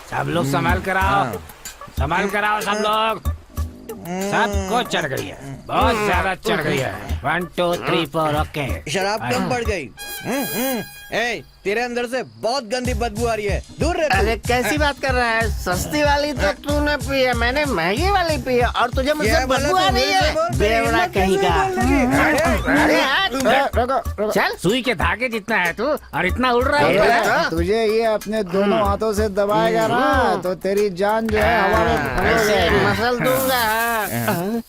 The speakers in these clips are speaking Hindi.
सब लोग संभाल कर आओ, संभाल कर आओ सब लोग। सबको चढ़ गई है, बहुत ज्यादा चढ़ गई है। 1 2 3 4 ओके। शराब कम बढ़ गई। ए, तेरे अंदर से बहुत गंदी बदबू आ रही है, दूर रह। अरे कैसी बात कर रहा है? सस्ती वाली तो तूने पी है, मैंने महंगी वाली पी है और तुझे मुझसे बदबू आ रही है। बेवड़ा कहीं का। अरे रुको, चल। सुई के धागे जितना है तू और इतना उड़ रहा है। तुझे ये अपने दोनों हाथों से दबाएगा ना तो तेरी जान जो है हवा में ऐसे मसल दूंगा।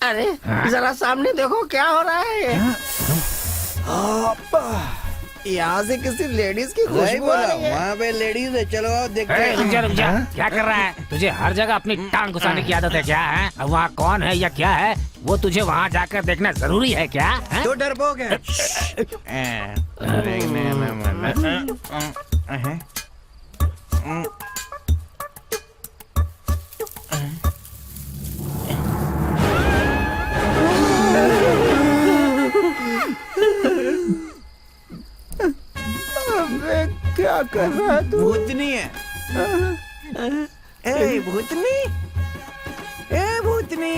अरे जरा सामने देखो क्या हो रहा है। यहाँ से किसी लेडीज की वही खुशबू आ बोला, रही है। वहाँ पे लेडीज है, चलो आओ देखते ए, हैं। रुक जा, क्या कर रहा है? तुझे हर जगह अपनी टांग घुसाने की आदत है क्या है? अब वहाँ कौन है या क्या है वो तुझे वहाँ जाकर देखना जरूरी है क्या है? तो डरपोक है। अबे क्या कर रहा है तू? भूतनी है। ए भूतनी, ए भूतनी।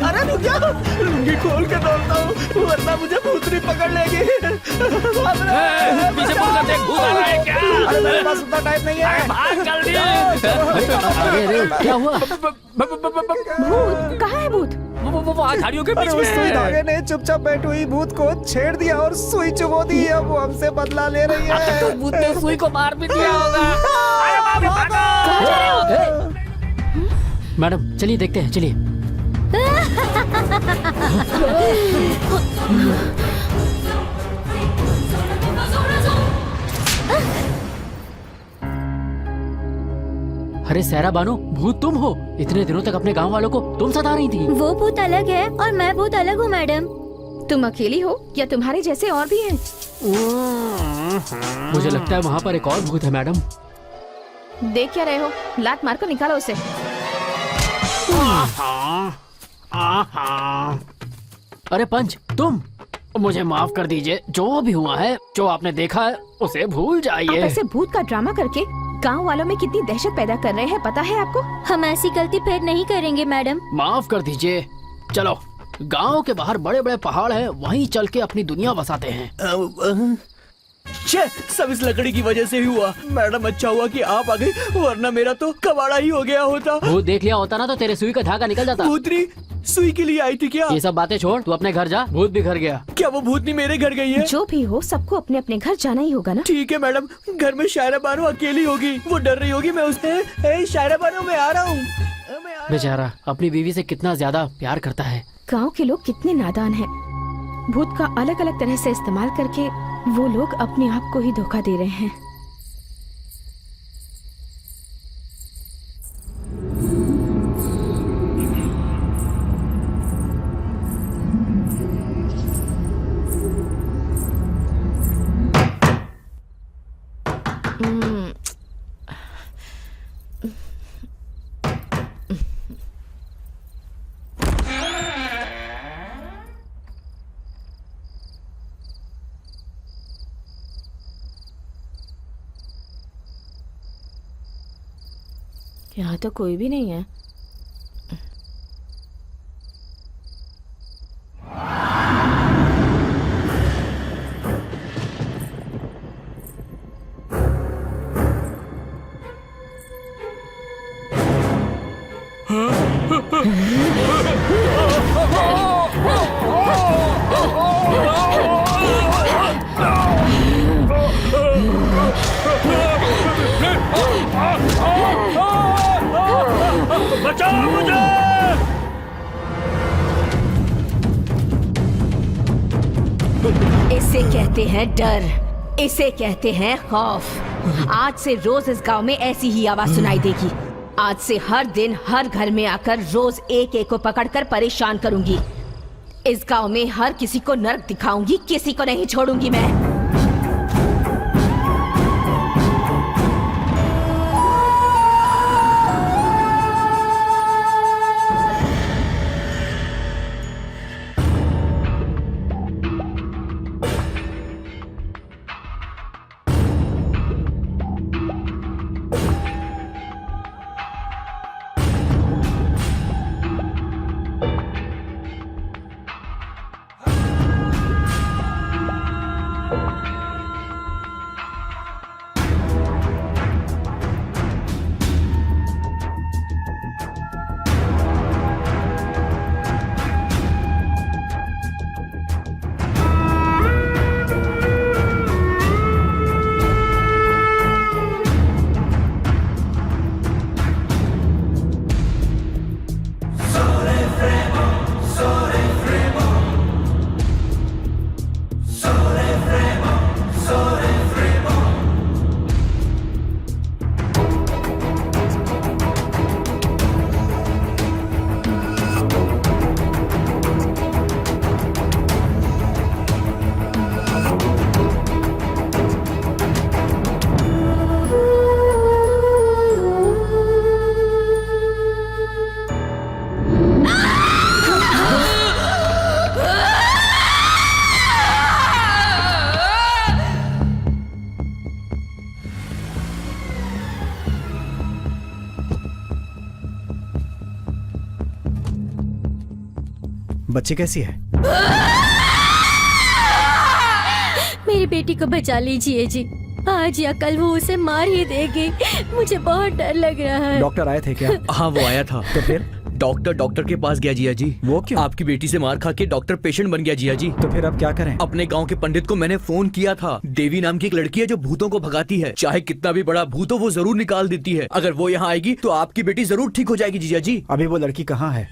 अरे रुक जा, लुंगी खोल के दौड़ता हूँ वरना मुझे भूतनी पकड़ लेगी। पीछे मुड़कर देख, भूत आ रहा है क्या? अरे मेरे पास उतना टाइम नहीं है। भाग जल्दी। अरे क्या हुआ? भूत कहाँ है? भूत वो वहाँ झाड़ियों के अरे बीच उस सुई में धागे ने चुपचाप बैठी हुई भूत को छेड़ दिया और सुई चुभो दी। अब वो हमसे बदला ले रही है। तो भूत ने सुई को मार भी दिया होगा। अरे बाप रे, भागो। मैडम चलिए देखते हैं, चलिए। अरे सहरा बानो, भूत तुम हो? इतने दिनों तक अपने गांव वालों को तुम सता रही थी। वो भूत अलग है और मैं भूत अलग हूँ मैडम। तुम अकेली हो या तुम्हारे जैसे और भी हैं? मुझे लगता है वहाँ पर एक और भूत है मैडम। देख क्या रहे हो? लात मार कर निकालो उसे। अरे पंच, तुम मुझे माफ कर दीजिए। जो भी हुआ है, जो आपने देखा है उसे भूल आप जाइए। ऐसे भूत का ड्रामा करके गांव वालों में कितनी दहशत पैदा कर रहे हैं, पता है आपको? हम ऐसी गलती फिर नहीं करेंगे मैडम। माफ कर दीजिए। चलो, गांव के बाहर बड़े बड़े पहाड़ हैं, वहीं चल के अपनी दुनिया बसाते हैं। छे, सब इस लकड़ी की वजह से ही हुआ। मैडम अच्छा हुआ कि आप आ गई, वरना मेरा तो कबाड़ा ही हो गया होता। भूत देख लिया होता ना तो तेरे सुई का धागा निकल जाता। भूतनी सुई के लिए आई थी क्या? ये सब बातें छोड़, तू अपने घर जा। भूत भी घर गया। क्या वो भूतनी मेरे घर गई है? जो भी हो, सबको अपने अपने घर जाना ही होगा ना। ठीक है मैडम, घर में शायरा बानो अकेली होगी, वो डर रही होगी। मैं उससे शायरा बानो मैं आ रहा हूँ। बेचारा अपनी बीवी से कितना ज्यादा प्यार करता है। गांव के लोग कितने नादान हैं। भूत का अलग अलग तरह से इस्तेमाल करके वो लोग अपने आप को ही धोखा दे रहे हैं। यहाँ तो कोई भी नहीं है। बचाओ मुझे। इसे कहते हैं डर, इसे कहते हैं खौफ। आज से रोज इस गांव में ऐसी ही आवाज सुनाई देगी। आज से हर दिन हर घर में आकर रोज एक एक को पकड़कर परेशान करूंगी। इस गांव में हर किसी को नर्क दिखाऊंगी, किसी को नहीं छोड़ूंगी मैं। बच्ची कैसी है? मेरी बेटी को बचा लीजिए जी। आज या कल वो उसे मार ही देगी। मुझे बहुत डर लग रहा है। डॉक्टर आए थे क्या? हाँ वो आया था। तो फिर डॉक्टर के पास गया जिया जी। वो क्यों? आपकी बेटी से मार खा के डॉक्टर पेशेंट बन गया जिया जी। तो फिर अब क्या करें? अपने गांव के पंडित को मैंने फोन किया था। देवी नाम की एक लड़की है जो भूतों को भगाती है। चाहे कितना भी बड़ा भूत हो वो जरूर निकाल देती है। अगर वो यहाँ आएगी तो आपकी बेटी जरूर ठीक हो जाएगी जिया जी। अभी वो लड़की कहाँ है?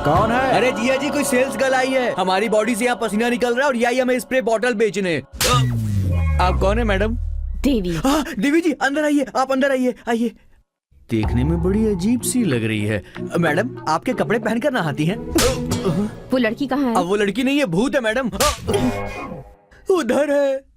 कौन है? अरे जिया जी कोई सेल्स गर्ल आई है। हमारी बॉडी से यहाँ पसीना निकल रहा है और यही हमें स्प्रे बॉटल बेचने। आप कौन है मैडम? देवी। हाँ देवी जी अंदर आइए, आप अंदर आइए। आइए, देखने में बड़ी अजीब सी लग रही है। मैडम आपके कपड़े पहनकर नहाती हैं? वो लड़की कहाँ है? अब वो लड़की नहीं है, भूत है मैडम। उधर है।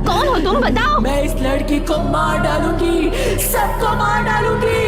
कौन हो तुम बताओ। मैं इस लड़की को मार डालूंगी, सबको मार डालूंगी।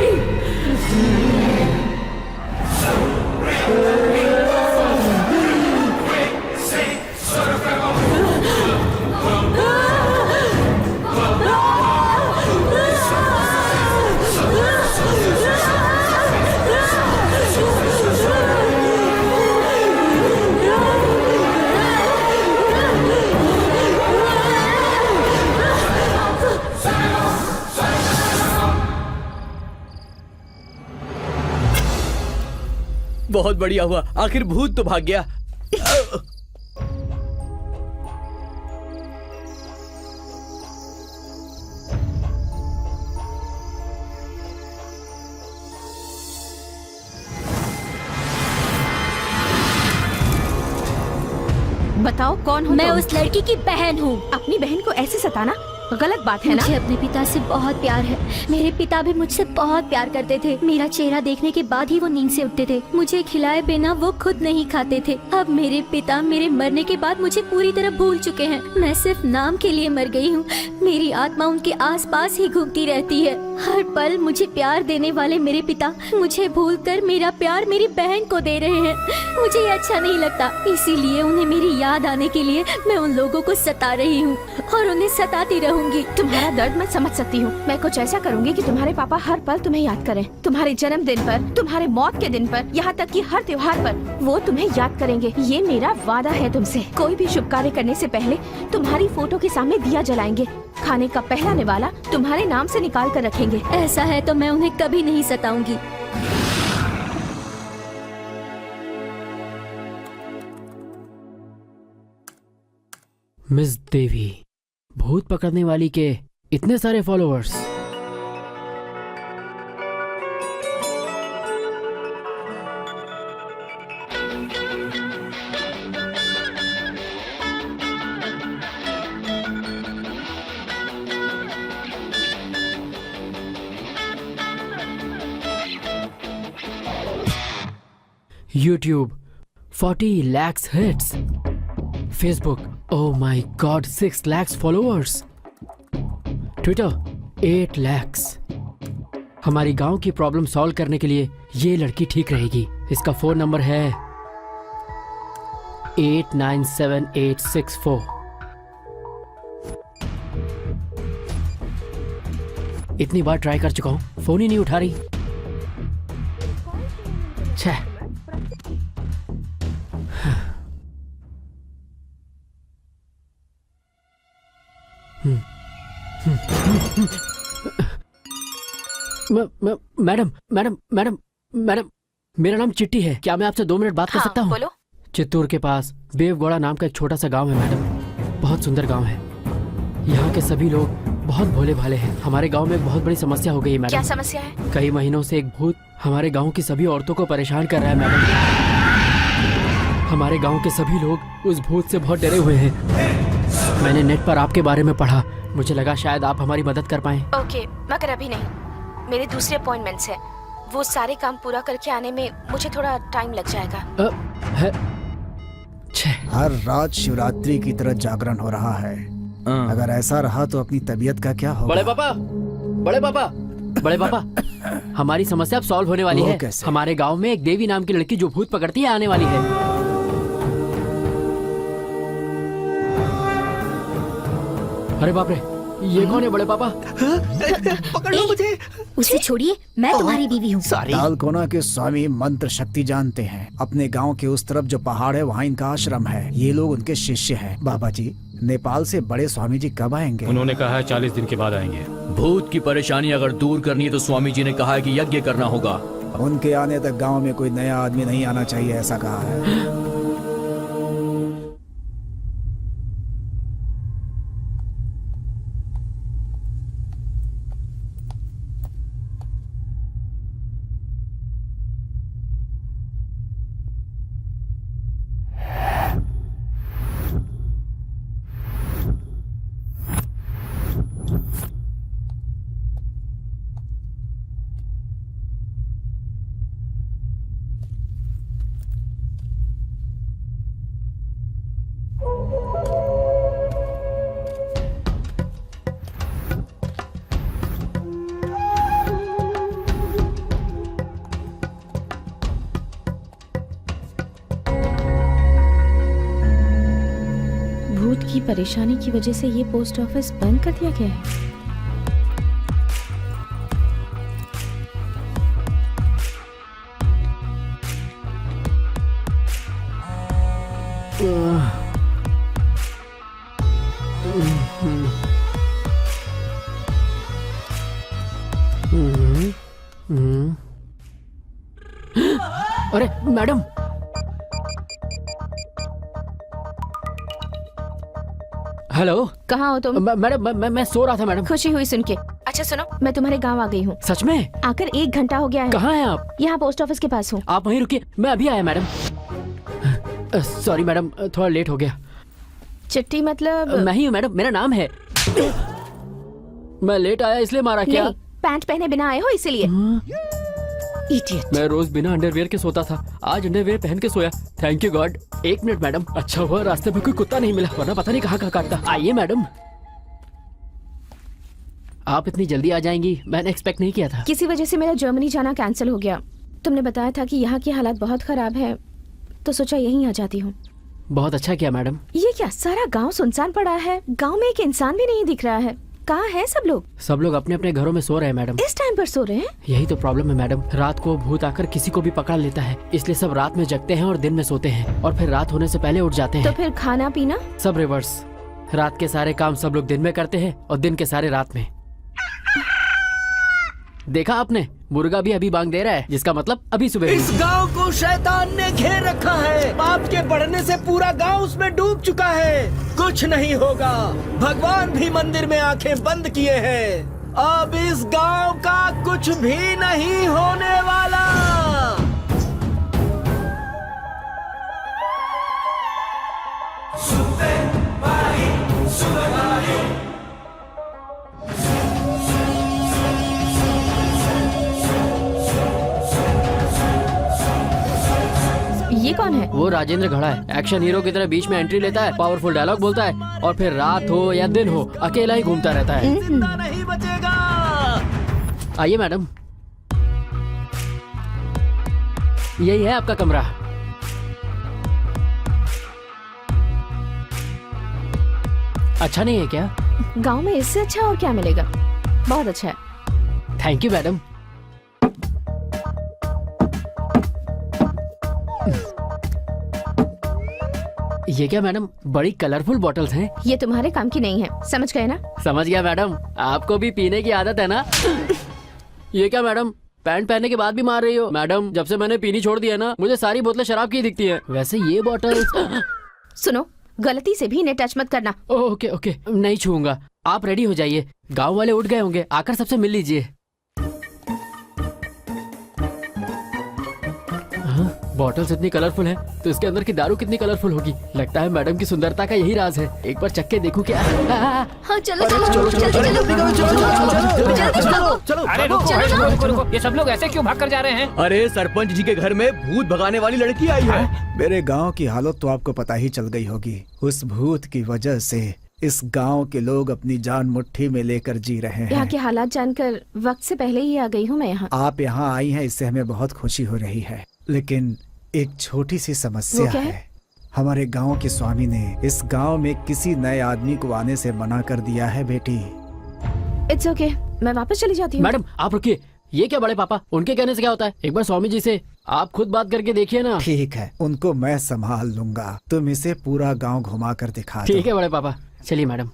बहुत बढ़िया हुआ, आखिर भूत तो भाग गया। बताओ कौन हो? मैं तुम? उस लड़की की बहन हूँ। अपनी बहन को ऐसे सताना गलत बात है ना? मुझे अपने पिता से बहुत प्यार है। मेरे पिता भी मुझसे बहुत प्यार करते थे। मेरा चेहरा देखने के बाद ही वो नींद से उठते थे। मुझे खिलाए बिना वो खुद नहीं खाते थे। अब मेरे पिता मेरे मरने के बाद मुझे पूरी तरह भूल चुके हैं। मैं सिर्फ नाम के लिए मर गई हूँ। मेरी आत्मा उनके आसपास ही घूमती रहती है। हर पल मुझे प्यार देने वाले मेरे पिता मुझे भूलकर मेरा प्यार मेरी बहन को दे रहे हैं। मुझे ये अच्छा नहीं लगता, इसीलिए उन्हें मेरी याद आने के लिए मैं उन लोगों को सता रही हूँ और उन्हें सताती रहूंगी। तुम्हारा दर्द मैं समझ सकती हूँ। मैं कुछ ऐसा करूँगी कि तुम्हारे पापा हर पल तुम्हें याद करें। तुम्हारे जन्मदिन पर, तुम्हारे मौत के दिन पर, यहाँ तक कि हर त्योहार पर वो तुम्हें याद करेंगे। ये मेरा वादा है तुमसे। कोई भी शुभ कार्य करने से पहले तुम्हारी फोटो के सामने दिया जलाएंगे। खाने का पहला निवाला तुम्हारे नाम से निकाल कर रखेंगे। ऐसा है तो मैं उन्हें कभी नहीं सताऊंगी। मिस देवी, भूत पकड़ने वाली के इतने सारे followers. YouTube 40 lakhs hits. Facebook, oh my god, 6 lakhs followers. Twitter 8 lakhs. हमारी गांव की प्रॉब्लम सॉल्व करने के लिए ये लड़की ठीक रहेगी। इसका फोन नंबर है 897864। इतनी बार ट्राई कर चुका हूं, फोन ही नहीं उठा रही। छह। मैडम मैडम मैडम मैडम, मेरा नाम चिट्टी है। क्या मैं आपसे 2 मिनट बात कर सकता हूँ? बोलो। चित्तूर के पास बेवगौड़ा नाम का एक छोटा सा गांव है मैडम। बहुत सुंदर गांव है। यहाँ के सभी लोग बहुत भोले भाले हैं। हमारे गांव में एक बहुत बड़ी समस्या हो गई है मैडम। क्या समस्या है? कई महीनों से एक भूत हमारे गांव की सभी औरतों को परेशान कर रहा है मैडम। हमारे गांव के सभी लोग उस भूत से बहुत डरे हुए हैं। मैंने नेट पर आपके बारे में पढ़ा, मुझे लगा शायद आप हमारी मदद कर पाएं। ओके, मगर अभी नहीं, मेरे दूसरे अपॉइंटमेंट्स हैं। वो सारे काम पूरा करके आने में मुझे थोड़ा टाइम लग जाएगा। हर रात शिवरात्रि की तरह जागरण हो रहा है। अगर ऐसा रहा तो अपनी तबीयत का क्या होगा? बड़े पापा, बड़े पापा, बड़े पापा, हमारी समस्या अब सॉल्व होने वाली है। कैसे? हमारे गांव में एक देवी नाम की लड़की जो भूत पकड़ती है आने वाली है। अरे बाप रे, ये कौन है बड़े पापा? पकड़ लो मुझे। उसे छोड़िए, मैं तुम्हारी बीवी हूँ। तालकोना के स्वामी मंत्र शक्ति जानते हैं। अपने गांव के उस तरफ जो पहाड़ है वहाँ इनका आश्रम है। ये लोग उनके शिष्य हैं। बाबा जी, नेपाल से बड़े स्वामी जी कब आएंगे? उन्होंने कहा है 40 दिन के बाद आएंगे। भूत की परेशानी अगर दूर करनी है तो स्वामी जी ने कहा है कि यज्ञ करना होगा। उनके आने तक गांव में कोई नया आदमी नहीं आना चाहिए, ऐसा कहा है। भूत की परेशानी की वजह से ये पोस्ट ऑफिस बंद कर दिया गया है। अरे मैडम, हेलो। कहाँ हो तुम? मैडम, मैं सो रहा था मैडम। खुशी हुई सुन के। अच्छा सुनो, मैं तुम्हारे गांव आ गई हूँ। सच में? आकर 1 घंटा हो गया है। कहाँ हैं आप? यहाँ पोस्ट ऑफिस के पास हूँ। आप वहीं रुकिए, मैं अभी आया मैडम। सॉरी मैडम, थोड़ा लेट हो गया। चिट्ठी मतलब? मैं ही हूँ मैडम, मेरा नाम है। मैं लेट आया इसलिए मारा क्या? नहीं, पैंट पहने बिना आए हो इसीलिए। इडियट। मैं रोज बिना अंडरवियर के सोता था, आज अंडरवियर पहन के सोया। Thank you God. 1 minute madam, अच्छा हुआ रास्ते में कोई कुत्ता नहीं मिला, वरना पता नहीं कहाँ काटता। आइए मैडम। आप इतनी जल्दी आ जाएंगी, मैंने एक्सपेक्ट नहीं किया था। किसी वजह से मेरा जर्मनी जाना कैंसिल हो गया। तुमने बताया था कि यहाँ की हालात बहुत खराब है, तो सोचा यहीं आ जाती हूँ। बहुत अच्छा किया मैडम। ये क्या, सारा गांव सुनसान पड़ा है। गांव में एक इंसान भी नहीं दिख रहा है। कहाँ है सब लोग? सब लोग अपने अपने घरों में सो रहे हैं मैडम। इस टाइम पर सो रहे हैं? यही तो प्रॉब्लम है मैडम, रात को भूत आकर किसी को भी पकड़ लेता है, इसलिए सब रात में जगते हैं और दिन में सोते हैं, और फिर रात होने से पहले उठ जाते तो हैं। फिर खाना पीना? सब रिवर्स। रात के सारे काम सब लोग दिन में करते हैं और दिन के सारे रात में। देखा आपने, मुर्गा भी अभी बांग दे रहा है, जिसका मतलब अभी सुबह हुई। इस गांव को शैतान ने घेर रखा है। पाप के बढ़ने से पूरा गांव उसमें डूब चुका है। कुछ नहीं होगा, भगवान भी मंदिर में आंखें बंद किए हैं। अब इस गांव का कुछ भी नहीं होने वाला। ये कौन है? वो राजेंद्र घड़ा है, एक्शन हीरो की तरह बीच में एंट्री लेता है, पावरफुल डायलॉग बोलता है, और फिर रात हो या दिन हो अकेला ही घूमता रहता है। जिंदा नहीं बचेगा। आइए मैडम, यही है आपका कमरा। अच्छा नहीं है क्या? गांव में इससे अच्छा और क्या मिलेगा? बहुत अच्छा है। Thank you madam. ये क्या मैडम, बड़ी कलरफुल बॉटल्स हैं। ये तुम्हारे काम की नहीं है, समझ गए ना? समझ गया मैडम, आपको भी पीने की आदत है ना? ये क्या मैडम, पैंट पहनने के बाद भी मार रही हो? मैडम, जब से मैंने पीनी छोड़ दिया ना, मुझे सारी बोतलें शराब की दिखती हैं। वैसे ये बॉटल्स सुनो, गलती से भी इन्हें टच मत करना। ओके ओके, नहीं छूऊंगा। आप रेडी हो जाइए, गांव वाले उठ गए होंगे, आकर सबसे मिल लीजिए। बॉटल्स इतनी कलरफुल है तो इसके अंदर की दारू कितनी कलरफुल होगी। लगता है मैडम की सुंदरता का यही राज है। एक बार चख के देखूं क्या। हाँ चलो चलो चलो। अरे रुको भाई, रुको रुको रुको, ये सब लोग ऐसे क्यों भाग कर जा रहे हैं? अरे सरपंच जी के घर में भूत भगाने वाली लड़की आई है। मेरे गांव की हालत तो आपको पता ही चल गई होगी। उस भूत की वजह से इस गांव के लोग अपनी जान मुट्ठी में लेकर जी रहे यहाँ हैं। के हालात जानकर वक्त से पहले ही आ गई हूँ मैं यहाँ। आप यहाँ आई हैं, इससे हमें बहुत खुशी हो रही है, लेकिन एक छोटी सी समस्या वो क्या है? है। हमारे गांव के स्वामी ने इस गांव में किसी नए आदमी को आने से मना कर दिया है बेटी। इट्स ओके, मैं वापस चली जाती हूँ। मैडम आप रुकिए, ये क्या बड़े पापा, उनके कहने से क्या होता है? एक बार स्वामी जी से आप खुद बात करके देखिए ना। ठीक है, उनको मैं संभाल लूंगा, तुम इसे पूरा गांव घुमा कर दिखा दो। ठीक है बड़े पापा, चलिए मैडम।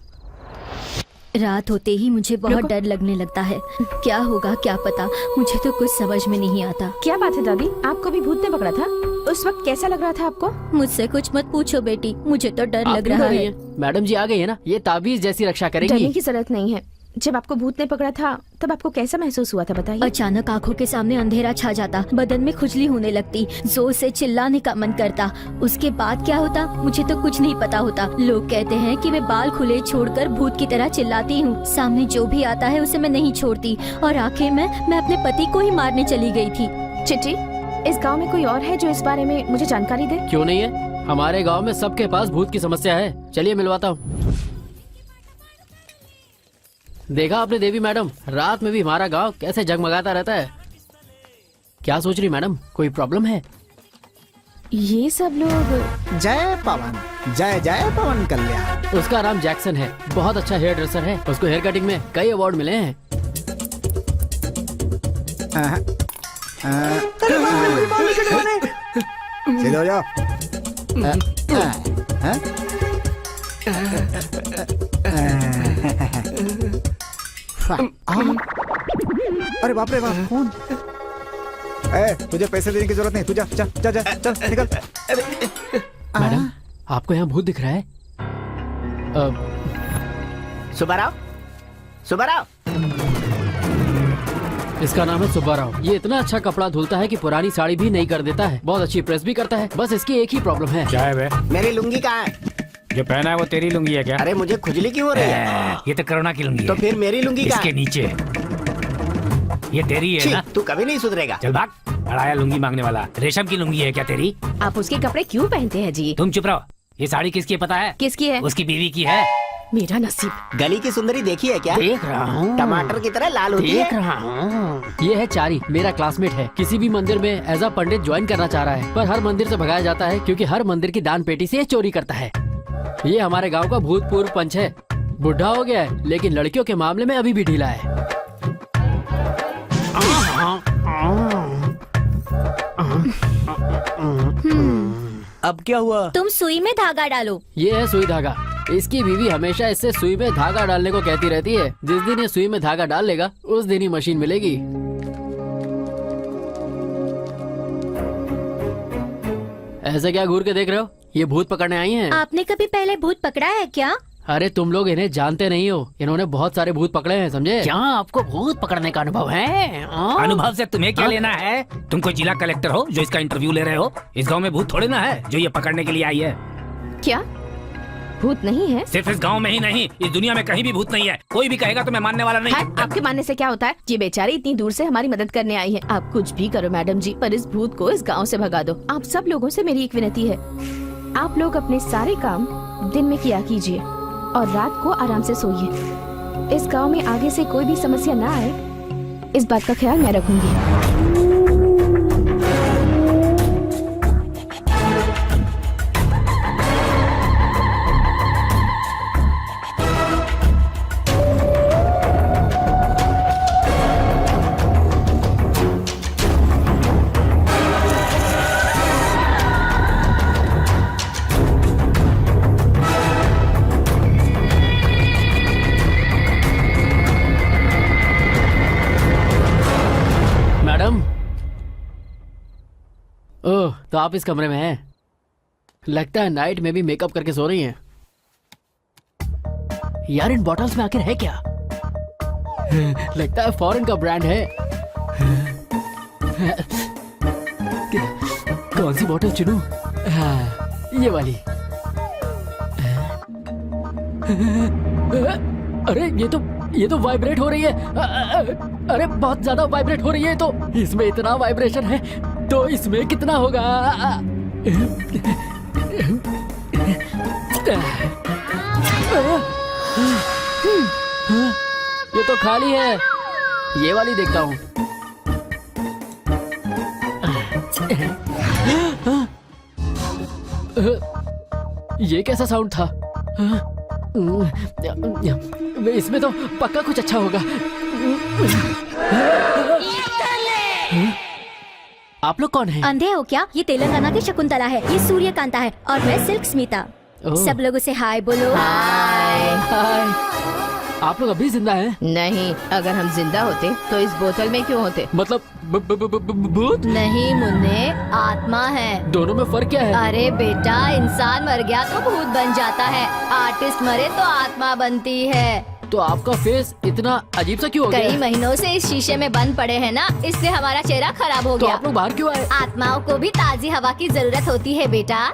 रात होते ही मुझे बहुत डर लगने लगता है। क्या होगा क्या पता, मुझे तो कुछ समझ में नहीं आता। क्या बात है दादी, आपको भी भूत ने पकड़ा था? उस वक्त कैसा लग रहा था आपको? मुझसे कुछ मत पूछो बेटी, मुझे तो डर आप लग क्यों रहा डर रही है। हैं? मैडम जी आ गई है ना, ये ताबीज जैसी रक्षा डरने करेंगी। की जरूरत नहीं है। जब आपको भूत ने पकड़ा था तब आपको कैसा महसूस हुआ था बताइए? अचानक आंखों के सामने अंधेरा छा जाता, बदन में खुजली होने लगती, जोर से चिल्लाने का मन करता। उसके बाद क्या होता मुझे तो कुछ नहीं पता होता। लोग कहते हैं कि मैं बाल खुले छोड़कर भूत की तरह चिल्लाती हूँ। सामने जो भी आता है उसे मैं नहीं छोड़ती, और आखिर में मैं अपने पति को ही मारने चली गई थी। चिट्टी, इस गांव में कोई और है जो इस बारे में मुझे जानकारी दे? क्यों नहीं है, हमारे गांव में सबके पास भूत की समस्या है। चलिए मिलवाता हूँ। देखा आपने देवी मैडम, रात में भी हमारा गांव कैसे जगमगाता रहता है। क्या सोच रही मैडम, कोई प्रॉब्लम है? ये सब लोग जय पवन, जय जय पवन कल्याण। उसका नाम जैक्सन है, बहुत अच्छा हेयर ड्रेसर है। उसको हेयर कटिंग में कई अवार्ड मिले हैं। सीधे हो जाओ। अरे बाप रे बाप, कौन? तुझे पैसे देने की जरूरत नहीं, तू जा जा जा जा, चल निकल। मैडम आपको यहाँ भूत दिख रहा है? सुब्बाराव, सुब्बाराव। इसका नाम है सुब्बाराव। ये इतना अच्छा कपड़ा धुलता है कि पुरानी साड़ी भी नहीं कर देता है। बहुत अच्छी प्रेस भी करता है। बस इसकी एक ही प्रॉब्लम है। क्या है बे? मेरी लुंगी कहाँ है? जो पहना है वो तेरी लुंगी है क्या? अरे मुझे खुजली क्यों हो रही है? ये तो कोरोना की लुंगी तो है। फिर मेरी लुंगी कहाँ इसके है? नीचे ये तेरी है छी, ना? तू कभी नहीं सुधरेगा। चल भाग, बड़ाया लुंगी मांगने वाला। रेशम की लुंगी है क्या तेरी? आप उसके कपड़े क्यों पहनते हैं जी? तुम चुप रहो। ये साड़ी किसकी है पता है? किसकी है? उसकी बीवी की है। मेरा नसीब। गली की सुंदरी देखी है क्या? देख रहा हूँ, टमाटर की तरह लाल होती है। देख रहा हूँ। ये है चारी, मेरा क्लासमेट है। किसी भी मंदिर में एज अ पंडित ज्वाइन करना चाह रहा है, पर हर मंदिर से भगाया जाता है क्योंकि हर मंदिर की दान पेटी से ये चोरी करता है। ये हमारे गांव का भूतपूर्व पंच है। बुढ़ा हो गया है लेकिन लड़कियों के मामले में अभी भी ढीला है। अब क्या हुआ? तुम सुई में धागा डालो। ये है सुई धागा। इसकी बीवी हमेशा इससे सुई में धागा डालने को कहती रहती है। जिस दिन ये सुई में धागा डाल लेगा उस दिन ही मशीन मिलेगी। ऐसे क्या घूर के देख रहे हो? ये भूत पकड़ने आई हैं। आपने कभी पहले भूत पकड़ा है क्या? अरे तुम लोग इन्हें जानते नहीं हो, इन्होंने बहुत सारे भूत पकड़े हैं, समझे? क्या आपको भूत पकड़ने का अनुभव है? अनुभव से तुम्हें क्या लेना है? तुम कोई जिला कलेक्टर हो जो इसका इंटरव्यू ले रहे हो? इस गांव में भूत थोड़े ना है जो ये पकड़ने के लिए आई है। क्या भूत नहीं है? सिर्फ इस गांव में ही नहीं, इस दुनिया में कहीं भी भूत नहीं है। कोई भी कहेगा तो मैं मानने वाला नहीं। हाँ, आपके मानने से क्या होता है? ये बेचारी इतनी दूर से हमारी मदद करने आई है। आप कुछ भी करो मैडम जी, पर इस भूत को इस गांव से भगा दो। आप सब लोगों से मेरी एक विनती है, आप लोग अपने सारे काम दिन में किया कीजिए और रात को आराम से सोइए। इस गांव में आगे से कोई भी समस्या ना आए, इस बात का ख्याल मैं रखूंगी। ओह, तो आप इस कमरे में हैं। लगता है नाइट में भी मेकअप करके सो रही हैं। यार इन बॉटल्स में आखिर है क्या? लगता है फॉरेन का ब्रांड है। कौन सी बोतल चुनूं? हाँ, ये वाली। अरे ये तो वाइब्रेट हो रही है। अरे बहुत ज्यादा वाइब्रेट हो रही है। तो इसमें इतना वाइब्रेशन है तो इसमें कितना होगा? ये तो खाली है। ये वाली देखता हूँ। ये कैसा साउंड था? इसमें तो पक्का कुछ अच्छा होगा। आप लोग कौन हैं? अंधे हो क्या? ये तेलंगाना की शकुंतला है, ये सूर्यकांता है और मैं सिल्क स्मिता। सब लोगों से हाय बोलो। हाय। आप लोग अभी जिंदा हैं? नहीं, अगर हम जिंदा होते तो इस बोतल में क्यों होते? मतलब भूत? नहीं मुन्ने, आत्मा है। दोनों में फर्क क्या है? अरे बेटा, इंसान मर गया तो भूत बन जाता है, आर्टिस्ट मरे तो आत्मा बनती है। तो आपका फेस इतना अजीब सा क्यों हो गया? कई महीनों से इस शीशे में बंद पड़े हैं ना, इसलिए हमारा चेहरा खराब हो तो गया। आप लोग बाहर क्यों आए? आत्माओं को भी ताजी हवा की जरूरत होती है बेटा।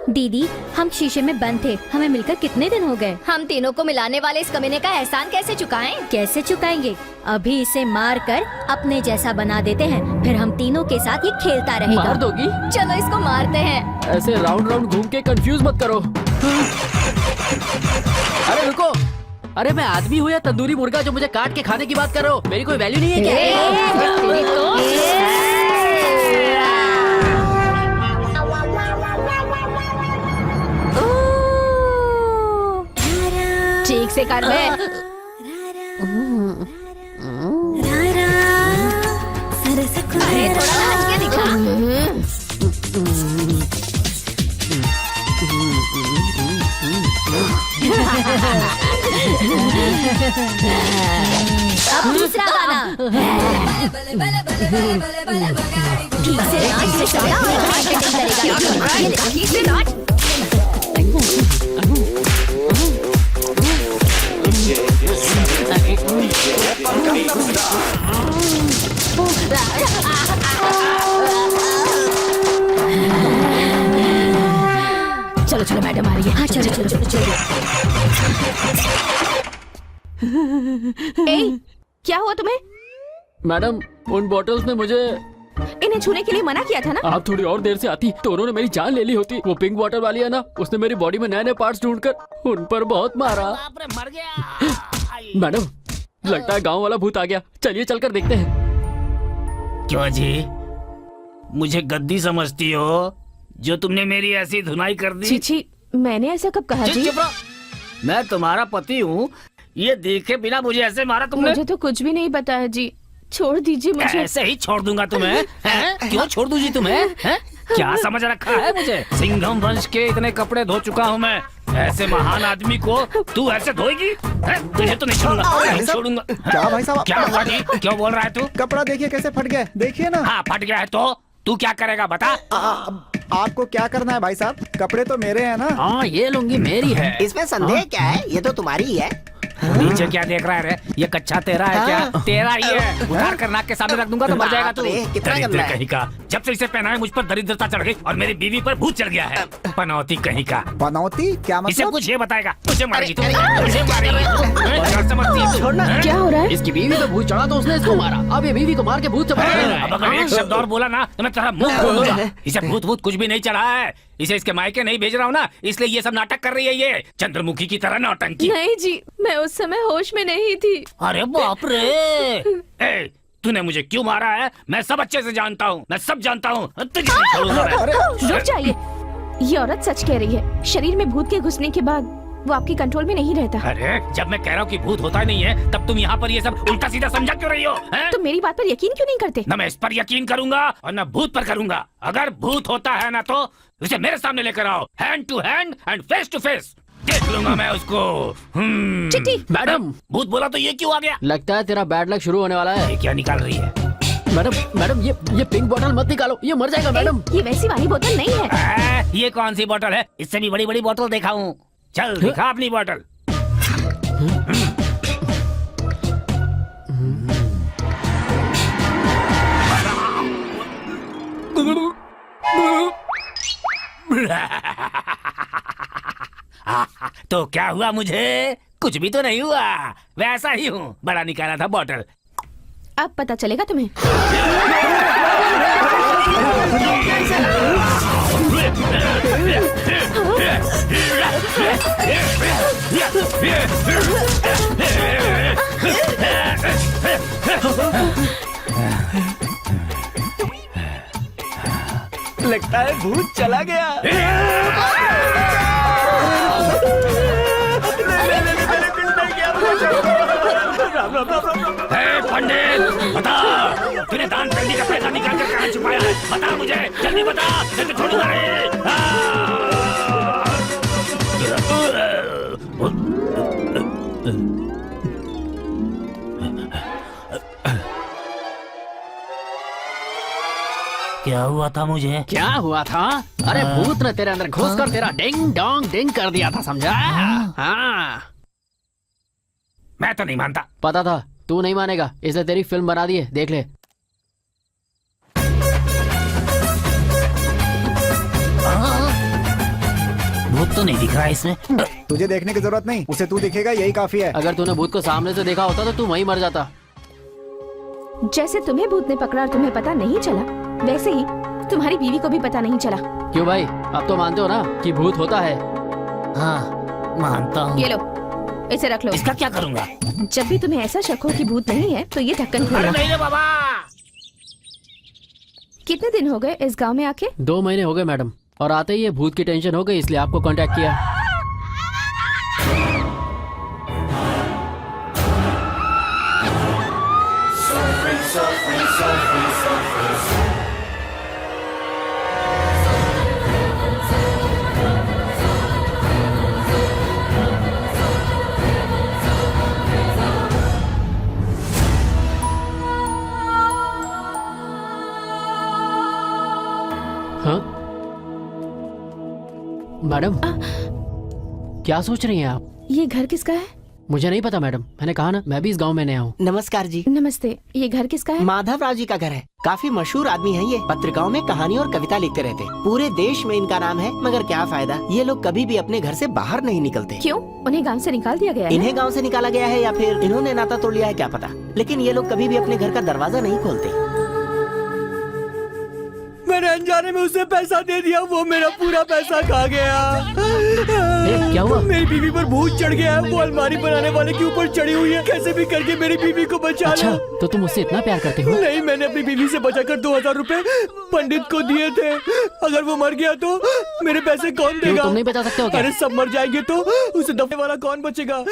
दीदी, हम शीशे में बंद थे, हमें मिलकर कितने दिन हो गए? हम तीनों को मिलाने वाले इस कमीने का एहसान कैसे चुकाएं? कैसे चुकाएंगे? अभी इसे मार कर अपने जैसा बना देते हैं, फिर हम तीनों के साथ ये खेलता रहेगा। मार दोगी? चलो इसको मारते हैं। ऐसे राउंड राउंड घूम के कंफ्यूज मत करो। अरे रुको, अरे मैं आदमी हूँ या तंदूरी मुर्गा जो मुझे काट के खाने की बात कर रहे हो? मेरी कोई वैल्यू नहीं है क्या? ठीक से कर बे। अरे थोड़ा नाच के दिखा। अब दूसरा गाना। ठीक से नाच, ठीक से नाच। चलो चलो मैडम आ रही है। हाँ चलो चलो चलो चलो। ए, क्या हुआ तुम्हें? मैडम, उन बॉटल्स ने मुझे इन्हें छूने के लिए मना किया था ना? आप थोड़ी और देर से आती तो उन्होंने मेरी जान ले ली होती। वो पिंक बॉटल वाली है ना, उसने मेरी बॉडी में नए नए पार्ट्स ढूंढकर उन पर बहुत मारा। मर गया। मैडम, लगता है गांव वाला भूत आ गया। चलिए चलकर देखते हैं। क्यों जी, मुझे गद्दी समझती हो जो तुमने मेरी ऐसी धुनाई कर दी? चीची, मैंने ऐसा कब कहा जी? चुप रहो। मैं तुम्हारा पति हूँ, ये देखे बिना मुझे ऐसे मारा तुमने? मुझे तो कुछ भी नहीं पता है जी, छोड़ दीजिए मुझे। ऐसे ही छोड़ दूंगा तुम्हें? हैं? क्यों छोड़ दूं जी तुम्हें? हैं? क्या समझ रखा है मुझे? सिंघम वंश के इतने कपड़े धो चुका हूँ मैं, ऐसे महान आदमी को तू ऐसे धोएगी? तुझे तो नहीं छोड़ूंगा, नहीं छोड़ूंगा। क्या भाई साहब? क्या हुआ जी? क्यों बोल रहा है तू? कपड़ा देखिए कैसे फट गया, देखिए ना। हाँ फट गया है तो तू क्या करेगा बता? आपको क्या करना है भाई साहब? कपड़े तो मेरे हैं ना। हाँ ये लुंगी मेरी है। इसमें संदेह क्या है? ये तो तुम्हारी ही है। नीचे क्या देख रहा है रे? ये कच्चा तेरा है क्या? तेरा ही है। उतार कर नाक के सामने रख दूंगा तो मर जाएगा तू। बाप रे, कितना दरिद्र गंदा है। कहीं का। जब से इसे पहना है मुझ पर दरिद्रता चढ़ गई और मेरी बीवी पर भूत चढ़ गया है। पनौती कहीं का। पनौती क्या इसे मतलब? कुछ ये बताएगा। तुझे मारेगी तू, तुझे मारेगी तू। क्या समझती है तू? क्या हो रहा है? इसकी बीवी पे भूत चढ़ा तो उसने इसको मारा। अब ये बीवी को मार के भूत से मारेगा। अब अगर एक शब्द और बोला ना तो मैं तेरा मुंह खोल दूंगा। इसे भूत भूत कुछ भी नहीं चढ़ा है। इसे इसके मायके नहीं भेज रहा हूँ ना, इसलिए ये सब नाटक कर रही है। ये चंद्रमुखी की तरह नौटंकी। नहीं जी, मैं उस समय होश में नहीं थी। अरे बाप रे। ए, तूने मुझे क्यों मारा है? मैं सब अच्छे से जानता हूँ, मैं सब जानता हूँ। तुझे नहीं छोड़ूंगा मैं। रुक जाइए, ये औरत सच कह रही है। शरीर में भूत के घुसने के बाद वो आपके कंट्रोल में नहीं रहता। अरे जब मैं कह रहा हूँ कि भूत होता ही नहीं है, तब तुम यहाँ पर ये सब उल्टा सीधा समझा क्यों रही हो? हैं? तो मेरी बात पर यकीन क्यों नहीं करते? न मैं इस पर यकीन करूंगा और न भूत पर करूंगा। अगर भूत होता है ना तो उसे मेरे सामने लेकर आओ, hand to hand and face to face. देख लूंगा मैं उसको। चिट्टी। मैडम, भूत बोला तो ये क्यों आ गया? लगता है तेरा बैड लक शुरू होने वाला है। ये क्या निकाल रही है? मैडम ये पिंक बोतल मत निकालो, ये मर जाएगा मैडम। ये वैसी वाली बोतल नहीं है। ये कौन सी बोतल है? इससे भी बड़ी बड़ी बोतल देखा हूँ। चल दिखा अपनी बोतल। तो क्या हुआ मुझे? कुछ भी तो नहीं हुआ, वैसा ही हूँ, बड़ा निकाला था बॉटल। अब पता चलेगा तुम्हें। लगता है भूत चला गया। पंडित बता, तूने दान पेटी का पैसा निकाल कर कहाँ छुपाया है? बता मुझे, जल्दी बता, नहीं तो छोड़ूंगा नहीं। क्या हुआ था मुझे? क्या हुआ था? अरे भूत ने तेरे अंदर घुस कर तेरा डिंग डोंग डिंग कर दिया था, समझा? हाँ। मैं तो नहीं मानता। पता था तू नहीं मानेगा, इसलिए तेरी फिल्म बना दी है, देख ले। भूत तो नहीं दिख रहा है इसमें। तुझे देखने की जरूरत नहीं, उसे तू दिखेगा यही काफी है। अगर तूने भूत को सामने से देखा होता तो तू वहीं मर जाता। जैसे तुम्हें भूत ने पकड़ा और तुम्हें पता नहीं चला, वैसे ही तुम्हारी बीवी को भी पता नहीं चला। क्यों भाई, अब तो मानते हो ना कि भूत होता है? हाँ मानता हूँ। ये लो, इसे रख लो। इसका क्या करूँगा? जब भी तुम्हें ऐसा शक हो कि भूत नहीं है तो ये ढक्कन अरे खोलो। नहीं रे बाबा। कितने दिन हो गए इस गांव में आके? 2 महीने हो गए मैडम, और आते ही ये भूत की टेंशन हो गई, इसलिए आपको कांटेक्ट किया। हाँ मैडम, क्या सोच रही हैं आप? ये घर किसका है? मुझे नहीं पता मैडम, मैंने कहा ना मैं भी इस गांव में नया हूँ। नमस्कार जी। नमस्ते, ये घर किसका है? माधव राव जी का घर है। काफी मशहूर आदमी है ये, पत्रिकाओं में कहानी और कविता लिखते रहते हैं। पूरे देश में इनका नाम है, मगर क्या फायदा, ये लोग कभी भी अपने घर से बाहर नहीं निकलते। क्यों, उन्हें गांव से निकाल दिया गया है? इन्हें गांव से निकाला गया है या फिर इन्होंने नाता तोड़ लिया है, क्या पता, लेकिन ये लोग कभी भी अपने घर का दरवाजा नहीं खोलते। मैंने अनजाने में उसे पैसा दे दिया, वो मेरा पूरा पैसा खा गया। क्या हुआ? मेरी बीवी पर भूत चढ़ गया है, वो अलमारी बनाने वाले के ऊपर चढ़ी हुई है। कैसे भी करके मेरी बीवी को बचा अच्छा, लो। तो तुम उससे इतना प्यार करते हो? नहीं, मैंने अपनी बीवी से बचाकर 2000 रुपए पंडित को दिए थे। अगर वो मर गया तो मेरे पैसे कौन देगा? तुम नहीं बचा सकते हो क्या? अरे सब मर जाएंगे तो उसे दफने वाला कौन बचेगा?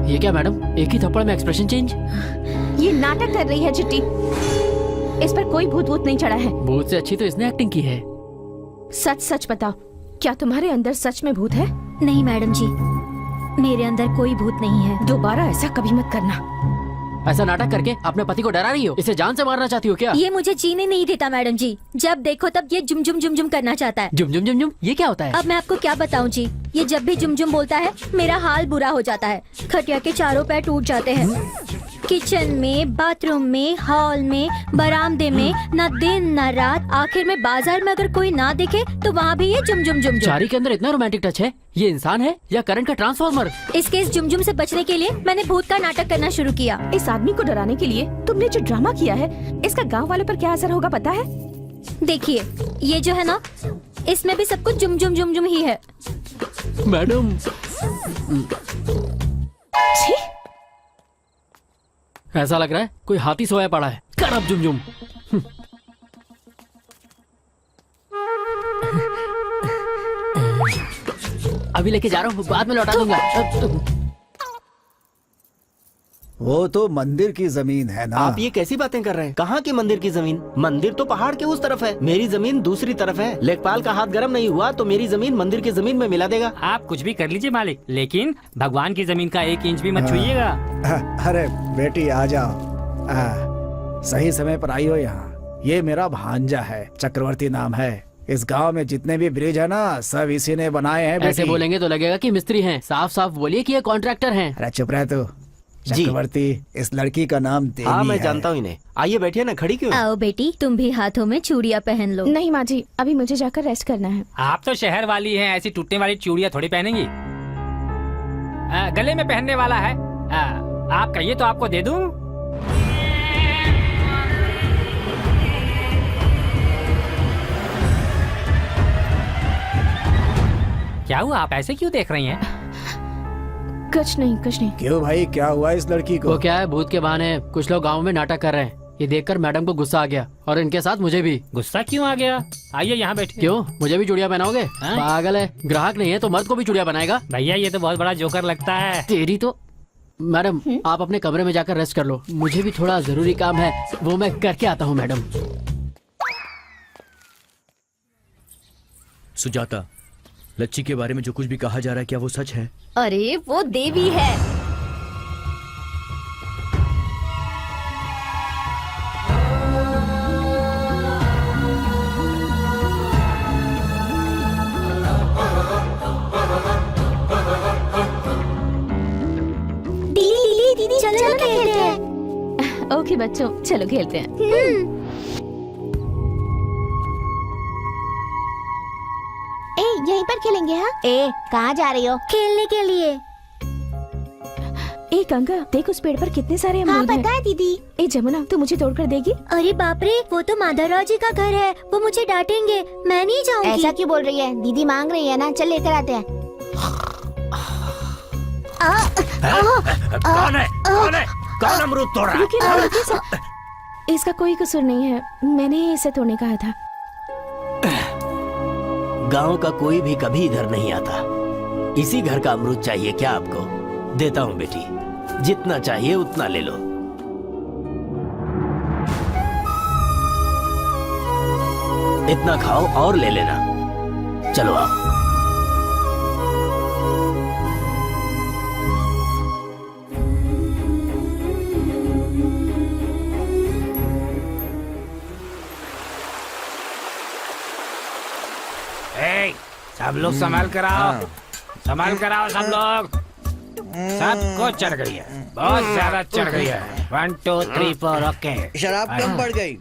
ये क्या मैडम, एक ही थप्पड़ में एक्सप्रेशन चेंज? ये नाटक कर रही है चिट्टी। इस पर कोई भूत वूत नहीं चढ़ा है। भूत से अच्छी तो इसने एक्टिंग की है। सच सच बताओ, क्या तुम्हारे अंदर सच में भूत है? नहीं मैडम जी, मेरे अंदर कोई भूत नहीं है। दोबारा ऐसा कभी मत करना। ऐसा नाटक करके अपने पति को डरा रही हो? इसे जान से मारना चाहती हो क्या? ये मुझे जीने नहीं देता मैडम जी, जब देखो तब ये जुम जुम जुम जुम करना चाहता है। जुम जुम जुम जुम, ये क्या होता है? अब मैं आपको क्या बताऊं जी, ये जब भी जुम जुम बोलता है मेरा हाल बुरा हो जाता है। खटिया के चारों पैर टूट जाते हैं। किचन में, बाथरूम में, हॉल में, बरामदे में, न दिन न रात, आखिर में बाजार में अगर कोई ना दिखे तो वहाँ भी ये जुम जुम जुम जुम। चारी के अंदर इतना रोमांटिक टच है, ये इंसान है या करंट का ट्रांसफार्मर? इसके इस जुम जुम से बचने के लिए मैंने भूत का नाटक करना शुरू किया। इस आदमी को डराने के लिए तुमने जो ड्रामा किया है, इसका गांव वालों पर क्या असर होगा पता है? देखिए, ये जो है ना, इसमें भी सब कुछ जुम जुम जुम जुम ही है। मैडम, छी! ऐसा लग रहा है कोई हाथी सोया पड़ा है। कर अब जुम जुम। अभी लेके जा रहा हूँ, बाद में लौटा दूंगा। वो तो मंदिर की जमीन है ना। आप ये कैसी बातें कर रहे हैं? कहाँ की मंदिर की जमीन? मंदिर तो पहाड़ के उस तरफ है, मेरी जमीन दूसरी तरफ है। लेखपाल का हाथ गर्म नहीं हुआ तो मेरी जमीन मंदिर की जमीन में मिला देगा। आप कुछ भी कर लीजिए मालिक, लेकिन भगवान की जमीन का 1 इंच भी मत छुइएगा। अरे बेटी आ जाओ, सही समय पर आई हो यहाँ। ये मेरा भांजा है, चक्रवर्ती नाम है। इस गांव में जितने भी ब्रिज है ना सब इसी ने बनाए हैं ऐसे बेटी। बोलेंगे तो लगेगा कि मिस्त्री हैं। साफ साफ बोलिए कि ये कॉन्ट्रैक्टर हैं। अरे चुप रह तू। जी। चक्रवर्ती, इस लड़की का नाम देवी हाँ मैं है। जानता हूँ इन्हें। आइए बैठिए ना, खड़ी क्यों? आओ बेटी, तुम भी हाथों में चूड़ियाँ पहन लो। नहीं माँ जी, अभी मुझे जाकर रेस्ट करना है। आप तो शहर वाली हैं, ऐसी टूटने वाली चूड़ियाँ थोड़ी पहनेंगी। गले में पहनने वाला है। आप कहिए तो आपको दे दूं। क्या हुआ, आप ऐसे क्यों देख रही हैं? कुछ नहीं कुछ नहीं। क्यों भाई, क्या हुआ इस लड़की को? वो क्या है, भूत के बहाने कुछ लोग गांव में नाटक कर रहे हैं। ये देखकर मैडम को गुस्सा आ गया और इनके साथ मुझे भी। गुस्सा क्यों आ गया? आइए यहाँ बैठिए। क्यों, मुझे भी चूड़ियाँ पहनाओगे? हाँ? पागल है, ग्राहक नहीं है तो मर्द को भी चूड़ियाँ बनाएगा। भैया ये तो बहुत बड़ा जोकर लगता है। तेरी तो। मैडम आप अपने कमरे में जाकर रेस्ट कर लो, मुझे भी थोड़ा जरूरी काम है, वो मैं करके आता हूँ। मैडम सुजाता, लच्ची के बारे में जो कुछ भी कहा जा रहा है क्या वो सच है? अरे वो देवी है। दीदी चलो खेलते हैं। ओके बच्चों, चलो खेलते हैं। ए, यहीं पर खेलेंगे। हाँ, ए, कहाँ जा रही हो? खेलने के लिए। ए गंगा, देख उस पेड़ पर कितने सारे हाँ अमरूद पता हैं। है दीदी। ए जमुना, तू मुझे तोड़कर देगी? अरे बाप रे, वो तो माधवराव जी का घर है, वो मुझे डांटेंगे, मैं नहीं जाऊंगी। ऐसा क्यों बोल रही है? दीदी मांग रही है ना, चल लेकर आते हैं। कौन है? कौन है? कौन अमरूद तोड़ रहा है? रुकिए ना, रुकिए सब। इसका कोई कसूर नहीं है, मैंने ही इसे तोड़ने कहा था। गांव का कोई भी कभी इधर नहीं आता। इसी घर का अमरूद चाहिए क्या आपको? देता हूँ बेटी, जितना चाहिए उतना ले लो। इतना खाओ और ले लेना। चलो आओ। ए, सब लोग संभाल कर आओ, संभाल कर आओ सब लोग। सबको चढ़ गई है, बहुत ज्यादा चढ़ गई है। 1 2 3 4 ओके। शराब कम पड़ गई।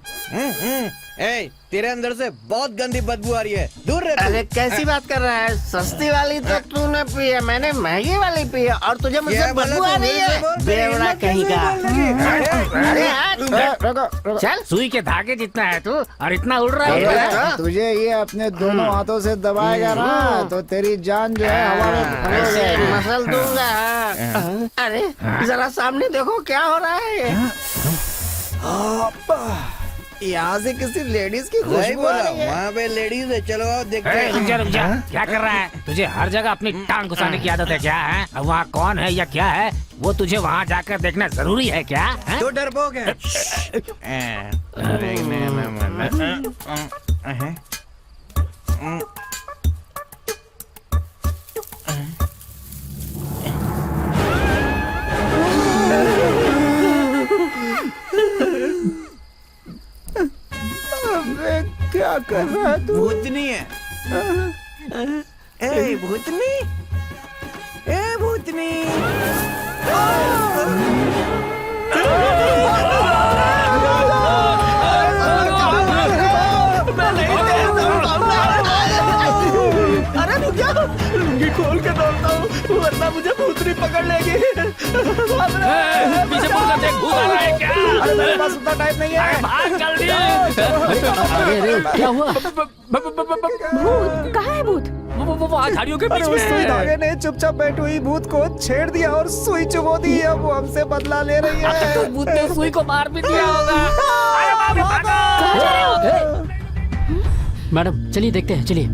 ए, तेरे अंदर से बहुत गंदी बदबू आ रही है, दूर रह तू। अरे कैसी बात कर रहा है? सस्ती वाली तो तूने पी है, मैंने महंगी वाली पी है और तुझे मुझसे क्या बोला बदबू आ तू? रही है? बेवड़ा कहीं का। अरे यार, चल। सुई के धागे जितना है तू, और इतना उड़ रहा है। तुझे ये अपने दोनों हाथों से दबाएगा ना तो तेरी जान जो है हवा में ऐसे मसल दूंगा। अरे जरा सामने देखो क्या हो रहा है। यहाँ से किसी लेडीज की वही खुशबू आ बोला, रही है। वहाँ पे लेडीज है, चलो आओ देखते ए, रुक जा, हैं। रुक जा। क्या कर रहा है? तुझे हर जगह अपनी टांग घुसाने की आदत है क्या? है अब वहाँ कौन है या क्या है, वो तुझे वहाँ जाकर देखना जरूरी है क्या? है? तो डरपोक है। क्या कर रहा है तू? भूतनी है। ए भूतनी, ए भूतनी। अरे रुक जा, लुंगी खोल के दौड़ता हूँ वरना मुझे भूतनी पकड़ लेगी। पीछे मुड़कर देख, भूत आ रहा है क्या? अरे मेरे पास उतना टाइम नहीं अरे है। भाग जल्दी। अरे क्या हुआ? भूत कहाँ है? भूत वो झाड़ियों के अरे बीच उस सुई में धागे ने चुपचाप बैठी हुई भूत को छेड़ दिया और सुई चुबो दी। अब वो हमसे बदला ले रही अब तक तो है। भूत ने सुई को मार भी दिया होगा। अरे बाप रे, भागो। मैडम चलिए देखते हैं, चलिए।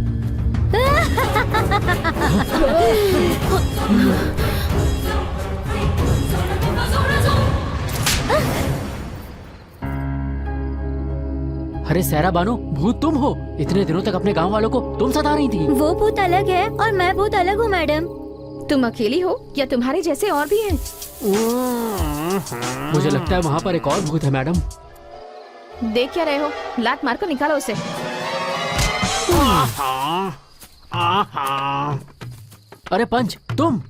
अरे सहरा बानो, भूत तुम हो? इतने दिनों तक अपने गांव वालों को तुम सता रही थी। वो भूत अलग है और मैं भूत अलग हूँ मैडम। तुम अकेली हो या तुम्हारे जैसे और भी हैं? मुझे लगता है वहाँ पर एक और भूत है मैडम। देख क्या रहे हो? लात मार कर निकालो उसे। अरे पंच, तुम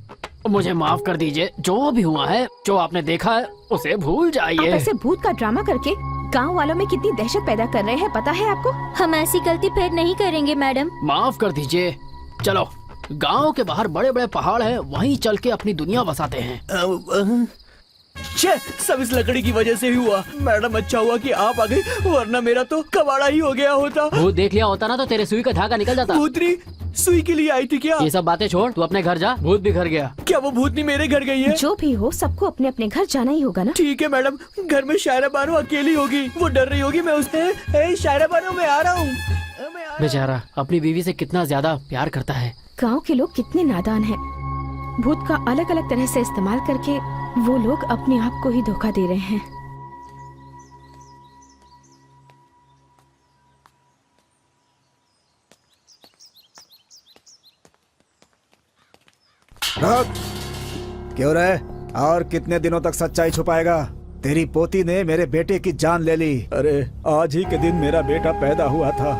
मुझे माफ कर दीजिए। जो भी हुआ है, जो आपने देखा है, उसे भूल आप जाइए। ऐसे भूत का ड्रामा करके गांव वालों में कितनी दहशत पैदा कर रहे हैं, पता है आपको? हम ऐसी गलती फिर नहीं करेंगे मैडम। माफ कर दीजिए। चलो, गांव के बाहर बड़े बड़े पहाड़ हैं, वहीं चल के अपनी दुनिया बसाते हैं। छे, सब इस लकड़ी की वजह से ही हुआ। मैडम अच्छा हुआ कि आप आ गई, वरना मेरा तो कबाड़ा ही हो गया होता। भूत देख लिया होता ना तो तेरे सुई का धागा निकल जाता। भूतनी सुई के लिए आई थी क्या? ये सब बातें छोड़, तू अपने घर जा। भूत भी घर गया। क्या वो भूतनी मेरे घर गई है? जो भी हो, सबको अपने अपने घर जाना ही होगा ना। ठीक है मैडम, घर में शायरा बानो अकेली होगी, वो डर रही होगी। मैं उससे शायरा बानो मैं आ रहा हूँ। बेचारा अपनी बीवी से कितना ज्यादा प्यार करता है। गांव के लोग कितने नादान हैं। भूत का अलग अलग तरह से इस्तेमाल करके वो लोग अपने आप को ही धोखा दे रहे हैं। क्यों रे? और कितने दिनों तक सच्चाई छुपाएगा? तेरी पोती ने मेरे बेटे की जान ले ली। अरे आज ही के दिन मेरा बेटा पैदा हुआ था।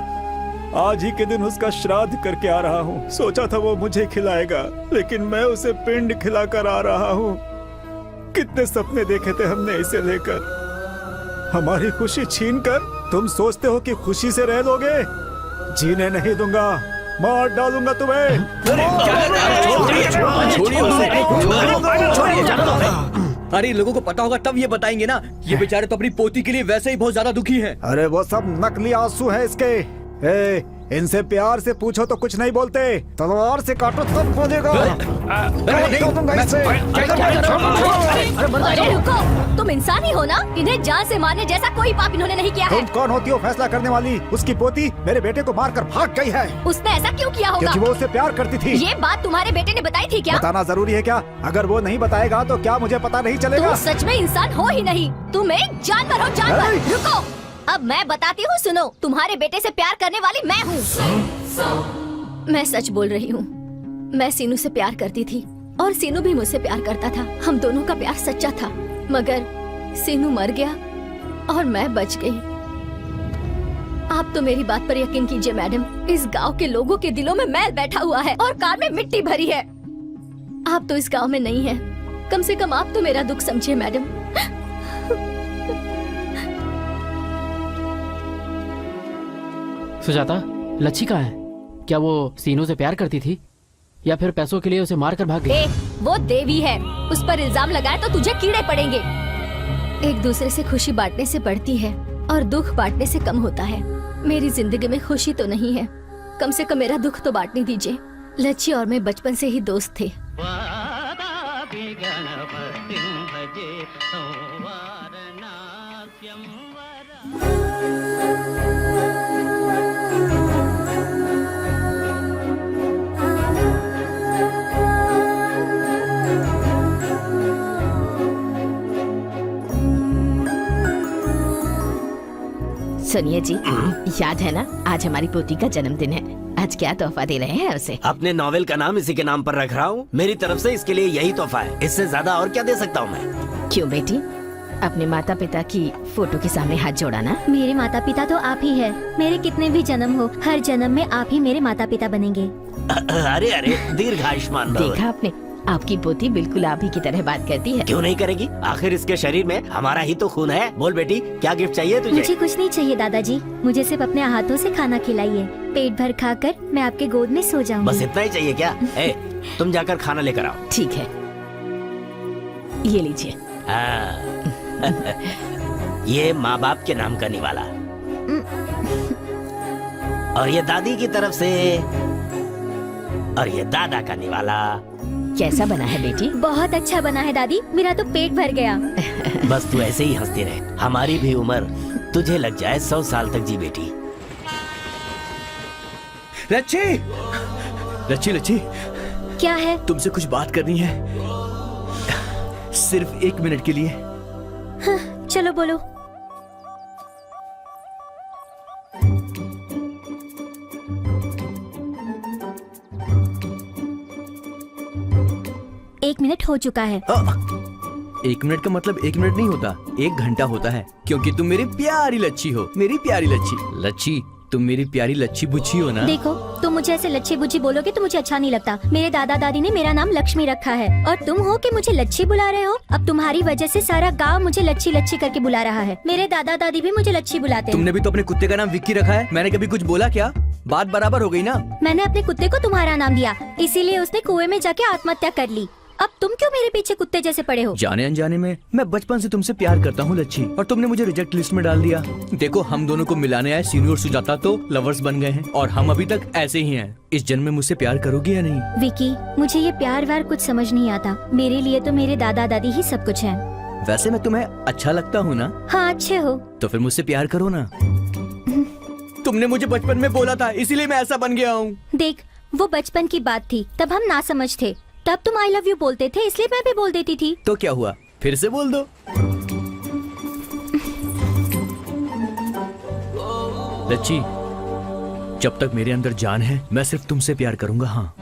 आज ही के दिन उसका श्राद्ध करके आ रहा हूँ। सोचा था वो मुझे खिलाएगा, लेकिन मैं उसे पिंड खिलाकर आ रहा हूँ। कितने सपने देखे थे हमने इसे लेकर। हमारी खुशी छीनकर तुम सोचते हो कि खुशी से रह लोगे? जीने नहीं दूंगा, मार डालूंगा तुम्हें। अरे लोगों को पता होगा तब ये बताएंगे ना। ये बेचारे तो अपनी पोती के लिए वैसे ही बहुत ज्यादा दुखी हैं। अरे वो सब नकली आंसू है इसके। इनसे प्यार से पूछो तो कुछ नहीं बोलते, तलवार से काटो तब बोलेगा। अरे रुको, तुम इंसान ही हो ना? इन्हें जान से मारने जैसा कोई पाप इन्होंने नहीं किया है। तुम कौन होती हो फैसला करने वाली? उसकी पोती मेरे बेटे को मारकर भाग गई है। उसने ऐसा क्यों किया होगा? क्योंकि वो उससे प्यार करती थी। ये बात तुम्हारे बेटे ने बताई थी क्या? बताना जरूरी है क्या? अगर वो नहीं बताएगा तो क्या मुझे पता नहीं चलेगा? तुम सच में इंसान हो ही नहीं, तुम एक जानवर हो, जानवर। रुको, अब मैं बताती हूँ, सुनो। तुम्हारे बेटे से प्यार करने वाली मैं हूँ। मैं सच बोल रही हूँ। मैं सीनू से प्यार करती थी और सीनू भी मुझसे प्यार करता था। हम दोनों का प्यार सच्चा था, मगर सीनू मर गया और मैं बच गई। आप तो मेरी बात पर यकीन कीजिए मैडम, इस गांव के लोगों के दिलों में मैल बैठा हुआ है और कार में मिट्टी भरी है। आप तो इस गांव में नहीं हैं, कम से कम आप तो मेरा दुख समझिए मैडम। सुजाता, लच्छी कहाँ है? क्या वो सीनू से प्यार करती थी या फिर पैसों के लिए उसे मारकर भाग गई? वो देवी है, उस पर इल्जाम लगाए तो तुझे कीड़े पड़ेंगे। एक दूसरे से खुशी बांटने से बढ़ती है और दुख बांटने से कम होता है। मेरी जिंदगी में खुशी तो नहीं है, कम से कम मेरा दुख तो बांटने दीजिए। लच्छी और मैं बचपन से ही दोस्त थे। सुनिए जी, याद है ना आज हमारी पोती का जन्मदिन है। आज क्या तोहफा दे रहे हैं उसे? अपने नॉवेल का नाम इसी के नाम पर रख रहा हूँ। मेरी तरफ से इसके लिए यही तोहफा है, इससे ज्यादा और क्या दे सकता हूँ मैं? क्यों बेटी, अपने माता पिता की फोटो के सामने हाथ जोड़ा ना। मेरे माता पिता तो आप ही है। मेरे कितने भी जन्म हो, हर जन्म में आप ही मेरे माता पिता बनेंगे। अरे अरे, दीर्घायुष्मान भव। देखा आपने, आपकी पोती बिल्कुल आप ही की तरह बात करती है। क्यों नहीं करेगी? आखिर इसके शरीर में हमारा ही तो खून है। बोल बेटी, क्या गिफ्ट चाहिए तुझे? मुझे कुछ नहीं चाहिए दादाजी, मुझे सिर्फ अपने हाथों से खाना खिलाइए। पेट भर खाकर मैं आपके गोद में सो जाऊंगी। बस इतना ही चाहिए क्या? तुम जाकर खाना लेकर आओ। ठीक है, ये लीजिए। ये माँ बाप के नाम का निवाला, और ये दादी की तरफ से, और ये दादा का निवाला। कैसा बना है बेटी? बहुत अच्छा बना है दादी, मेरा तो पेट भर गया। बस तू ऐसे ही हंसती रहे, हमारी भी उम्र तुझे लग जाए 100 साल तक जी बेटी। लच्छी, लच्छी, लच्छी, क्या है? तुमसे कुछ बात करनी है, सिर्फ 1 मिनट के लिए। हाँ, चलो बोलो। एक मिनट हो चुका है। 1 मिनट का मतलब 1 मिनट नहीं होता, 1 घंटा होता है, क्योंकि तुम मेरी प्यारी लच्छी हो। मेरी प्यारी लच्छी। लच्छी, तुम मेरी प्यारी लच्छी बुच्छी हो ना। देखो, तुम मुझे ऐसे लच्छी बुच्छी बोलोगे तो मुझे अच्छा नहीं लगता। मेरे दादा दादी ने मेरा नाम लक्ष्मी रखा है और तुम हो कि मुझे लच्छी बुला रहे हो। अब तुम्हारी वजह से सारा गांव मुझे लच्छी लच्छी करके बुला रहा है। मेरे दादा दादी भी मुझे लच्छी बुलाते हैं। तुमने भी तो अपने कुत्ते का नाम विक्की रखा है। मैंने कभी कुछ बोला क्या? बात बराबर हो गई ना। मैंने अपने कुत्ते को तुम्हारा नाम दिया, इसीलिए उसने कुएं में जाके आत्महत्या कर ली। अब तुम क्यों मेरे पीछे कुत्ते जैसे पड़े हो? जाने अनजाने में मैं बचपन से तुमसे प्यार करता हूँ लच्छी, और तुमने मुझे रिजेक्ट लिस्ट में डाल दिया। देखो, हम दोनों को मिलाने आए सीनू और सुजाता तो लवर्स बन गए हैं, और हम अभी तक ऐसे ही हैं। इस जन्म में मुझसे प्यार करोगी या नहीं? विकी, मुझे ये प्यार व्यार कुछ समझ नहीं आता। मेरे लिए तो मेरे दादा दादी ही सब कुछ है। वैसे मैं तुम्हें अच्छा लगता हूँ ना? हाँ, अच्छे हो। तो फिर मुझसे प्यार करो ना। तुमने मुझे बचपन में बोला था, इसीलिए मैं ऐसा बन गया हूँ। देख, वो बचपन की बात थी, तब हम ना समझ थे। तब तुम आई लव यू बोलते थे, इसलिए मैं भी बोल देती थी। तो क्या हुआ, फिर से बोल दो। लच्छी, जब तक मेरे अंदर जान है मैं सिर्फ तुमसे प्यार करूंगा। हाँ,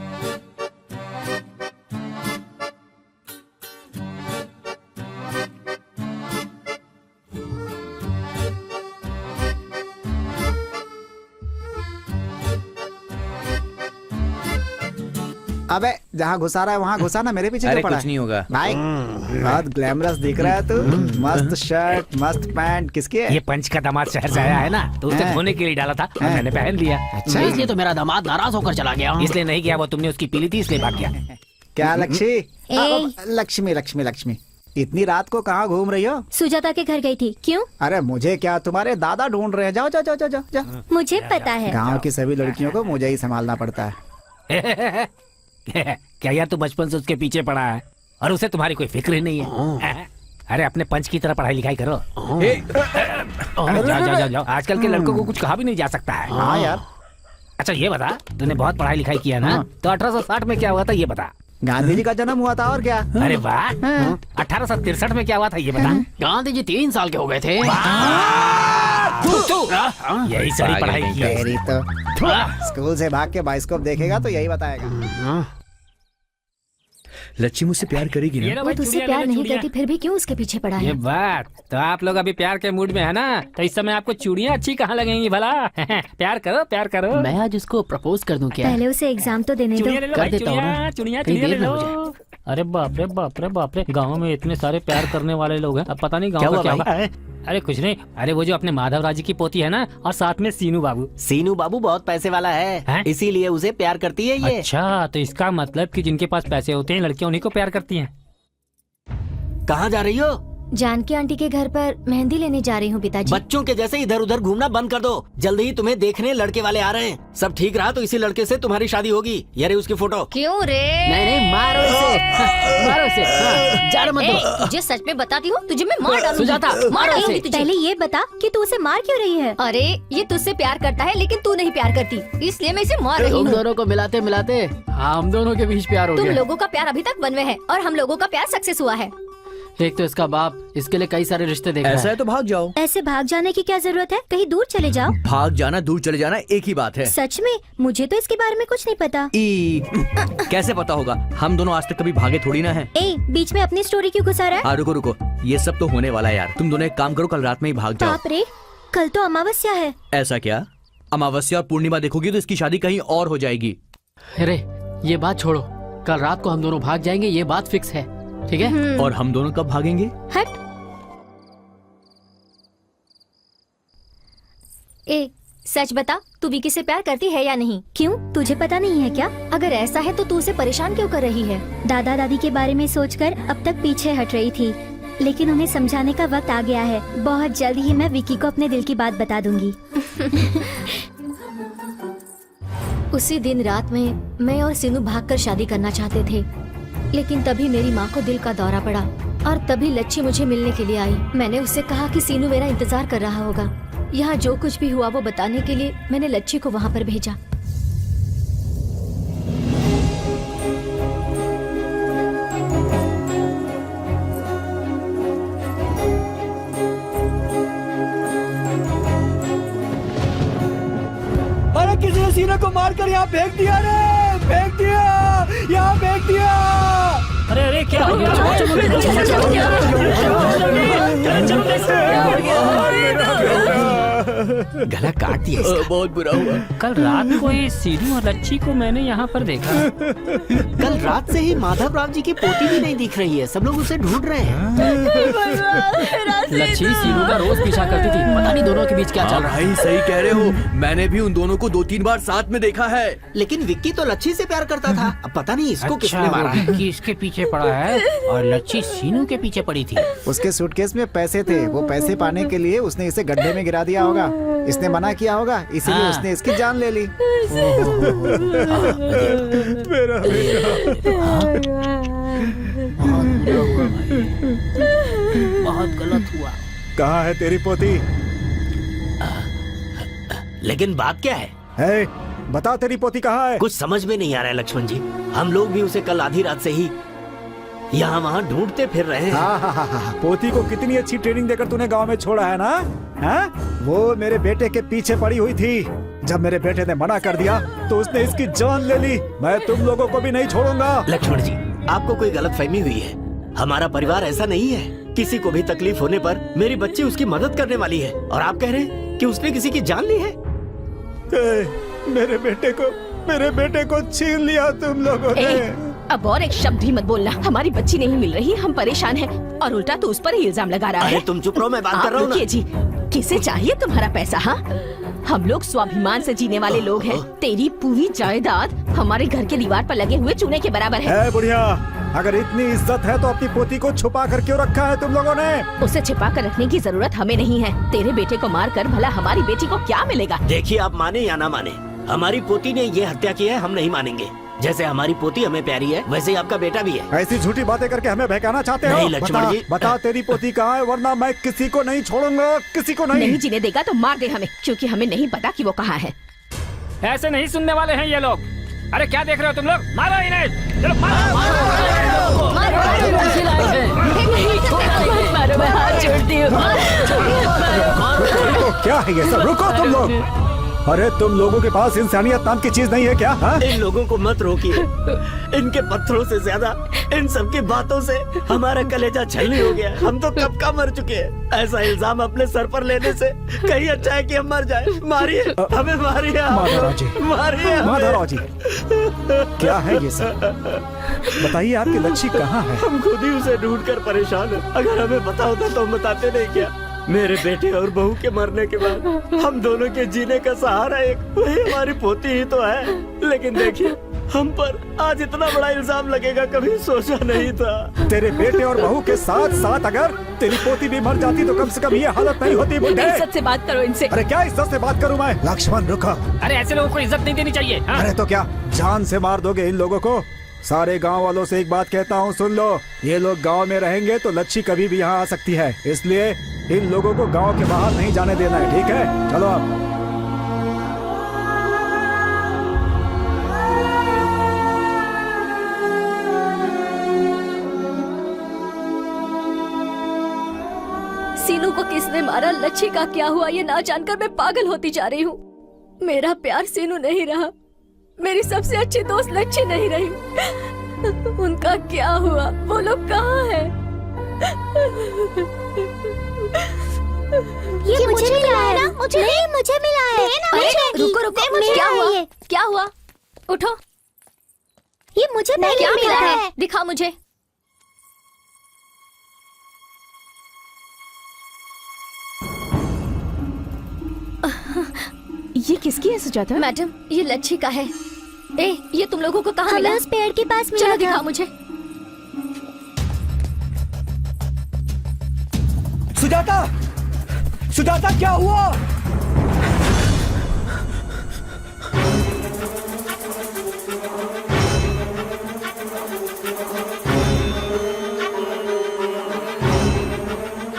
अबे जहाँ घुसा रहा है वहाँ घुसा ना, मेरे पीछे अरे क्यों पड़ा कुछ है? नहीं होगा भाई बहुत ग्लैमरस दिख रहा है तू। मस्त शर्ट, मस्त पैंट, किसकी है? ये पंच का दामाद शहर से आया है ना, तो उसे धोने के लिए डाला था और मैंने पहन लिया। अच्छा, इसलिए तो मेरा दामाद नाराज होकर चला गया। इसलिए नहीं किया, वो तुमने उसकी पीली थी इसलिए भाग गया। क्या लक्ष्मी? ए। लक्ष्मी लक्ष्मी लक्ष्मी, इतनी रात को कहाँ घूम रही हो? सुजाता के घर गई थी। क्यों? अरे मुझे क्या, तुम्हारे दादा ढूंढ रहे हैं। जाओ जाओ जाओ जाओ जाओ, जाओ। मुझे पता है। गाँव की सभी लड़कियों को मुझे ही संभालना पड़ता है। क्या यार, तू बचपन से उसके पीछे पड़ा है और उसे तुम्हारी कोई फिक्र ही नहीं है? अरे अपने पंच की तरह पढ़ाई लिखाई करो। अरे जाओ जाओ जाओ जाओ, आजकल के लड़कों को कुछ कहा भी नहीं जा सकता है। हाँ यार। अच्छा ये बता, तूने बहुत पढ़ाई लिखाई किया ना, तो 1860 में क्या हुआ था ये बता। गांधी जी का जन्म हुआ था, और क्या? अरे वाह। 1863 में क्या हुआ था ये बता। गांधी जी 3 साल के हो गए थे। यही सारी पढ़ाई की है। तेरी तो स्कूल से भाग के बाइस्कोप देखेगा तो यही बताएगा। लच्छी मुझसे प्यार करेगी ना? वो तुझसे प्यार नहीं करती, फिर भी क्यों उसके पीछे पड़ा ये है? बात तो, आप लोग अभी प्यार के मूड में है ना, तो इस समय आपको चूड़ियाँ अच्छी कहाँ लगेंगी भला? प्यार करो प्यार करो। मैं आज उसको प्रपोज कर दूं क्या? पहले उसे एग्जाम तो देने दो। चूड़ियाँ ले लो कर भाई, देता हूँ ना। चूड़ियाँ चूड़ियाँ कहीं चूड़ियाँ ले देर ना हो लो। अरे बाप रे बाप रे बाप रे, गाँव में इतने सारे प्यार करने वाले लोग हैं, अब पता नहीं गाँव का क्या होगा। अरे कुछ नहीं, अरे वो जो अपने माधव राजी की पोती है ना, और साथ में सीनू बाबू। सीनू बाबू बहुत पैसे वाला है, इसीलिए उसे प्यार करती है ये। अच्छा, तो इसका मतलब कि जिनके पास पैसे होते हैं लड़कियां उन्हीं को प्यार करती हैं। कहाँ जा रही हो? जानकी आंटी के घर पर मेहंदी लेने जा रही हूँ पिताजी। बच्चों के जैसे इधर उधर घूमना बंद कर दो। जल्द ही तुम्हें देखने लड़के वाले आ रहे हैं। सब ठीक रहा तो इसी लड़के से तुम्हारी शादी होगी। ये रही उसकी फोटो। क्यों रे? नहीं, मारो इसे। मारो इसे। हाँ, जाने मत दो। तुझे सच में बताती हूँ, तुझे मैं मार डालूंगी। सुजाता, मार डालूंगी इसे। तुझे। पहले ये बता कि तू उसे मार क्यों रही है? अरे ये तुझसे प्यार करता है लेकिन तू नहीं प्यार करती, इसलिए मैं इसे मार रही तुम हूँ। दोनों को मिलाते मिलाते हम दोनों के बीच प्यार हो तुम गया। लोगों का प्यार अभी तक वन वे है और हम लोगों का प्यार सक्सेस हुआ है। एक तो इसका बाप इसके लिए कई सारे रिश्ते देख रहा ऐसा है। है तो भाग जाओ। ऐसे भाग जाने की क्या जरूरत है? कहीं दूर चले जाओ। भाग जाना दूर चले जाना एक ही बात है। सच में मुझे तो इसके बारे में कुछ नहीं पता। कैसे पता होगा? हम दोनों आज तक कभी भागे थोड़ी ना है। ए, बीच में अपनी स्टोरी क्यों घुसा रहा है? रुको रुको, ये सब तो होने वाला है यार। तुम दोनों एक काम करो, कल रात में ही भाग जाओ। बाप रे, कल तो अमावस्या है। ऐसा क्या? अमावस्या और पूर्णिमा देखोगी तो इसकी शादी कहीं और हो जाएगी। अरे ये बात छोड़ो, कल रात को हम दोनों भाग जाएंगे, ये बात फिक्स है। ठीक है? और हम दोनों कब भागेंगे? हट। ए, सच बता, तू विकी से प्यार करती है या नहीं? क्यों, तुझे पता नहीं है क्या? अगर ऐसा है तो तू उसे परेशान क्यों कर रही है? दादा दादी के बारे में सोचकर अब तक पीछे हट रही थी, लेकिन उन्हें समझाने का वक्त आ गया है। बहुत जल्द ही मैं विकी को अपने दिल की बात बता दूंगी। उसी दिन रात में मैं और सीनू भागकर शादी करना चाहते थे, लेकिन तभी मेरी माँ को दिल का दौरा पड़ा और तभी लच्छी मुझे मिलने के लिए आई। मैंने उससे कहा कि सीनू मेरा इंतजार कर रहा होगा। यहाँ जो कुछ भी हुआ वो बताने के लिए मैंने लच्छी को वहाँ पर भेजा। अरे किसी ने सीने को मारकर यहाँ फेंक दिया रे, फेंक दिया, यहाँ फेंक दिया। अरे अरे क्या हो गया? गला काट दिया इसका। बहुत बुरा हुआ। कल रात को ये सीनू और लच्छी को मैंने यहाँ पर देखा। कल रात से ही माधव राव जी की पोती भी नहीं दिख रही है, सब लोग उसे ढूंढ रहे हैं। लच्छी सीनू का रोज पीछा करती थी, पता नहीं दोनों के बीच क्या चल रहा है। भाई सही कह रहे हो, मैंने भी उन दोनों को 2-3 बार साथ में देखा है। लेकिन विक्की तो लच्छी से प्यार करता था, अब पता नहीं इसको किसने मारा है। विक्की इसके पीछे पड़ा है और लच्छी सीनू के पीछे पड़ी थी। उसके सूटकेस में पैसे थे, वो पैसे पाने के लिए उसने इसे गड्ढे में गिरा दिया होगा। इसने मना किया होगा, इसीलिए हाँ। उसने इसकी जान ले ली। मेरा बहुत गलत हुआ। कहाँ है तेरी पोती? लेकिन बात क्या है? है, बता तेरी पोती कहाँ है? कुछ समझ में नहीं आ रहा है लक्ष्मण जी। हम लोग भी उसे कल आधी रात से ही यहाँ वहाँ ढूंढते फिर रहे हैं। हाँ। पोती को कितनी अच्छी ट्रेनिंग देकर तूने गांव में छोड़ा है ना? हाँ? वो मेरे बेटे के पीछे पड़ी हुई थी। जब मेरे बेटे ने मना कर दिया तो उसने इसकी जान ले ली। मैं तुम लोगों को भी नहीं छोड़ूंगा। लक्ष्मण जी, आपको कोई गलतफहमी हुई है। हमारा परिवार ऐसा नहीं है। किसी को भी तकलीफ होने पर मेरी बच्ची उसकी मदद करने वाली है, और आप कह रहे हैं कि उसने किसी की जान ली है। मेरे बेटे को छीन लिया तुम लोगों ने। अब और एक शब्द भी मत बोलना। हमारी बच्ची नहीं मिल रही, हम परेशान हैं, और उल्टा तो उस पर ही इल्जाम लगा रहा है। अरे तुम चुप रहो, मैं बात कर रहा हूँ ना। जी, किसे चाहिए तुम्हारा पैसा? हाँ, हम लोग स्वाभिमान से जीने वाले लोग हैं। तेरी पूरी जायदाद हमारे घर के दीवार पर लगे हुए चूने के बराबर है। बुढ़िया, अगर इतनी इज्जत है तो अपनी पोती को छुपा कर क्यों रखा है तुम लोगों ने? उसे छिपा कर रखने की जरूरत हमें नहीं है। तेरे बेटे को मार कर भला हमारी बेटी को क्या मिलेगा? देखिए, आप माने या ना माने, हमारी पोती ने ये हत्या की है, हम नहीं मानेंगे। जैसे हमारी पोती हमें प्यारी है, वैसे ही आपका बेटा भी है। ऐसी झूठी बातें करके हमें बहकाना चाहते हो? नहीं लक्ष्मण जी, बता तेरी पोती कहाँ है, वरना मैं किसी को नहीं छोड़ूंगा, किसी को नहीं। नहीं जीने देगा तो मार दे हमें, क्योंकि हमें नहीं पता कि वो कहाँ है। ऐसे नहीं सुनने वाले हैं ये लोग। अरे क्या देख रहे हो तुम लोग? मारो इन्हें, चलो मारो। मारो, मैं हाथ जोड़ती हूँ। क्या है ये सब? रुको तुम लोग। अरे तुम लोगों के पास इंसानियत नाम की चीज नहीं है क्या? हा? इन लोगों को मत रोकिए। इनके पत्थरों से ज्यादा इन सब की बातों से हमारा कलेजा छलनी हो गया। हम तो कब का मर चुके हैं। ऐसा इल्जाम अपने सर पर लेने से कहीं अच्छा है कि हम मर जाए। मारिए हमें, मारिए, माधवराव जी, मारिए माधवराव जी, क्या है ये सब? बताइए आपकी लच्छी कहाँ है? हम खुद ही उसे ढूंढ कर परेशान हैं। अगर हमें पता होता तो हम बताते नहीं क्या? मेरे बेटे और बहू के मरने के बाद हम दोनों के जीने का सहारा एक वही हमारी पोती ही तो है। लेकिन देखिए, हम पर आज इतना बड़ा इल्जाम लगेगा, कभी सोचा नहीं था। तेरे बेटे और बहू के साथ साथ अगर तेरी पोती भी मर जाती तो कम से कम ये हालत नहीं होती। बुड्ढे, इज्जत से बात करो इनसे। अरे क्या इज्जत से बात करूं मैं? लक्ष्मण रुको। अरे ऐसे लोगों को इज्जत नहीं देनी चाहिए। हाँ? अरे तो क्या जान से मार दोगे इन लोगों को? सारे गांव वालों से एक बात कहता हूँ, सुन लो। ये लोग गांव में रहेंगे तो लच्छी कभी भी यहाँ आ सकती है, इसलिए इन लोगों को गांव के बाहर नहीं जाने देना है, ठीक है? चलो अब। सीनू को किसने मारा, लच्छी का क्या हुआ, ये ना जानकर मैं पागल होती जा रही हूँ। मेरा प्यार सीनू नहीं रहा, मेरी सबसे अच्छी दोस्त लच्छी नहीं रही। उनका क्या हुआ? वो लोग कहाँ हैं? ये मुझे मिला है ना? मुझे मिला है ना? अरे रुको रुको, क्या हुआ? क्या हुआ? उठो। ये मुझे क्या मिला है? दिखा मुझे। ये किसकी है सुजाता? मैडम, ये लच्छी का है। ये तुम लोगों को कहाँ मिला? उस पेड़ के पास मिला चलो था। दिखा मुझे। सुजाता, सुजाता क्या हुआ?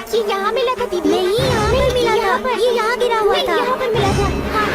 ये यहाँ मिला था दीदी। नहीं, यहाँ पर मिला था। ये यहाँ गिरा हुआ था। यहाँ पर मिला था। हाँ।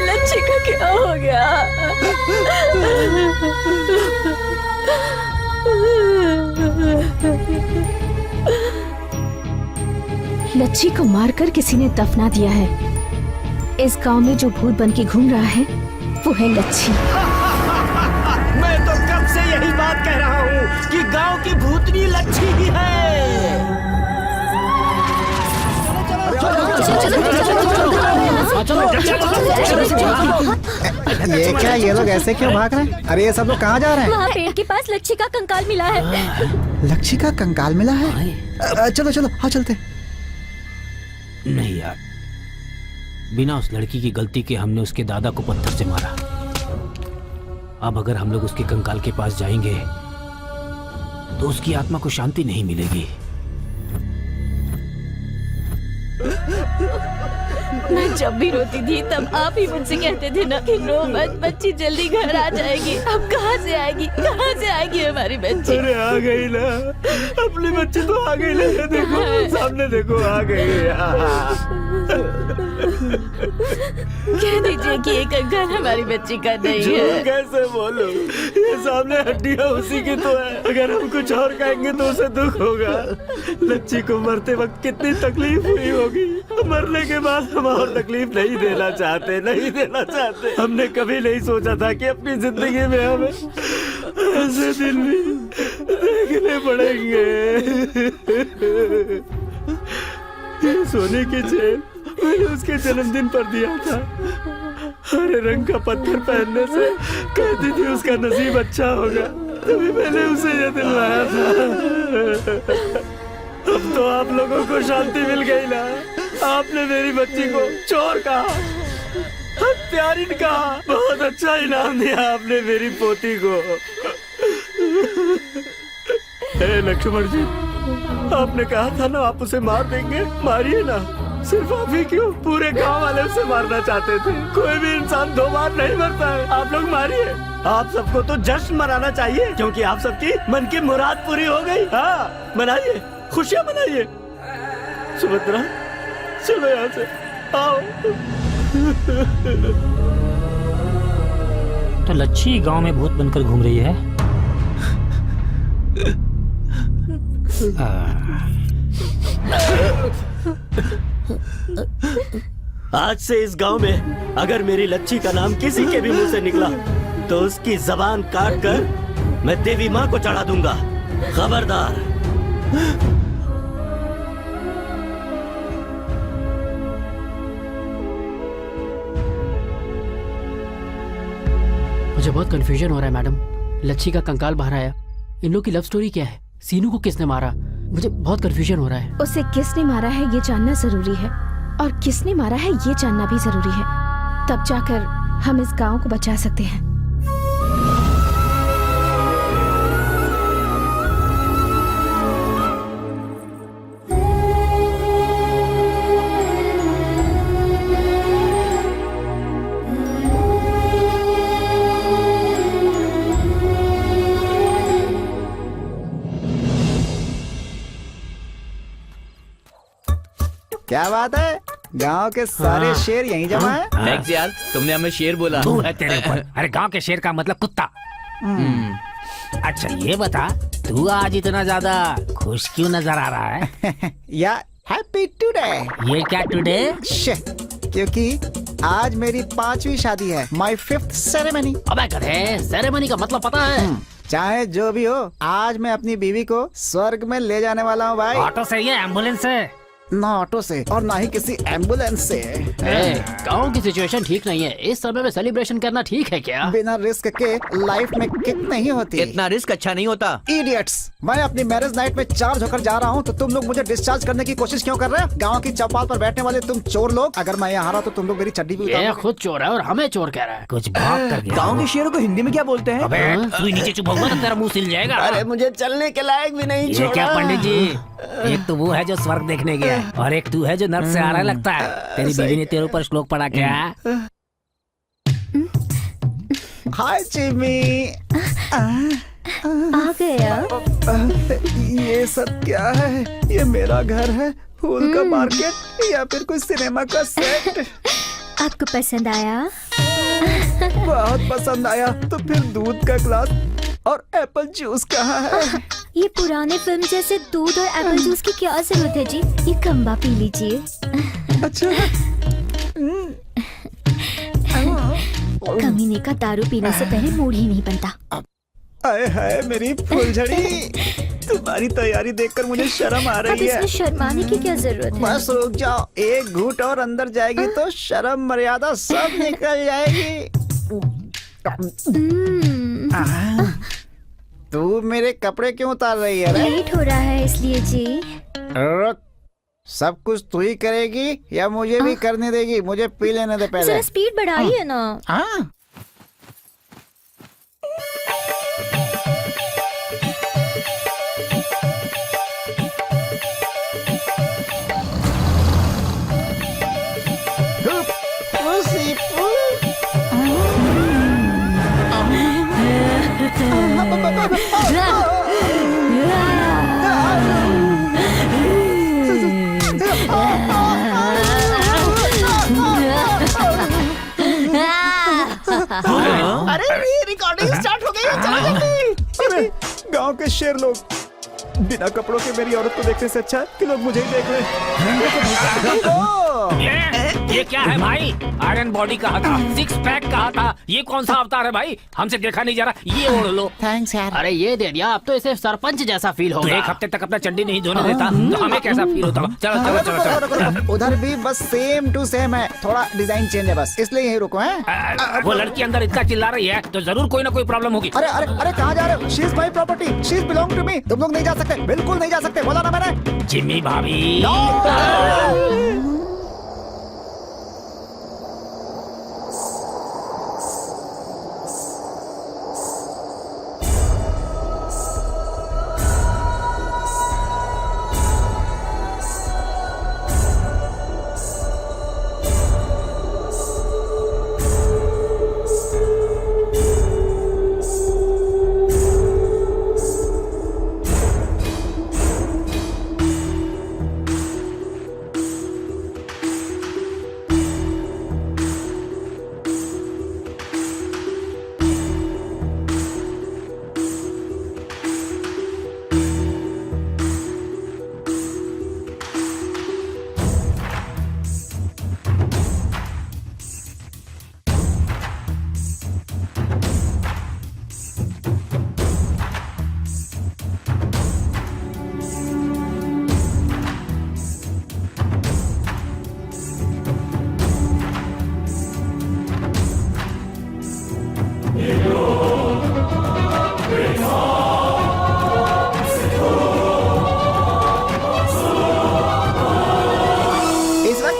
लच्छी का क्या हो गया? लच्छी को मारकर किसी ने दफना दिया है। इस गांव में जो भूत बन के घूम रहा है वो है लच्छी। मैं तो कब से यही बात कह रहा हूँ कि गांव की भूतनी लच्छी ही है। ये क्या, ये लोग ऐसे क्यों भाग रहे हैं? अरे ये सब लोग कहाँ जा रहे हैं? वहाँ पेड़ के पास लच्छी का कंकाल मिला है। लच्छी का कंकाल मिला है? चलो चलो हाँ चलते। नहीं यार, बिना उस लड़की की गलती के हमने उसके दादा को पत्थर से मारा। अब अगर हम लोग उसके कंकाल के पास जाएंगे तो उसकी आत्मा को शांति नहीं मिलेगी। मैं जब भी रोती थी तब आप ही मुझसे कहते थे ना कि रो मत, बच्ची जल्दी घर आ जाएगी। अब कहाँ से आएगी, कहाँ से आएगी हमारी बच्ची? अरे आ गई ना, अपनी बच्ची तो आ गई ना। देखो सामने देखो, आ गई। कह दीजिए कि ये कंकाल हमारी बच्ची का नहीं है। कैसे बोलूं, ये सामने हड्डियां उसी की तो है। अगर हम कुछ और कहेंगे तो उसे दुख होगा। लच्छी को मरते वक्त कितनी तकलीफ हुई होगी, मरने के बाद हम और तकलीफ नहीं देना चाहते, नहीं देना चाहते। हमने कभी नहीं सोचा था कि अपनी जिंदगी में हमें ऐसे दिन भी देखने पड़ेंगे। ये सोने की चेन मैंने उसके जन्मदिन पर दिया था। हरे रंग का पत्थर पहनने से कहती थी उसका नसीब अच्छा होगा, तभी मैंने उसे ये दिलवाया था। अब तो आप लोगों को शांति मिल गई ना। आपने मेरी बच्ची को चोर कहा, हत्यारिन कहा। बहुत अच्छा इनाम दिया आपने मेरी पोती को। हे लक्ष्मण जी, आपने कहा था ना आप उसे मार देंगे, मारिए ना। सिर्फ आप ही क्यों, पूरे गांव वाले उसे मारना चाहते थे। कोई भी इंसान 2 बार नहीं मरता है। आप लोग मारिए। आप सबको तो जश्न मनाना चाहिए क्योंकि आप सबकी मन की मुराद पूरी हो गई। हाँ मनाइए, खुशियाँ मनाइए। सुभद्रा चलो यहाँ से, आओ। तो लच्छी गांव में भूत बनकर घूम रही है। आज से इस गांव में अगर मेरी लच्छी का नाम किसी के भी मुंह से निकला तो उसकी जबान काट कर मैं देवी माँ को चढ़ा दूंगा। खबरदार। मुझे बहुत कंफ्यूजन हो रहा है मैडम। लच्छी का कंकाल बाहर आया, इन लोग की लव स्टोरी क्या है? सीनू को किसने मारा? मुझे बहुत कंफ्यूजन हो रहा है। उसे किसने मारा है ये जानना जरूरी है, और किसने मारा है ये जानना भी जरूरी है। तब जाकर हम इस गांव को बचा सकते हैं। क्या बात है, गांव के सारे शेर यहीं जमा है। थैंक्स यार, तुमने हमें शेर बोला। तू है तेरे ऊपर। अरे गांव के शेर का मतलब कुत्ता। अच्छा ये बता, तू आज इतना ज्यादा खुश क्यों नजर आ रहा है? या हैप्पी टुडे। ये क्या टुडे? क्योंकि आज मेरी 5वीं शादी है, माय 5th सेरेमनी। अबे गधे, सेरेमनी का मतलब पता है? चाहे जो भी हो, आज मैं अपनी बीवी को स्वर्ग में ले जाने वाला हूँ भाई। ऑटो से या एम्बुलेंस से? ना ऑटो से और ना ही किसी एम्बुलेंस से। गांव की सिचुएशन ठीक नहीं है, इस समय में सेलिब्रेशन करना ठीक है क्या? बिना रिस्क के लाइफ में किक नहीं होती। इतना रिस्क अच्छा नहीं होता। इडियट्स, मैं अपनी मैरिज नाइट में चार्ज होकर जा रहा हूँ तो तुम लोग मुझे डिस्चार्ज करने की कोशिश क्यों कर रहे हो? गांव की चौपाल पर बैठने वाले तुम चोर लोग, अगर मैं यहाँ हारा तो तुम लोग मेरी चड्डी भी ये उतारोगे। खुद चोर है और हमें चोर कह रहा है। कुछ भाग कर गया। गांव के शेरों को हिंदी में क्या बोलते हैं? अबे तू नीचे चुप होगा तो तेरा मुंह सिल जाएगा। अरे मुझे चलने के लायक भी नहीं ये छोड़ा। क्या पंडित जी, एक तो वो है जो स्वर्ग देखने गया है और एक तू है जो नर्क से आ रहा लगता है। तेरी बीवी ने तेरे ऊपर श्लोक पढ़ा क्या? हाय चिमी। आ गया। ये सब क्या है? ये मेरा घर है, फूल का मार्केट या फिर कोई सिनेमा का सेट? आपको पसंद आया? बहुत पसंद आया। तो फिर दूध का ग्लास और एप्पल जूस कहाँ है? ये पुराने फिल्म जैसे दूध और एप्पल जूस की क्या जरूरत है जी? ये कम्बा पी लीजिए। अच्छा। कमीने का दारू पीने से पहले मूड ही नहीं बनता। आए हाय मेरी फुलझड़ी, तुम्हारी तैयारी देखकर मुझे शर्म आ अब रही है। इसमें शर्माने की क्या जरूरत है? बस रुक जाओ, एक घूंट और अंदर जाएगी तो शर्म मर्यादा सब निकल जाएगी। तू मेरे कपड़े क्यों उतार रही है रे? लेट हो रहा है इसलिए जी। रुक, सब कुछ तू ही करेगी या मुझे भी करने देगी? मुझे पी लेने दे पहले। जरा स्पीड बढ़ाइए ना। हाँ। अरे रिकॉर्डिंग स्टार्ट हो गई है, चलो जल्दी। अरे गांव के शेर लोग, बिना कपड़ों के मेरी औरत को देखने से अच्छा है कि लोग मुझे ही देख लें। ये क्या है भाई? आयरन बॉडी कहा था, सिक्स पैक कहा था, ये कौन सा अवतार है भाई? हमसे देखा नहीं जा रहा, ये ओढ़ लो। थैंक्स यार। अरे ये दे दिया, अब तो इसे सरपंच जैसा फील तो होगा। एक हफ्ते तक अपना चड्डी नहीं धोने देता तो हमें कैसा फील होता? चलो चलो चलो चलो। उधर भी बस सेम टू सेम है, थोड़ा डिजाइन चेंज है बस, इसलिए यही रुको हैं। वो लड़की अंदर इतना चिल्ला रही है तो जरूर कोई ना कोई प्रॉब्लम होगी। अरे अरे अरे कहाँ जा रहे हो? She is my property, she is belong to me. तुम लोग नहीं जा सकते, बिल्कुल नहीं जा सकते, बोला ना मैंने। जिम्मी भाभी।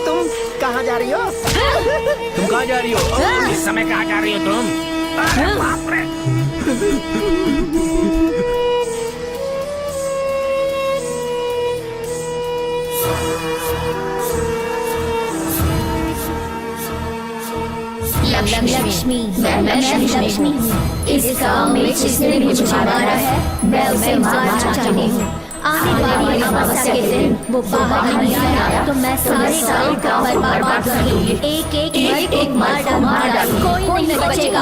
तुम कहाँ जा रही हो? इस समय कहाँ जा रही हो तुम? अरे बाप रे! लक्ष्मी, मैं लक्ष्मी हूँ। इस गाँव में जिसने मुझे मारा है मैं उसे मारना चाहती हूँ। आने वाली अमावस्या के दिन वो बाहर नहीं आया तो मैं सारे गाँव पर बर्बाद करूँगी। एक मार डाल, कोई नहीं बचेगा।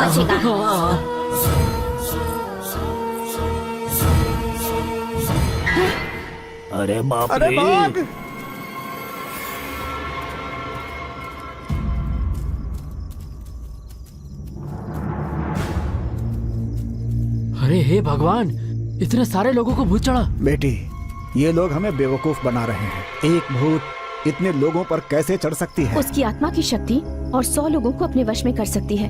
अरे बाप अरे रे! बाप! अरे हे भगवान, इतने सारे लोगों को भूत चढ़ा। बेटी, ये लोग हमें बेवकूफ बना रहे हैं। एक भूत इतने लोगों पर कैसे चढ़ सकती है? उसकी आत्मा की शक्ति और 100 लोगों को अपने वश में कर सकती है।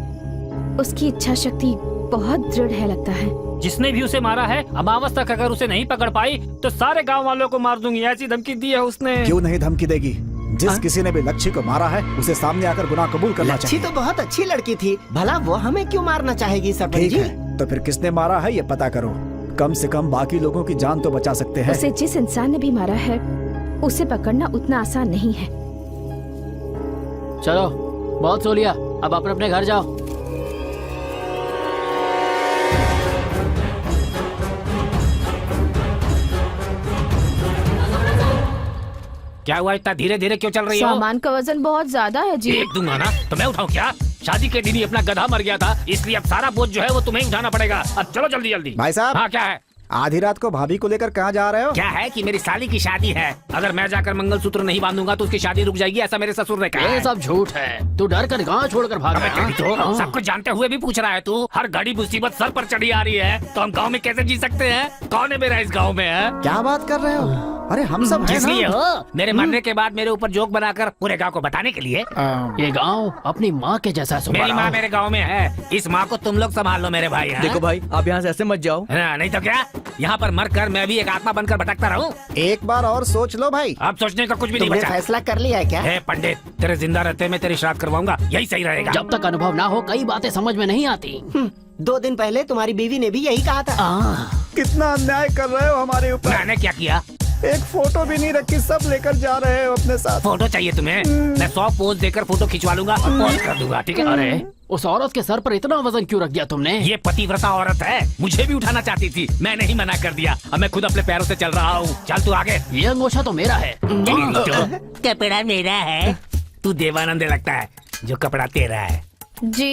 उसकी इच्छा शक्ति बहुत दृढ़ है लगता है। जिसने भी उसे मारा है, अमावस तक अगर उसे नहीं पकड़ पाई तो सारे गांव वालों को मार दूंगी, ऐसी धमकी दी है उसने। क्यों नहीं धमकी देगी? जिस किसी ने भी लक्ष्य को मारा है उसे सामने आकर गुनाह कबूल करना लच्छी चाहिए। तो बहुत अच्छी लड़की थी, भला वो हमें क्यों मारना चाहेगी सरपंच ठीक जी? है, तो फिर किसने मारा है ये पता करो। कम से कम बाकी लोगों की जान तो बचा सकते हैं। उसे जिस इंसान ने भी मारा है उसे पकड़ना उतना आसान नहीं है। चलो, बहुत सो लिया, अब अपने अपने घर जाओ। क्या हुआ, इतना धीरे धीरे क्यों चल रही हो? सामान का वजन बहुत ज्यादा है जी। एक दूंगा ना तो मैं उठाऊं क्या? शादी के दिन ही अपना गधा मर गया था, इसलिए अब सारा बोझ जो है वो तुम्हें ही उठाना पड़ेगा। अब चलो जल्दी जल्दी। भाई साहब। हाँ क्या है? आधी रात को भाभी को लेकर कहाँ जा रहे हो? क्या है कि मेरी साली की शादी है, अगर मैं जाकर मंगलसूत्र नहीं बांधूंगा तो उसकी शादी रुक जाएगी, ऐसा मेरे ससुर ने कहा ये है। सब झूठ है। तू डर कर गाँव छोड़कर भाग अबे तेरी तो गया। सब कुछ जानते हुए भी पूछ रहा है तू। हर घड़ी मुसीबत सर पर चढ़ी आ रही है तो हम गांव में कैसे जी सकते हैं? कौन है मेरा इस गांव में है? क्या बात कर रहे हो? अरे हम सब हैं किस ना? लिए हो? मेरे मरने के बाद मेरे ऊपर जोक बनाकर पूरे गांव को बताने के लिए? ये गांव अपनी माँ के जैसा है मेरी माँ सुब्बाराव। मेरे गांव में है, इस माँ को तुम लोग संभाल लो मेरे भाई। हाँ? देखो भाई, आप यहाँ से ऐसे मत जाओ। हाँ, नहीं तो क्या, यहाँ पर मर कर मैं भी एक आत्मा बनकर भटकता रहूं? एक बार और सोच लो भाई। अब सोचने का कुछ भी नहीं तुमने बचा। फैसला कर लिया है क्या? हे पंडित, तेरे जिंदा रहते मैं तेरी श्राद्ध करवाऊंगा, यही सही रहेगा। जब तक अनुभव ना हो कई बातें समझ में नहीं आती। 2 दिन पहले तुम्हारी बीवी ने भी यही कहा था। कितना अन्याय कर रहे हो हमारे ऊपर। मैंने क्या किया? एक फोटो भी नहीं रखी, सब लेकर जा रहे हो अपने साथ। फोटो चाहिए तुम्हें? मैं 100 पोज देकर फोटो खिंचवा लूंगा और पोस्ट कर दूंगा, ठीक है? अरे उस औरत के सर पर इतना वजन क्यों रख दिया तुमने? ये पतिव्रता औरत है, मुझे भी उठाना चाहती थी, मैंने ही मना कर दिया। अब मैं खुद अपने पैरों से चल रहा हूँ। चल तू आगे। ये अंगोछा तो मेरा है। कपड़ा मेरा है, तू देवानंद लगता है, जो कपड़ा तेरा है। जी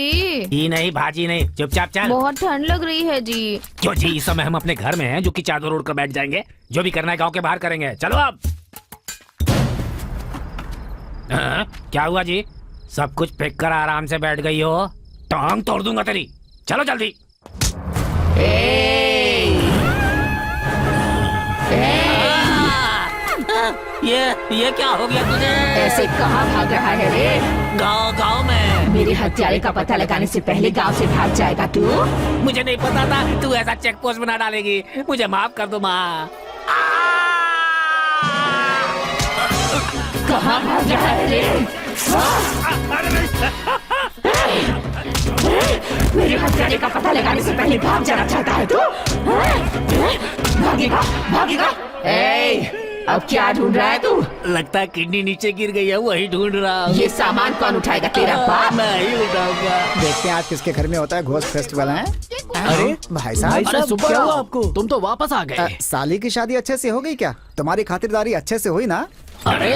ही नहीं भाजी नहीं, चुपचाप चल। बहुत ठंड लग रही है जी। क्यों जी, इस समय हम अपने घर में हैं, जो कि चादर ओढ़ कर बैठ जाएंगे। जो भी करना है गांव के बाहर करेंगे, चलो अब। हाँ, क्या हुआ जी? सब कुछ फेंक कर आराम से बैठ गई हो, टांग तोड़ दूंगा तेरी। चलो जल्दी। ये क्या हो गया तुझे? ऐसे कहाँ भाग रहा है रे? गांव में मेरे हत्यारे का पता लगाने से पहले गांव से भाग जाएगा तू? मुझे नहीं पता था तू ऐसा चेक पोस्ट बना डालेगी। मुझे माफ कर दो माँ। कहाँ भाग रहा है रे? मेरे हत्यारे का पता लगाने से पहले भाग जाना चाहता है तू? भागेगा भागेगा। अब क्या ढूंढ रहा है तू? लगता है किडनी नीचे गिर गई है, वही ढूंढ रहा हूँ। ये सामान कौन उठाएगा? तेरा बाप? मैं ही उठाऊंगा। देखते हैं आज किसके घर में होता है घोस्ट फेस्टिवल है। अरे भाई साहब, भाई साहब, क्या हुआ आपको? तुम तो वापस आ गए। साली की शादी अच्छे से हो गई क्या? तुम्हारी खातिरदारी अच्छे से हुई ना? अरे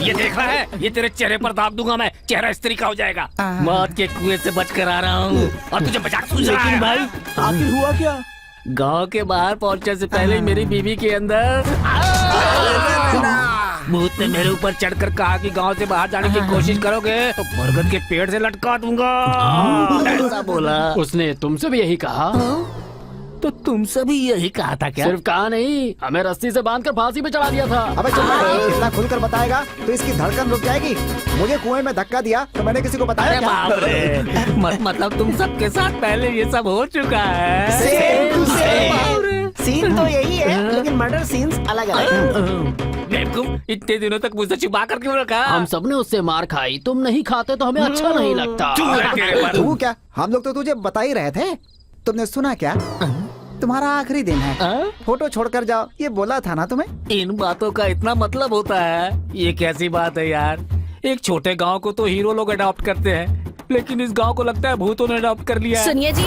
ये देख रहा है, ये तेरे चेहरे पर दाब दूंगा मैं, चेहरा स्त्री का हो जाएगा। मौत के कुएं से बच कर आ रहा हूँ और तुझे मजाक सूझ रहा है? भाई आखिर हुआ क्या? गांव के बाहर पहुंचने से पहले ही मेरी बीवी के अंदर भूत ने मेरे ऊपर चढ़कर कहा कि गांव से बाहर जाने की कोशिश करोगे तो बरगद के पेड़ से लटका दूंगा, ऐसा बोला। उसने तुमसे भी यही कहा? तो तुमसे भी यही कहा था क्या? सिर्फ कहा नहीं, हमें रस्सी से बांधकर फांसी पे चढ़ा दिया था। अबे चुप रह, इतना खुलकर बताएगा तो इसकी धड़कन रुक जाएगी। मुझे कुएं में धक्का दिया तो मैंने किसी को बताया अरे बाप क्या? रे, मतलब तुम सबके साथ पहले ये सब हो चुका है। सीन तो यही है, लेकिन मर्डर सीन्स अलग अलग। बेवकूफ, इतने दिनों तक मुझसे छुपा कर क्यों रखा? हम सबने उससे मार खाई, तुम नहीं खाते तो हमें अच्छा नहीं लगता। तू क्या? हम लोग तो तुझे बता ही रहे थे। तुमने सुना क्या? तुम्हारा आखिरी दिन है, फोटो छोड़कर जाओ, ये बोला था ना तुम्हें? इन बातों का इतना मतलब होता है? ये कैसी बात है यार? एक छोटे गांव को तो हीरो लोग अडॉप्ट करते हैं, लेकिन इस गांव को लगता है भूतों ने अडॉप्ट कर लिया है। सुनिए जी,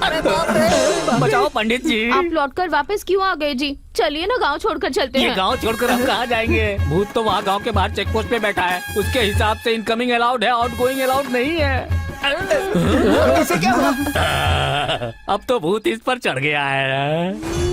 अरे बाप रे, बचाओ पंडित जी। आप लौटकर वापस क्यों आ गए जी? चलिए ना गांव छोड़कर चलते ये हैं। गांव छोड़कर हम कहाँ जाएंगे? भूत तो वहाँ गांव के बाहर चेक पोस्ट पे बैठा है, उसके हिसाब से इनकमिंग अलाउड है, आउटगोइंग अलाउड नहीं है। इसे क्या हुआ? अब तो भूत इस पर चढ़ गया है।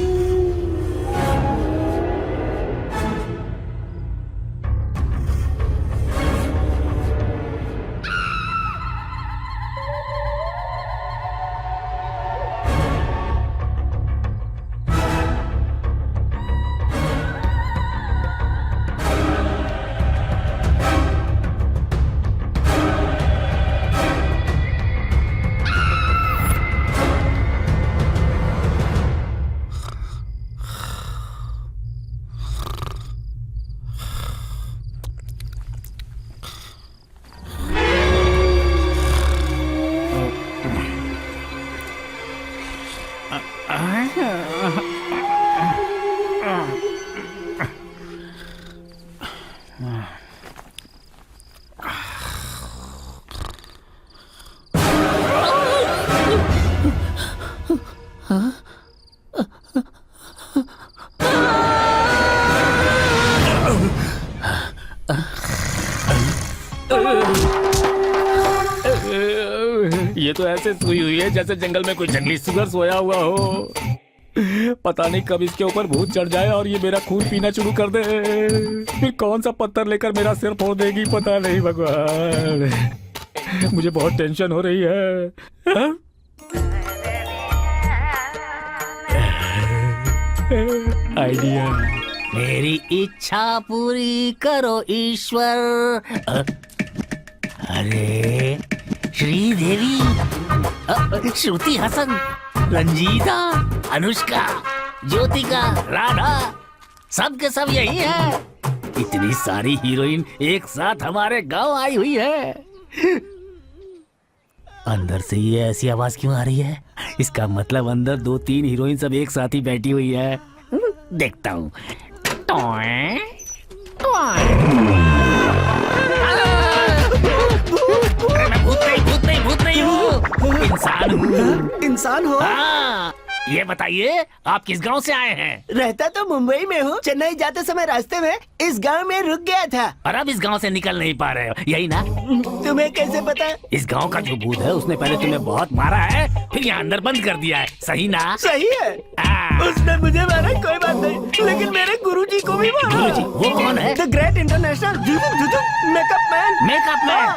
ये तो ऐसे सोई हुई है जैसे जंगल में कोई जंगली सुअर सोया हुआ हो। पता नहीं कब इसके ऊपर भूत चढ़ जाए और ये मेरा खून पीना शुरू कर दे। फिर कौन सा पत्थर लेकर मेरा सिर फोड़ देगी पता नहीं भगवान। मुझे बहुत टेंशन हो रही है। हाँ? आइडिया। मेरी इच्छा पूरी करो ईश्वर। अरे श्रीदेवी, श्रुति हसन, रंजीता, अनुष्का, ज्योतिका, राधा, सब के सब यही है। इतनी सारी हीरोइन एक साथ हमारे गांव आई हुई है। अंदर से ये ऐसी आवाज क्यों आ रही है? इसका मतलब अंदर 2-3 हीरोइन सब एक साथ ही बैठी हुई है। देखता हूँ। मैं भूत नहीं हूँ, इंसान हूँ। इंसान हो? हाँ, ये बताइए आप किस गांव से आए हैं? रहता तो मुंबई में हूँ। चेन्नई जाते समय रास्ते में इस गांव में रुक गया था। और अब इस गांव से निकल नहीं पा रहे हो, यही ना? तुम्हें कैसे पता? इस गांव का जो भूत है उसने पहले तुम्हें बहुत मारा है, फिर यहाँ अंदर बंद कर दिया है, सही ना? सही है। हाँ। उसने मुझे मारा कोई बात नहीं, लेकिन मेरे गुरुजी को भी मारा। गुरुजी, वो कौन है? The great international makeup man. Makeup man?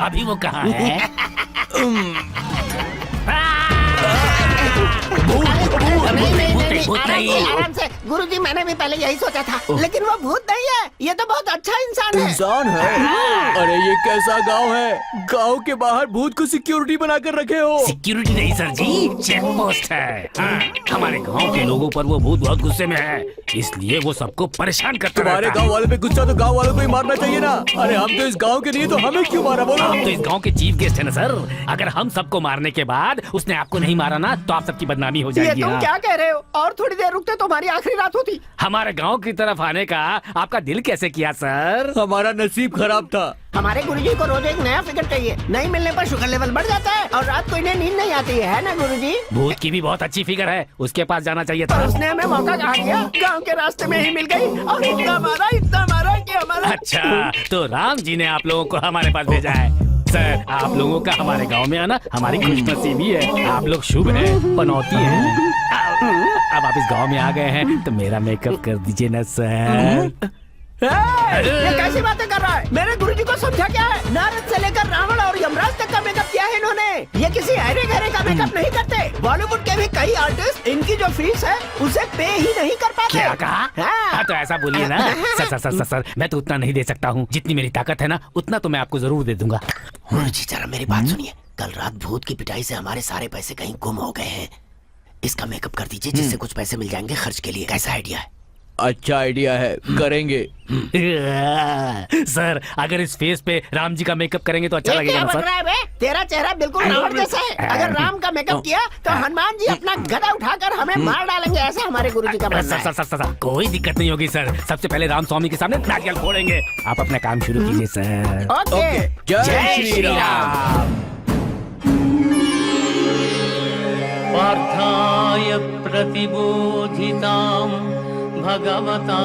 अभी वो कहाँ है? आराम से गुरुजी, मैंने भी पहले यही सोचा था, लेकिन वो भूत नहीं है, ये तो बहुत अच्छा इंसान है। इंसान है? अरे ये कैसा गांव है? गांव के बाहर भूत को सिक्योरिटी बना कर रखे हो? सिक्योरिटी नहीं सर जी, चेक पोस्ट है। हाँ, हमारे गांव के लोगों पर वो भूत बहुत गुस्से में है, इसलिए वो सबको परेशान करता तुम्हारे रहता गांव है। वाले पे गुस्सा तो गांव वालों को ही मारना चाहिए ना। अरे हम तो इस गांव के नहीं, तो हमें क्यों मारा बोलो? आप तो इस गांव के चीफ गेस्ट है ना सर। अगर हम सबको मारने के बाद उसने आपको नहीं मारा ना तो आप सबकी बदनामी हो ये जाएगी। तुम हाँ। क्या कह रहे हो? और थोड़ी देर रुकते तो हमारी आखिरी रात होती। हमारे गांव की तरफ आने का आपका दिल कैसे किया सर? हमारा नसीब खराब था। हमारे गुरुजी को रोज एक नया फिगर चाहिए। नहीं मिलने पर शुगर लेवल बढ़ जाता है और रात को इन्हें नींद नहीं आती है ना गुरुजी? भूत की भी बहुत अच्छी फिगर है, उसके पास जाना चाहिए पर था। उसने हमें मौका कहाँ दिया? गांव के रास्ते में ही मिल गई और इतना मारा कि हमारा। अच्छा, तो राम जी ने आप लोगों को हमारे पास भेजा है। सर, आप लोगों का हमारे गांव में आना हमारी खुशनसीबी है। आप लोग शुभ हैं, पनौती हैं। अब आप इस गांव में आ गए हैं तो मेरा मेकअप कर दीजिए ना सर। ये कैसी बातें कर रहा है? मेरे गुरुजी को समझा क्या है? नारद से लेकर रावण और यमराज तक का मेकअप किया है इन्होंने। ये किसी अरे गहरे का मेकअप नहीं करते। बॉलीवुड के भी कई आर्टिस्ट इनकी जो फीस है उसे पे ही नहीं कर पाते। क्या कहा? हाँ, तो ऐसा बोलिए ना। सर, मैं तो उतना नहीं दे सकता हूँ। जितनी मेरी ताकत है ना उतना तो मैं आपको जरूर दे दूंगा। गुरुजी जरा मेरी बात सुनिए। कल रात भूत की पिटाई से हमारे सारे पैसे कहीं गुम हो गए हैं। इसका मेकअप कर दीजिए जिससे कुछ पैसे मिल जाएंगे खर्च के लिए। कैसा आइडिया है? अच्छा आइडिया है, करेंगे। सर, अगर इस फेस पे राम जी का मेकअप करेंगे तो अच्छा ये लगेगा क्या ना बक सर? रहा है बे? तेरा चेहरा बिल्कुल रावण जैसा है। अगर राम का मेकअप किया तो हनुमान जी अपना गदा उठाकर हमें मार डालेंगे, ऐसा हमारे गुरुजी का मानना है। सर, कोई दिक्कत नहीं होगी सर। सबसे पहले राम स्वामी के सामने नारियल फोड़ेंगे। आप अपना काम शुरू कीजिए सर। ओके। जय श्री राम। पार्थाय प्रतिबोधितां भगवता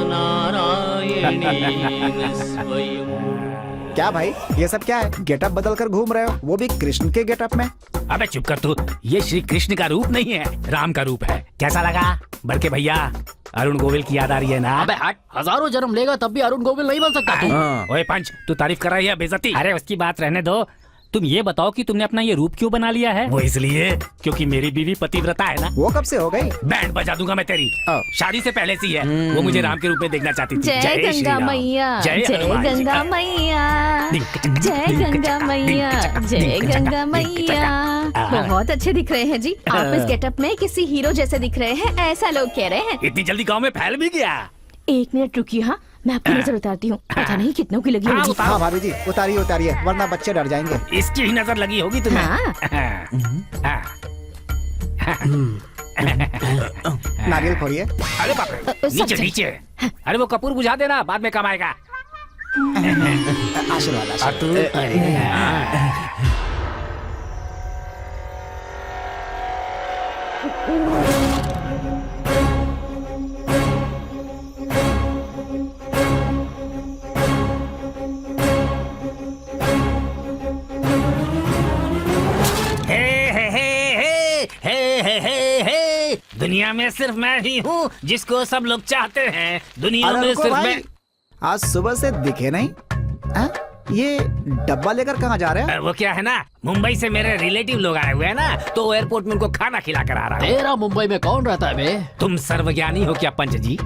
नारायणेन स्वयं। क्या भाई, ये सब क्या है? गेटअप बदल कर घूम रहे हो, वो भी कृष्ण के गेटअप में। अबे चुप कर तू। ये श्री कृष्ण का रूप नहीं है, राम का रूप है। कैसा लगा बड़के भैया? अरुण गोविल की याद आ रही है ना? अबे हट, हजारों जन्म लेगा तब भी अरुण गोविल नहीं बन सकता तू। ओए पंच, तू तारीफ कर रहा है या बेइज्जती? अरे उसकी बात रहने दो। तुम ये बताओ कि तुमने अपना ये रूप क्यों बना लिया है? वो इसलिए क्योंकि मेरी बीवी पतिव्रता है ना। वो कब से हो गई? बैंड बजा दूंगा मैं तेरी। शादी से पहले से ही है। वो मुझे राम के रूप में देखना चाहती थी। जय श्री गंगा राम। मैया, जय जय हनुमान जी। गंगा मैया, जय गंगा मैया, जय गंगा मैया। बहुत अच्छे दिख रहे हैं जी। आप इस गेटअप में किसी हीरो जैसे दिख रहे हैं, ऐसा लोग कह रहे हैं। इतनी जल्दी गांव में फैल भी गया? 1 मिनट रुकिए। हाँ, मैं आपकी नजर उतारती हूँ। पता नहीं कितनों की लगी होगी। हाँ भाभी जी, उतारिए वरना बच्चे डर जाएंगे। इसकी ही नजर लगी होगी तुम्हें। नारियल फोड़िए। अरे बाप रे, नीचे नीचे। अरे वो कपूर बुझा देना, बाद में काम आएगा। आशीर्वाद। और तू? अरे हे दुनिया में सिर्फ मैं ही हूँ जिसको सब लोग चाहते हैं। दुनिया अरे में रुको सिर्फ भाई, मैं। आज सुबह से दिखे नहीं। हाँ? ये डब्बा लेकर कहाँ जा रहे हैं? वो क्या है ना, मुंबई से मेरे रिलेटिव लोग आए हुए हैं ना, तो एयरपोर्ट में उनको खाना खिला कर आ रहा हूँ। तेरा मुंबई में कौन रहता है बे? तुम सर्वज्ञानी हो क्या पंच जी?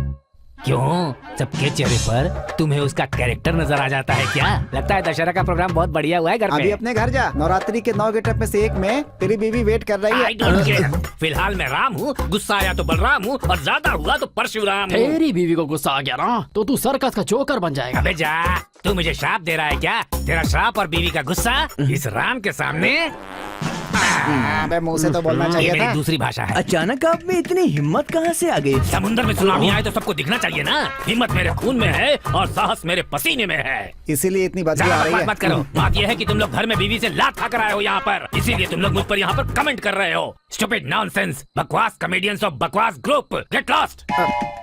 क्यों, सबके चेहरे पर तुम्हें उसका कैरेक्टर नजर आ जाता है क्या? लगता है दशहरा का प्रोग्राम बहुत बढ़िया हुआ है घर अभी पे। अपने घर जा, नवरात्रि के 9 गेटअप में से एक में तेरी बीवी वेट कर रही I don't है। care। फिलहाल मैं राम हूँ, गुस्सा आया तो बलराम हूँ और ज्यादा हुआ तो परशुराम हूँ। तेरी बीवी को गुस्सा आ गया ना तो तू सर्कस का जोकर बन जाएगा। अबे जा, तू मुझे श्राप दे रहा है क्या? तेरा श्राप और बीवी का गुस्सा इस राम के सामने? अबे मुंह से तो बोलना ये चाहिए मेरी था। दूसरी भाषा है। अचानक आप में इतनी हिम्मत कहाँ से आ गई? समुद्र में सुनामी आए तो सबको दिखना चाहिए ना। हिम्मत मेरे खून में है और साहस मेरे पसीने में है। इसीलिए इतनी बदबू ज्यादा आ रही बकवास है। मत करो। बात यह है कि तुम लोग घर में बीवी से लात खाकर आए हो यहाँ पर, इसीलिए तुम लोग मुझ पर यहाँ पर कमेंट कर रहे हो। स्टूपिड नॉनसेंस, बकवास कॉमेडियंस ऑफ बकवास ग्रुप, गेट लॉस्ट।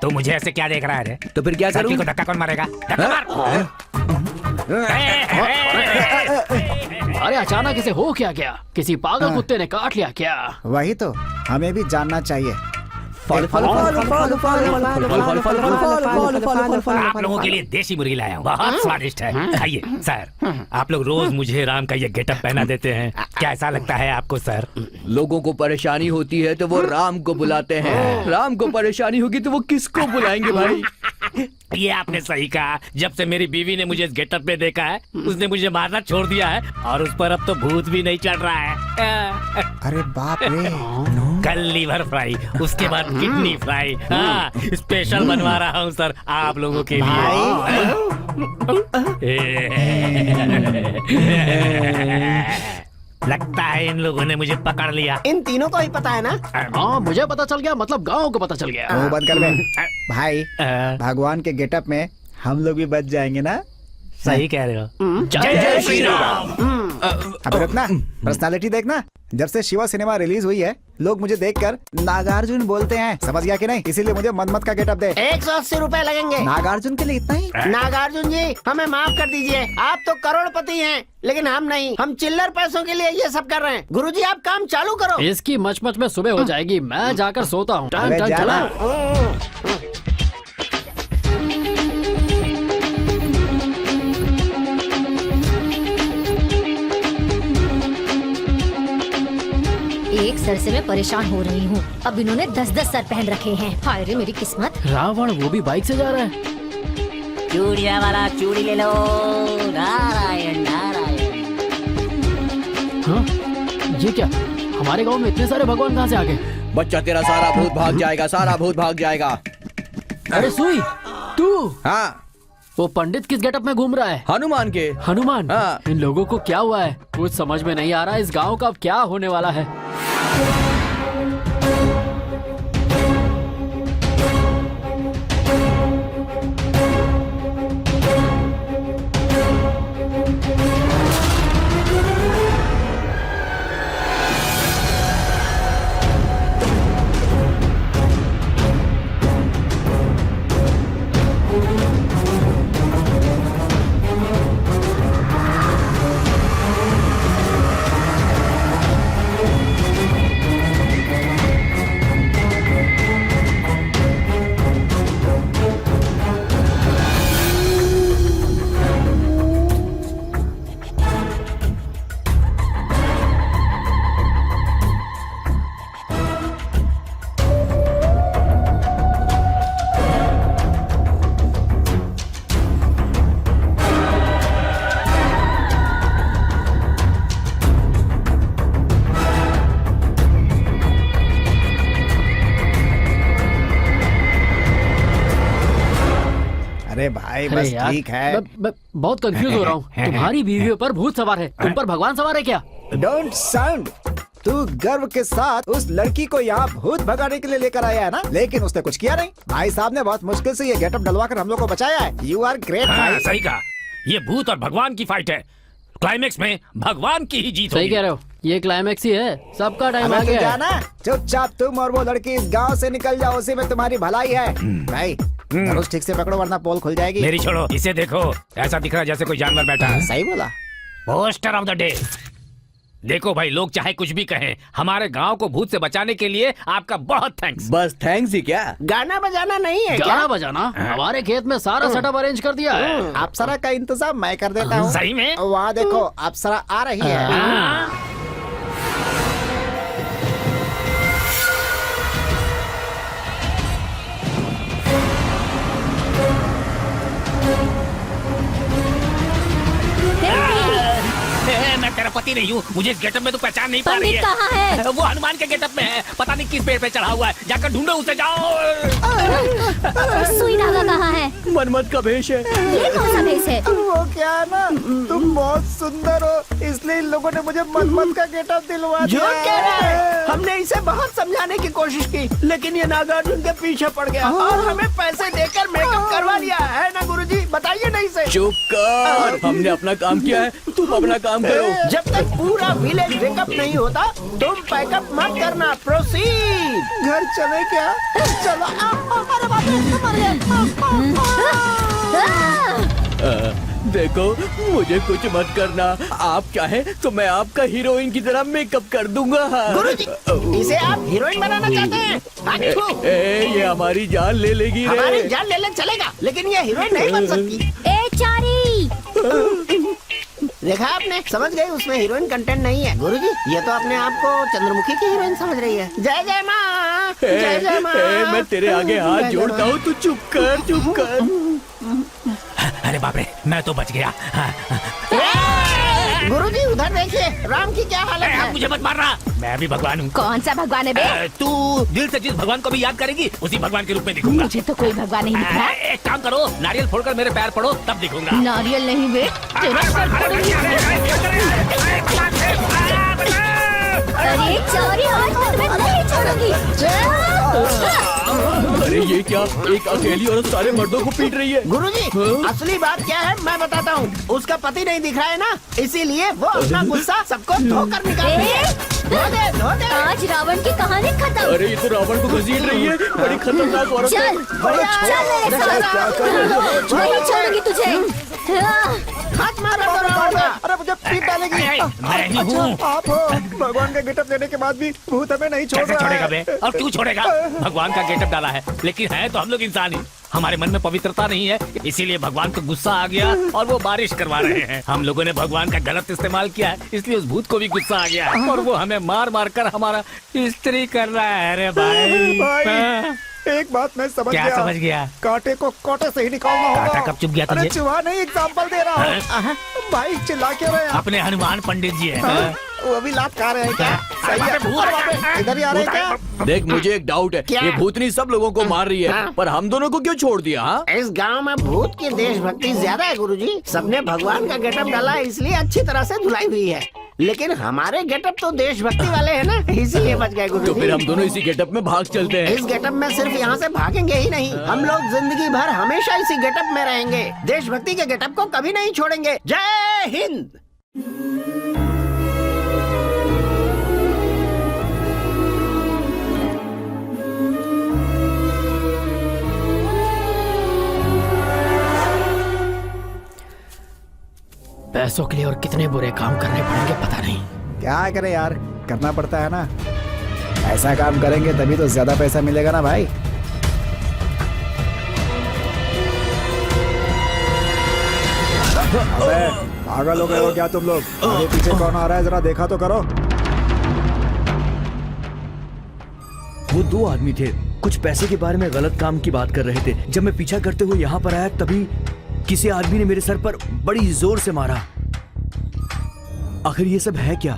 तू मुझे ऐसे क्या देख रहा है रे? तो फिर क्या साइकिल करूं? को धक्का कौन मारेगा? धक्का मार। अरे अचानक इसे हो क्या गया? किसी पागल कुत्ते ने काट लिया क्या? वही तो हमें भी जानना चाहिए। आप लोगों के लिए देसी मुर्गी लाया हूँ, बहुत स्वादिष्ट है, खाइए। सर, आप लोग रोज मुझे राम का ये गेटअप पहना देते हैं, क्या ऐसा लगता है आपको सर? लोगों को परेशानी होती है तो वो राम को बुलाते हैं, राम को परेशानी होगी तो वो किसको बुलाएंगे भाई? ये आपने सही कहा। जब से मेरी बीवी ने मुझे इस गेटअप में देखा है, उसने मुझे मारना छोड़ दिया है और उस पर अब तो भूत भी नहीं चढ़ रहा है। अरे बाप रे। कल लीवर फ्राई, उसके बाद किडनी फ्राई। हाँ, स्पेशल बनवा रहा हूँ सर आप लोगों के लिए। लगता है इन लोगों ने मुझे पकड़ लिया। इन तीनों को ही पता है ना? हाँ मुझे पता चल गया, मतलब गांव को पता चल गया। मुंह बंद कर बे। भाई, भगवान के गेटअप में हम लोग भी बच जाएंगे ना? सही कह रहे हो। जय जय श्री राम। अब रुकना, पर्सनालिटी देखना। जब से शिवा सिनेमा रिलीज हुई है, लोग मुझे देखकर नागार्जुन बोलते हैं, समझ गया कि नहीं? इसीलिए मुझे मन्मथ का गेटअप दे। 180 रुपए लगेंगे। नागार्जुन के लिए इतना ही? नागार्जुन जी, हमें माफ कर दीजिए, आप तो करोड़पति हैं, लेकिन हम नहीं। हम चिल्लर पैसों के लिए ये सब कर रहे हैं। गुरुजी आप काम चालू करो। इसकी मच में सुबह हो जाएगी, मैं जाकर सोता हूँ। अबे टाइम जाना। चला। एक सर से मैं परेशान हो रही हूँ। अब इन्होंने 10-10 सर पहन रखे हैं। हाय रे मेरी किस्मत। रावण वो भी बाइक से जा रहा है। चूड़िया वाला चूड़ी ले लो। नारायण नारायण। हाँ? ये क्या, हमारे गांव में इतने सारे भगवान कहाँ से आ गए? बच्चा तेरा सारा भूत भाग जाएगा, सारा भूत भाग जाएगा। अरे सुई, तू? हाँ, वो पंडित किस गेटअप में घूम रहा है? हनुमान के। हनुमान? हाँ। इन लोगों को क्या हुआ है? कुछ समझ में नहीं आ रहा। इस गांव का अब क्या होने वाला है? अरे भाई अरे बस यार, ठीक है। मैं बहुत कंफ्यूज हो रहा हूँ। तुम्हारी बीवी पर भूत सवार है, तुम पर भगवान सवार है क्या? Don't sound. तू गर्व के साथ उस लड़की को यहाँ भूत भगाने के लिए लेकर आया है ना, लेकिन उसने कुछ किया नहीं। भाई साहब ने बहुत मुश्किल से ये गेटअप डलवा कर हम लोग को बचाया है। यू आर ग्रेट भाई। सही कहा, ये भूत और भगवान की फाइट है। क्लाइमेक्स में भगवान की ही जीत सही होगी। कह रहे हो, ये क्लाइमेक्स ही है। सबका टाइम आ अबे तू गया है। जाना, चुपचाप तुम और वो लड़की इस गांव से निकल जाओ, उसी में तुम्हारी भलाई है। भाई धनुष ठीक से पकड़ो वरना पोल खुल जाएगी। मेरी छोड़ो, इसे देखो, ऐसा दिख रहा है जैसे कोई जानवर बैठा है। सही बोला। पोस्टर ऑफ द डे, देखो भाई, लोग चाहे कुछ भी कहें, हमारे गांव को भूत से बचाने के लिए आपका बहुत थैंक्स। बस थैंक्स ही क्या? गाना बजाना नहीं है क्या? गाना बजाना हमारे खेत में सारा सेटअप अरेंज कर दिया है। अप्सरा का इंतजाम मैं कर देता हूँ। सही में? वहाँ देखो अप्सरा आ रही है। मैं तेरा पति नहीं हूँ, मुझे इस गेटअप में तो पहचान नहीं पा रही पंडित कहाँ है? वो हनुमान के गेटअप में है, पता नहीं किस पेड़ पे चढ़ा हुआ है, जाकर ढूंढो उसे, जाओ। सुई धागा कहाँ है? मनमत का भेष है। ये कौन सा भेष है? वो क्या है ना, तुम बहुत सुंदर हो, इसलिए इन लोगों ने मुझे मनमत का गेटअप दिलवा दिया। झूठ कह रहा है। हमने इसे बहुत समझाने की कोशिश की, लेकिन ये नागार्जुन के पीछे पड़ गया और हमें पैसे देकर मेकअप करवा लिया है ना गुरुजी? बताइए नहीं से। चुप कर, हमने अपना काम किया है, तुम अपना काम करो। जब तक पूरा विलेज वेकअप नहीं होता तुम पैकअप मत करना। प्रोसीड। घर चले क्या? चलो। अरे बाप रे, मर गया। देखो, मुझे कुछ मत करना। आप चाहे तो मैं आपका हीरोइन की तरह मेकअप कर दूंगा। गुरुजी, इसे आप हीरोइन बनाना चाहते हैं? ये हमारी जान ले लेगी रे। हमारी जान ले ले चलेगा, लेकिन ये हीरोइन नहीं बन सकती। ए चारी, देखा आपने, समझ गए उसमें हीरोइन कंटेंट नहीं है। गुरुजी, ये तो अपने आप को चंद्रमुखी की हीरोइन समझ रही है। जय जय माँ, जय जय माँ। मैं तेरे आगे हाथ जोड़ता हूँ, तू चुप कर, चुप कर। अरे बाप रे, मैं तो बच गया। गुरुजी उधर देखिए, राम की क्या हालत है। मुझे मत मारना, मैं भी भगवान हूँ। कौन सा भगवान है बे? तू दिल से जिस भगवान को भी याद करेगी, उसी भगवान के रूप में दिखूंगा। मुझे तो कोई भगवान नहीं दिख रहा। एक काम करो, नारियल फोड़कर मेरे पैर पड़ो, तब दिखूंगा। नारियल नहीं बे, तेरा सर फोड़ूंगी। अरे चारी, आज मैं तुम्हें नहीं छोड़ूंगी। अरे ये क्या, एक अकेली औरत सारे मर्दों को पीट रही है। गुरुजी, असली बात क्या है मैं बताता हूँ। उसका पति नहीं दिख रहा है ना, इसीलिए वो अपना गुस्सा सबको धोकर निकाल रही है। धो दे। आज रावण की कहानी खत्म। अरे ये तो रावण को घसीट रही है, बड़ी खतरनाक औरत है। चल, चल मेरे साथ। नहीं छोड़ूंगी तुझे। हाथ मारो तो रावण का। अरे मुझे पीट डालेगी। मैं ही हूँ। आप हो। भगवान का गेटअप लेने के बाद भी भूत हमें नहीं छोड़ कैसे रहा छोड़ेगा है। बे? और क्यों छोड़ेगा? भगवान का गेटअप डाला है, लेकिन है तो हम लोग इंसान ही। हमारे मन में पवित्रता नहीं है, इसीलिए भगवान को गुस्सा आ गया और वो बारिश करवा रहे हैं। हम लोगों ने भगवान का गलत इस्तेमाल किया है, इसलिए उस भूत को भी गुस्सा आ गया है और वो हमें मार मार कर हमारा इस्त्री कर रहा है। अरे भाई, भाई, एक बात मैं समझ क्या गया। समझ गया? कांटे को कांटे से ही निकालना होगा। कांटा कब चुभ गया तुझे? अरे चुहा नहीं, एग्जाम्पल दे रहा हूँ। भाई चिल्ला क्यों रहे हैं आप? अपने हनुमान पंडित जी है। वो भी लात खा रहे हैं क्या? सही है। अरे इधर ही आ रहे हैं क्या? देख, मुझे एक डाउट है, क्या? ये भूतनी सब लोगों को मार रही है, हाँ। पर हम दोनों को क्यों छोड़ दिया? हाँ? इस गांव में भूत की देशभक्ति ज्यादा है गुरुजी। सबने भगवान का गेटअप डाला है, इसलिए अच्छी तरह से धुलाई हुई है। लेकिन हमारे गेटअप तो देशभक्ति वाले हैं ना, इसीलिए बच गए तो फिर गुरुजी। हम दोनों इसी गेटअप में भाग चलते हैं। इस गेटअप में सिर्फ यहाँ से भागेंगे ही नहीं, हम लोग जिंदगी भर हमेशा इसी गेटअप में रहेंगे। देशभक्ति के गेटअप को कभी नहीं छोड़ेंगे। जय हिंद। पैसों के लिए और कितने बुरे काम करने पड़ेंगे पता नहीं। क्या करें यार, करना पड़ता है ना। ऐसा काम करेंगे तभी तो ज्यादा पैसा मिलेगा ना भाई। अबे पागल हो गए हो क्या तुम लोग? आगे पीछे कौन आ रहा है, जरा देखा तो करो। वो दो आदमी थे, कुछ पैसे के बारे में गलत काम की बात कर रहे थे। जब मैं पीछा करते हुए यहाँ पर आया, तभी किसी आदमी ने मेरे सर पर बड़ी जोर से मारा। आखिर ये सब है क्या?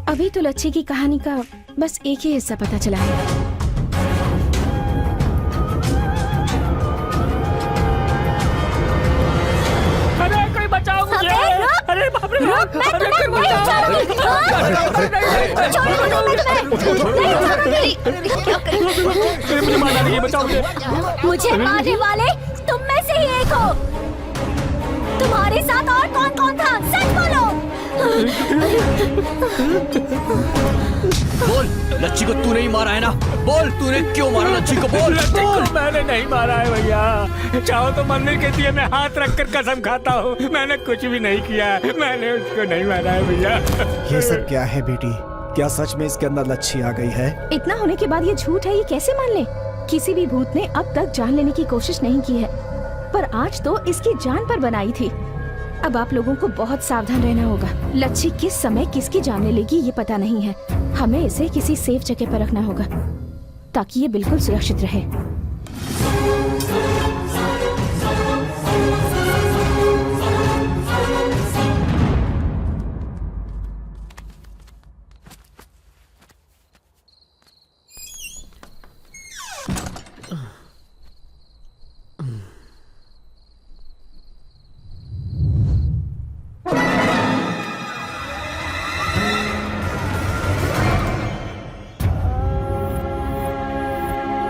अभी तो लच्छी की कहानी का बस एक ही हिस्सा पता चला है। अरे कोई बचाओ मुझे! अरे बाप रे! मैं तुम्हें नहीं छोड़ूंगी। मुझे मारना नहीं है, बचाओ मुझे! मुझे मारने वाले तुम में से ही एक हो। तुम्हारे साथ और कौन कौन था, सच बोलो। बोल, लच्छी को तूने ही मारा है ना? बोल, तूने क्यों मारा लच्छी को? बोल, बोल। मैंने नहीं मारा है भैया। चाहो तो मंदिर के दिए में हाथ रखकर कसम खाता हूँ, मैंने कुछ भी नहीं किया, मैंने उसको नहीं मारा है भैया। ये सब क्या है बेटी? क्या सच में इसके अंदर लच्छी आ गई है? इतना होने के बाद ये झूठ है, ये कैसे मान ले? किसी भी भूत ने अब तक जान लेने की कोशिश नहीं की है, पर आज तो इसकी जान पर बनाई थी। अब आप लोगों को बहुत सावधान रहना होगा। लच्छी किस समय किसकी जान ले लेगी ये पता नहीं है। हमें इसे किसी सेफ जगह पर रखना होगा ताकि ये बिल्कुल सुरक्षित रहे।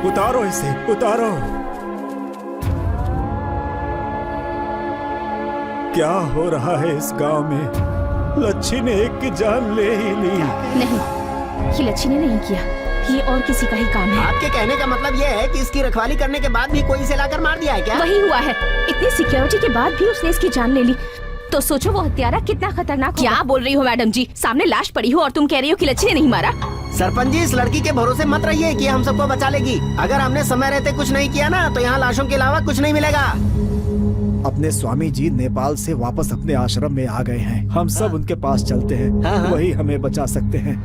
उतारो इसे, उतारो। क्या हो रहा है इस गांव में? लच्छी ने एक की जान ले ही ली। नहीं, ये लच्छी ने नहीं किया, ये और किसी का ही काम है। आपके कहने का मतलब ये है कि इसकी रखवाली करने के बाद भी कोई इसे लाकर मार दिया है क्या? वही हुआ है। इतनी सिक्योरिटी के बाद भी उसने इसकी जान ले ली, तो सोचो वो हत्यारा कितना खतरनाक। क्या बोल रही हो मैडम जी? सामने लाश पड़ी हो और तुम कह रही हो कि लच्छी ने नहीं मारा? सरपंच जी, इस लड़की के भरोसे मत रहिए कि हम सबको बचा लेगी। अगर हमने समय रहते कुछ नहीं किया ना, तो यहाँ लाशों के अलावा कुछ नहीं मिलेगा। अपने स्वामी जी नेपाल से वापस अपने आश्रम में आ गए हैं। हम सब उनके पास चलते हैं, वही हमें बचा सकते हैं।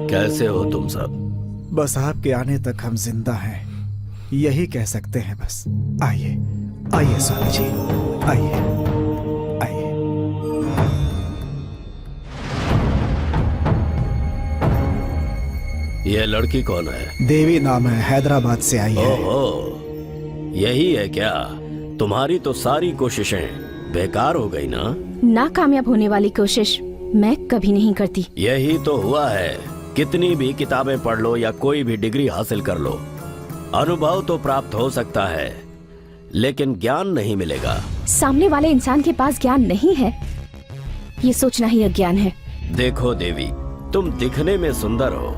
कैसे हो तुम सब? बस आपके आने तक हम जिंदा हैं, यही कह सकते हैं बस। आइए, आइए स्वामी जी, आइए, आइए। ये लड़की कौन है? देवी नाम है, हैदराबाद से आई है। ओहो, यही है क्या? तुम्हारी तो सारी कोशिशें बेकार हो गई ना? नाकामयाब होने वाली कोशिश मैं कभी नहीं करती। यही तो हुआ है। कितनी भी किताबें पढ़ लो या कोई भी डिग्री हासिल कर लो, अनुभव तो प्राप्त हो सकता है, लेकिन ज्ञान नहीं मिलेगा। सामने वाले इंसान के पास ज्ञान नहीं है, ये सोचना ही अज्ञान है। देखो देवी, तुम दिखने में सुंदर हो,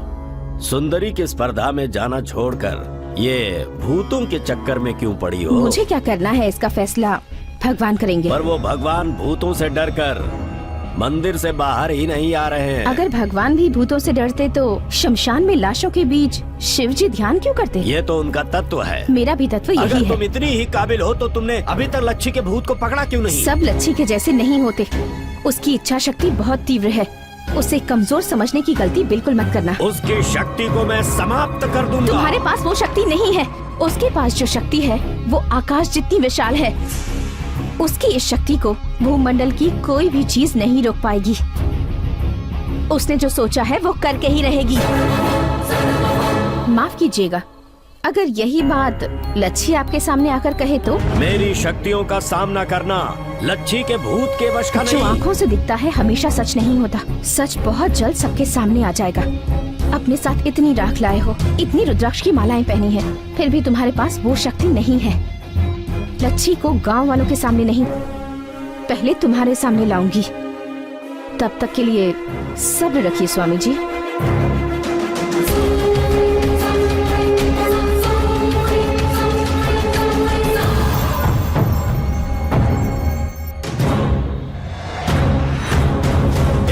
सुंदरी की स्पर्धा में जाना छोड़कर ये भूतों के चक्कर में क्यों पड़ी हो? मुझे क्या करना है इसका फैसला भगवान करेंगे। पर वो भगवान भूतों से डरकर मंदिर से बाहर ही नहीं आ रहे हैं। अगर भगवान भी भूतों से डरते तो शमशान में लाशों के बीच शिव जी ध्यान क्यों करते? ये तो उनका तत्व है। मेरा भी तत्व यही अगर है। तुम इतनी ही काबिल हो तो तुमने अभी तक लच्छी के भूत को पकड़ा क्यों नहीं? सब लच्छी के जैसे नहीं होते, उसकी इच्छा शक्ति बहुत तीव्र है। उसे कमजोर समझने की गलती बिल्कुल मत करना। उसकी शक्ति को मैं समाप्त कर दूंगा। तुम्हारे पास वो शक्ति नहीं है। उसके पास जो शक्ति है वो आकाश जितनी विशाल है। उसकी इस शक्ति को भूमंडल की कोई भी चीज नहीं रोक पाएगी। उसने जो सोचा है वो करके ही रहेगी। माफ कीजिएगा, अगर यही बात लच्छी आपके सामने आकर कहे तो? मेरी शक्तियों का सामना करना लच्छी के भूत के वश का जो नहीं। आँखों से दिखता है हमेशा सच नहीं होता। सच बहुत जल्द सबके सामने आ जाएगा। अपने साथ इतनी राख लाए हो, इतनी रुद्राक्ष की मालाएं पहनी है, फिर भी तुम्हारे पास वो शक्ति नहीं है। लच्छी को गांव वालों के सामने नहीं, पहले तुम्हारे सामने लाऊंगी। तब तक के लिए सब्र रखिए स्वामी जी।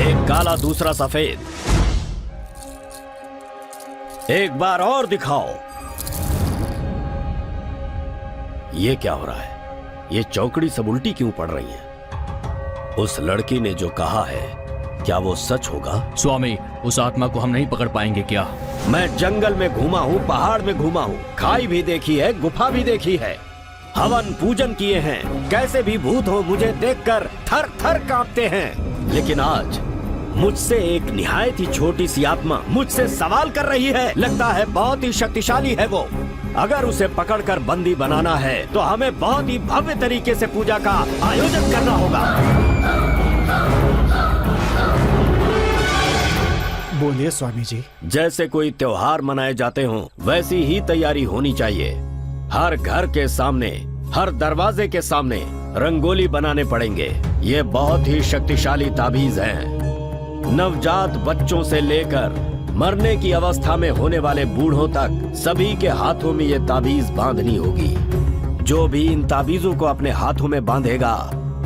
एक काला दूसरा सफेद, एक बार और दिखाओ। ये क्या हो रहा है? ये चौकड़ी सब उल्टी क्यों पड़ रही है? उस लड़की ने जो कहा है क्या वो सच होगा? स्वामी, उस आत्मा को हम नहीं पकड़ पाएंगे क्या? मैं जंगल में घूमा हूँ, पहाड़ में घूमा हूँ, खाई भी देखी है, गुफा भी देखी है, हवन पूजन किए हैं। कैसे भी भूत हो मुझे देखकर थर थर कांपते हैं। लेकिन आज मुझसे एक निहायत ही छोटी सी आत्मा मुझसे सवाल कर रही है। लगता है बहुत ही शक्तिशाली है वो। अगर उसे पकड़कर बंदी बनाना है तो हमें बहुत ही भव्य तरीके से पूजा का आयोजन करना होगा। बोलिए स्वामी जी। जैसे कोई त्योहार मनाए जाते हों, वैसी ही तैयारी होनी चाहिए। हर घर के सामने, हर दरवाजे के सामने रंगोली बनाने पड़ेंगे। ये बहुत ही शक्तिशाली ताबीज हैं। नवजात बच्चों से लेकर मरने की अवस्था में होने वाले बूढ़ों तक सभी के हाथों में ये ताबीज बांधनी होगी। जो भी इन ताबीजों को अपने हाथों में बांधेगा,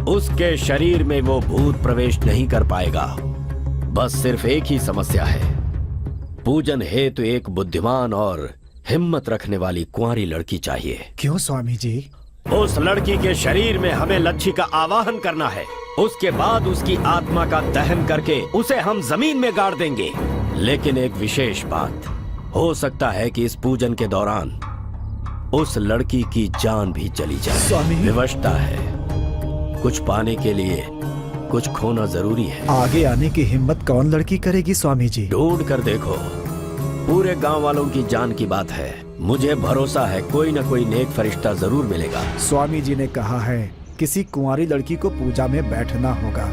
उसके शरीर में वो भूत प्रवेश नहीं कर पाएगा। बस सिर्फ एक ही समस्या है, पूजन हेतु एक बुद्धिमान और हिम्मत रखने वाली कुंवारी लड़की चाहिए। क्यों स्वामी जी? उस लड़की के शरीर में हमें लच्छी का आवाहन करना है। उसके बाद उसकी आत्मा का दहन करके उसे हम जमीन में गाड़ देंगे। लेकिन एक विशेष बात, हो सकता है कि इस पूजन के दौरान उस लड़की की जान भी चली जाए। स्वामी, विवशता है, कुछ पाने के लिए कुछ खोना जरूरी है। आगे आने की हिम्मत कौन लड़की करेगी स्वामी जी? ढूंढ कर देखो, पूरे गांव वालों की जान की बात है। मुझे भरोसा है कोई न कोई नेक फरिश्ता जरूर मिलेगा। स्वामी जी ने कहा है किसी कुंवारी लड़की को पूजा में बैठना होगा।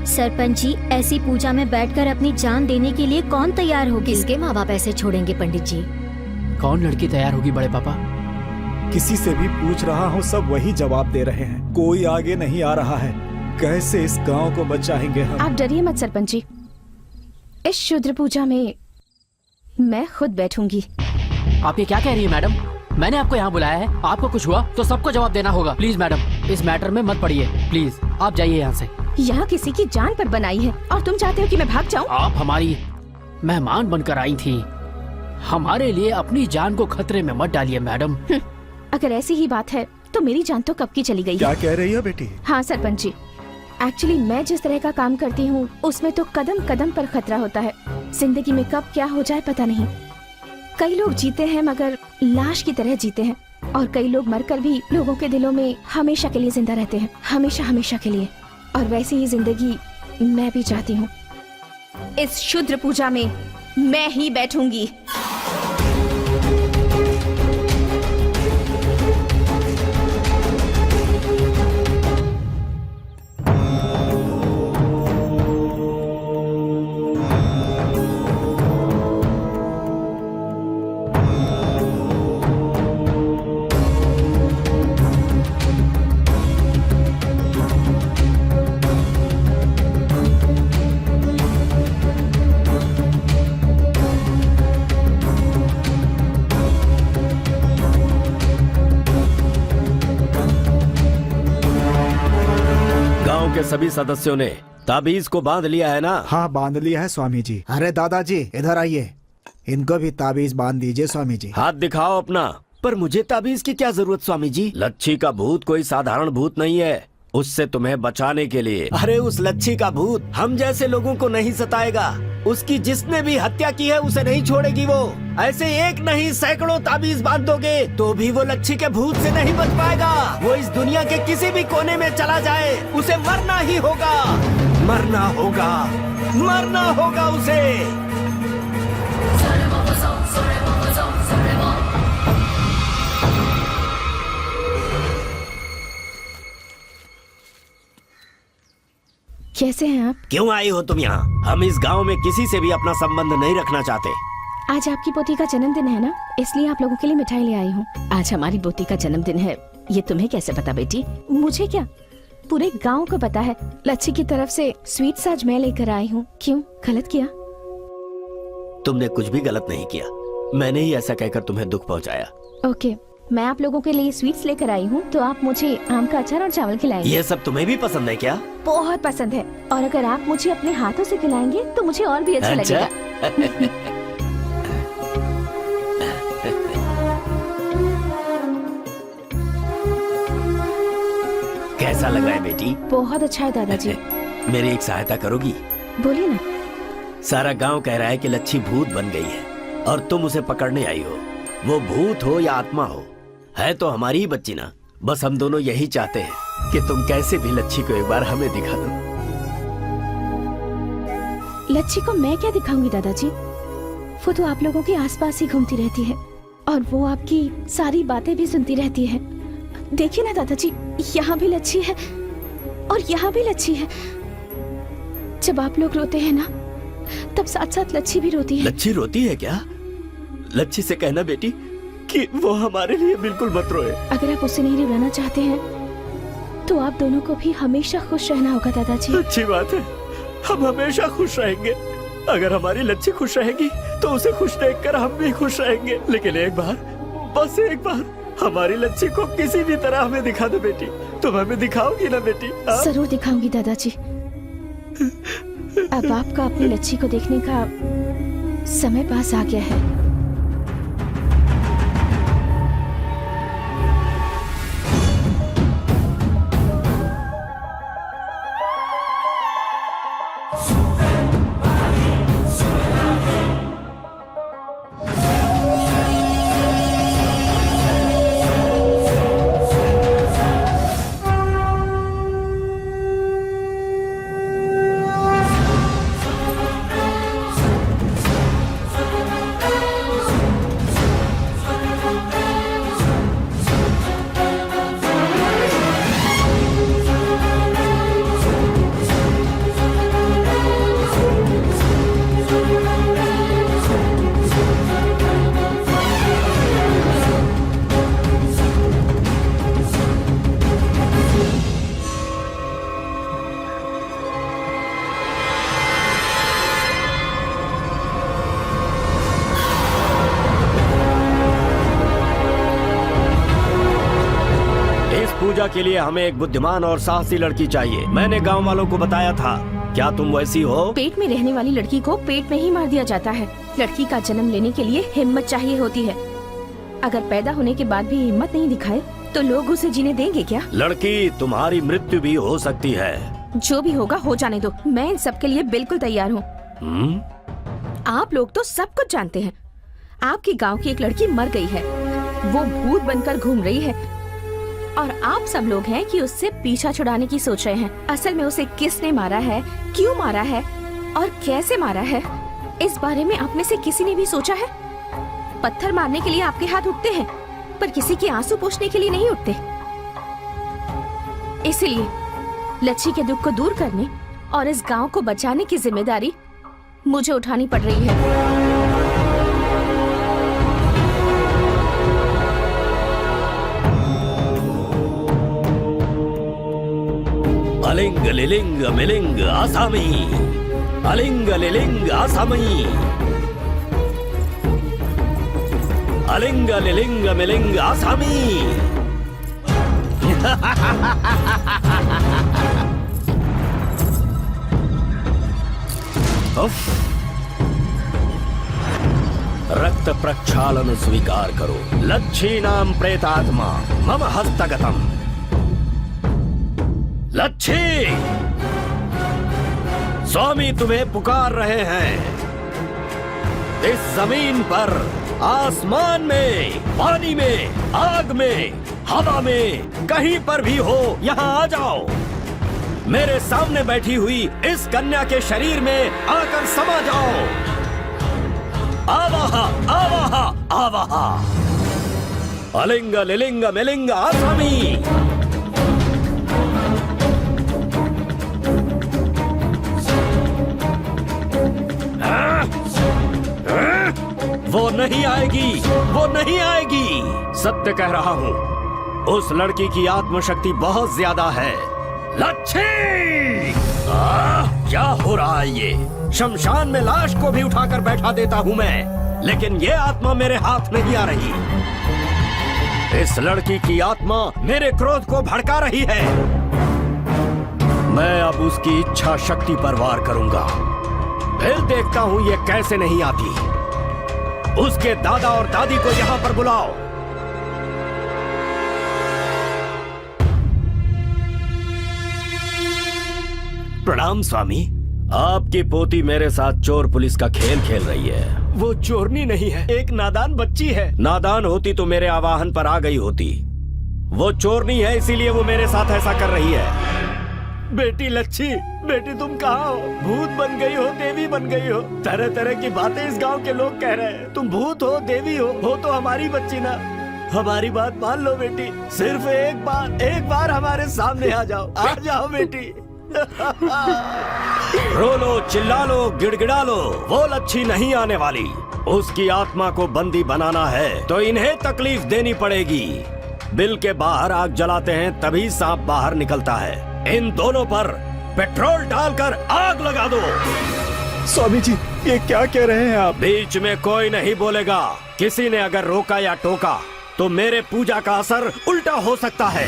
सरपंच जी, ऐसी पूजा में बैठकर अपनी जान देने के लिए कौन तैयार होगी? किसके माँ बाप ऐसे छोड़ेंगे पंडित जी? कौन लड़की तैयार होगी बड़े पापा? किसी से भी पूछ रहा हूँ, सब वही जवाब दे रहे हैं। कोई आगे नहीं आ रहा है। कैसे इस गांव को बचाएंगे हम? आप डरिए मत सरपंच जी, इस शुद्र पूजा में मैं खुद बैठूंगी। आप ये क्या कह रही है मैडम? मैंने आपको यहाँ बुलाया है, आपको कुछ हुआ तो सबको जवाब देना होगा। प्लीज मैडम, इस मैटर में मत पड़िए। प्लीज आप जाइए यहाँ से। यहाँ किसी की जान पर बनाई है और तुम चाहते हो कि मैं भाग जाऊँ? आप हमारी मेहमान बनकर आई थी, हमारे लिए अपनी जान को खतरे में मत डालिए मैडम। अगर ऐसी ही बात है तो मेरी जान तो कब की चली गई है। क्या कह रही हो बेटी? हाँ सरपंच जी, एक्चुअली मैं जिस तरह का काम करती हूँ उसमें तो कदम कदम पर खतरा होता है। जिंदगी में कब क्या हो जाए पता नहीं। कई लोग जीते हैं मगर लाश की तरह जीते हैं, और कई लोग मरकर भी लोगों के दिलों में हमेशा के लिए जिंदा रहते हैं, हमेशा हमेशा के लिए। और वैसी ही जिंदगी मैं भी चाहती हूँ। इस शुद्र पूजा में मैं ही बैठूंगी। के सभी सदस्यों ने ताबीज को बांध लिया है ना? हाँ, बांध लिया है स्वामी जी। अरे दादाजी इधर आइए, इनको भी ताबीज बांध दीजिए स्वामी जी। हाथ दिखाओ अपना। पर मुझे ताबीज की क्या जरूरत स्वामी जी? लच्छी का भूत कोई साधारण भूत नहीं है, उससे तुम्हें बचाने के लिए। अरे उस लच्छी का भूत हम जैसे लोगों को नहीं सताएगा। उसकी जिसने भी हत्या की है उसे नहीं छोड़ेगी वो। ऐसे एक नहीं सैकड़ों ताबीज बांध दोगे तो भी वो लच्छी के भूत से नहीं बच पाएगा। वो इस दुनिया के किसी भी कोने में चला जाए उसे मरना ही होगा, मरना होगा, मरना होगा उसे। कैसे हैं आप? क्यों आई हो तुम यहाँ? हम इस गांव में किसी से भी अपना संबंध नहीं रखना चाहते। आज आपकी पोती का जन्मदिन है ना, इसलिए आप लोगों के लिए मिठाई ले आई हूँ। आज हमारी पोती का जन्मदिन है, ये तुम्हें कैसे पता बेटी? मुझे क्या, पूरे गांव को पता है। लच्छी की तरफ से स्वीट्स आज मैं लेकर आई हूँ। क्यों, गलत किया? तुमने कुछ भी गलत नहीं किया, मैंने ही ऐसा कहकर तुम्हें दुख पहुँचाया। ओके, मैं आप लोगों के लिए स्वीट्स लेकर आई हूँ, तो आप मुझे आम का अचार और चावल खिलाएंगे। ये सब तुम्हें भी पसंद है क्या? बहुत पसंद है, और अगर आप मुझे अपने हाथों से खिलाएंगे तो मुझे और भी अच्छा लगेगा। कैसा लगा है बेटी? बहुत अच्छा है दादाजी। मेरी एक सहायता करोगी? बोलिए ना। सारा गांव कह रहा है कि लच्छी भूत बन गई है और तुम उसे पकड़ने आई हो। वो भूत हो या आत्मा हो, है तो हमारी ही बच्ची ना। बस हम दोनों यही चाहते हैं कि तुम कैसे भी लच्छी को एक बार हमें दिखा दो। लच्छी को मैं क्या दिखाऊंगी दादाजी? वो तो आप लोगों के आसपास ही घूमती रहती है और वो आपकी सारी बातें भी सुनती रहती है। देखिए ना दादाजी, यहाँ भी लच्छी है और यहाँ भी लच्छी है। जब आप लोग रोते हैं ना, तब साथ साथ लच्छी भी रोती है। लच्छी रोती है क्या? लच्छी से कहना बेटी कि वो हमारे लिए बिल्कुल मत रोए। अगर आप उसे नहीं रुलाना चाहते हैं तो आप दोनों को भी हमेशा खुश रहना होगा दादाजी। अच्छी बात है, हम हमेशा खुश रहेंगे। अगर हमारी लच्छी खुश रहेगी तो उसे खुश देखकर हम भी खुश रहेंगे। लेकिन एक बार, बस एक बार हमारी लच्छी को किसी भी तरह हमें दिखा दो बेटी। तुम हमें दिखाओगी ना बेटी? जरूर दिखाऊंगी दादाजी। अब आपका अपनी लच्छी को देखने का समय पास आ गया है। पूजा के लिए हमें एक बुद्धिमान और साहसी लड़की चाहिए। मैंने गांव वालों को बताया था, क्या तुम वैसी हो? पेट में रहने वाली लड़की को पेट में ही मार दिया जाता है। लड़की का जन्म लेने के लिए हिम्मत चाहिए होती है। अगर पैदा होने के बाद भी हिम्मत नहीं दिखाए तो लोग उसे जीने देंगे क्या? लड़की, तुम्हारी मृत्यु भी हो सकती है। जो भी होगा हो जाने दो, मैं इन सब के लिए बिल्कुल तैयार हूँ। आप लोग तो सब कुछ जानते हैं। आपके गांव की एक लड़की मर गई है, वो भूत बनकर घूम रही है और आप सब लोग हैं कि उससे पीछा छुड़ाने की सोच रहे हैं। असल में उसे किसने मारा है, क्यों मारा है और कैसे मारा है, इस बारे में आप में से किसी ने भी सोचा है? पत्थर मारने के लिए आपके हाथ उठते हैं पर किसी के आंसू पोंछने के लिए नहीं उठते। इसलिए लच्छी के दुख को दूर करने और इस गांव को बचाने की जिम्मेदारी मुझे उठानी पड़ रही है। अलिंग लिलिंग मिलिंग आसामी, अलिंग लिलिंग आसामी, अलिंग लिलिंग मिलिंग आसामी। रक्त प्रक्षालन स्वीकार करो। लच्छी नाम प्रेतात्मा मम हस्तगतम। लच्छी, स्वामी तुम्हें पुकार रहे हैं। इस जमीन पर, आसमान में, पानी में, आग में, हवा में, कहीं पर भी हो, यहाँ आ जाओ। मेरे सामने बैठी हुई इस कन्या के शरीर में आकर समा जाओ। आवाहा आवाहा आवाहा। अलिंग लिलिंग मिलिंग आसामी। वो नहीं आएगी, वो नहीं आएगी। सत्य कह रहा हूँ, उस लड़की की आत्मशक्ति बहुत ज्यादा है। लच्छी! क्या हो रहा है ये? शमशान में लाश को भी उठाकर बैठा देता हूँ मैं, लेकिन ये आत्मा मेरे हाथ नहीं आ रही। इस लड़की की आत्मा मेरे क्रोध को भड़का रही है। मैं अब उसकी इच्छा शक्ति पर वार करूंगा। फिर देखता हूँ ये कैसे नहीं आती। उसके दादा और दादी को यहाँ पर बुलाओ। प्रणाम स्वामी। आपकी पोती मेरे साथ चोर पुलिस का खेल खेल रही है। वो चोरनी नहीं है, एक नादान बच्ची है। नादान होती तो मेरे आवाहन पर आ गई होती। वो चोरनी है, इसीलिए वो मेरे साथ ऐसा कर रही है। बेटी लच्छी, बेटी तुम कहाँ हो? भूत बन गई हो, देवी बन गई हो। तरह तरह की बातें इस गांव के लोग कह रहे हैं। तुम भूत हो, देवी हो तो हमारी बच्ची ना। हमारी बात मान लो बेटी, सिर्फ एक बार हमारे सामने आ जाओ। आ जाओ बेटी। रो लो, चिल्ला लो, गिड़गिड़ा लो, वो लच्छी नहीं आने वाली। उसकी आत्मा को बंदी बनाना है तो इन्हें तकलीफ देनी पड़ेगी। बिल के बाहर आग जलाते हैं तभी सांप बाहर निकलता है। इन दोनों पर पेट्रोल डालकर आग लगा दो। स्वामी जी, ये क्या कह रहे हैं आप? बीच में कोई नहीं बोलेगा। किसी ने अगर रोका या टोका तो मेरे पूजा का असर उल्टा हो सकता है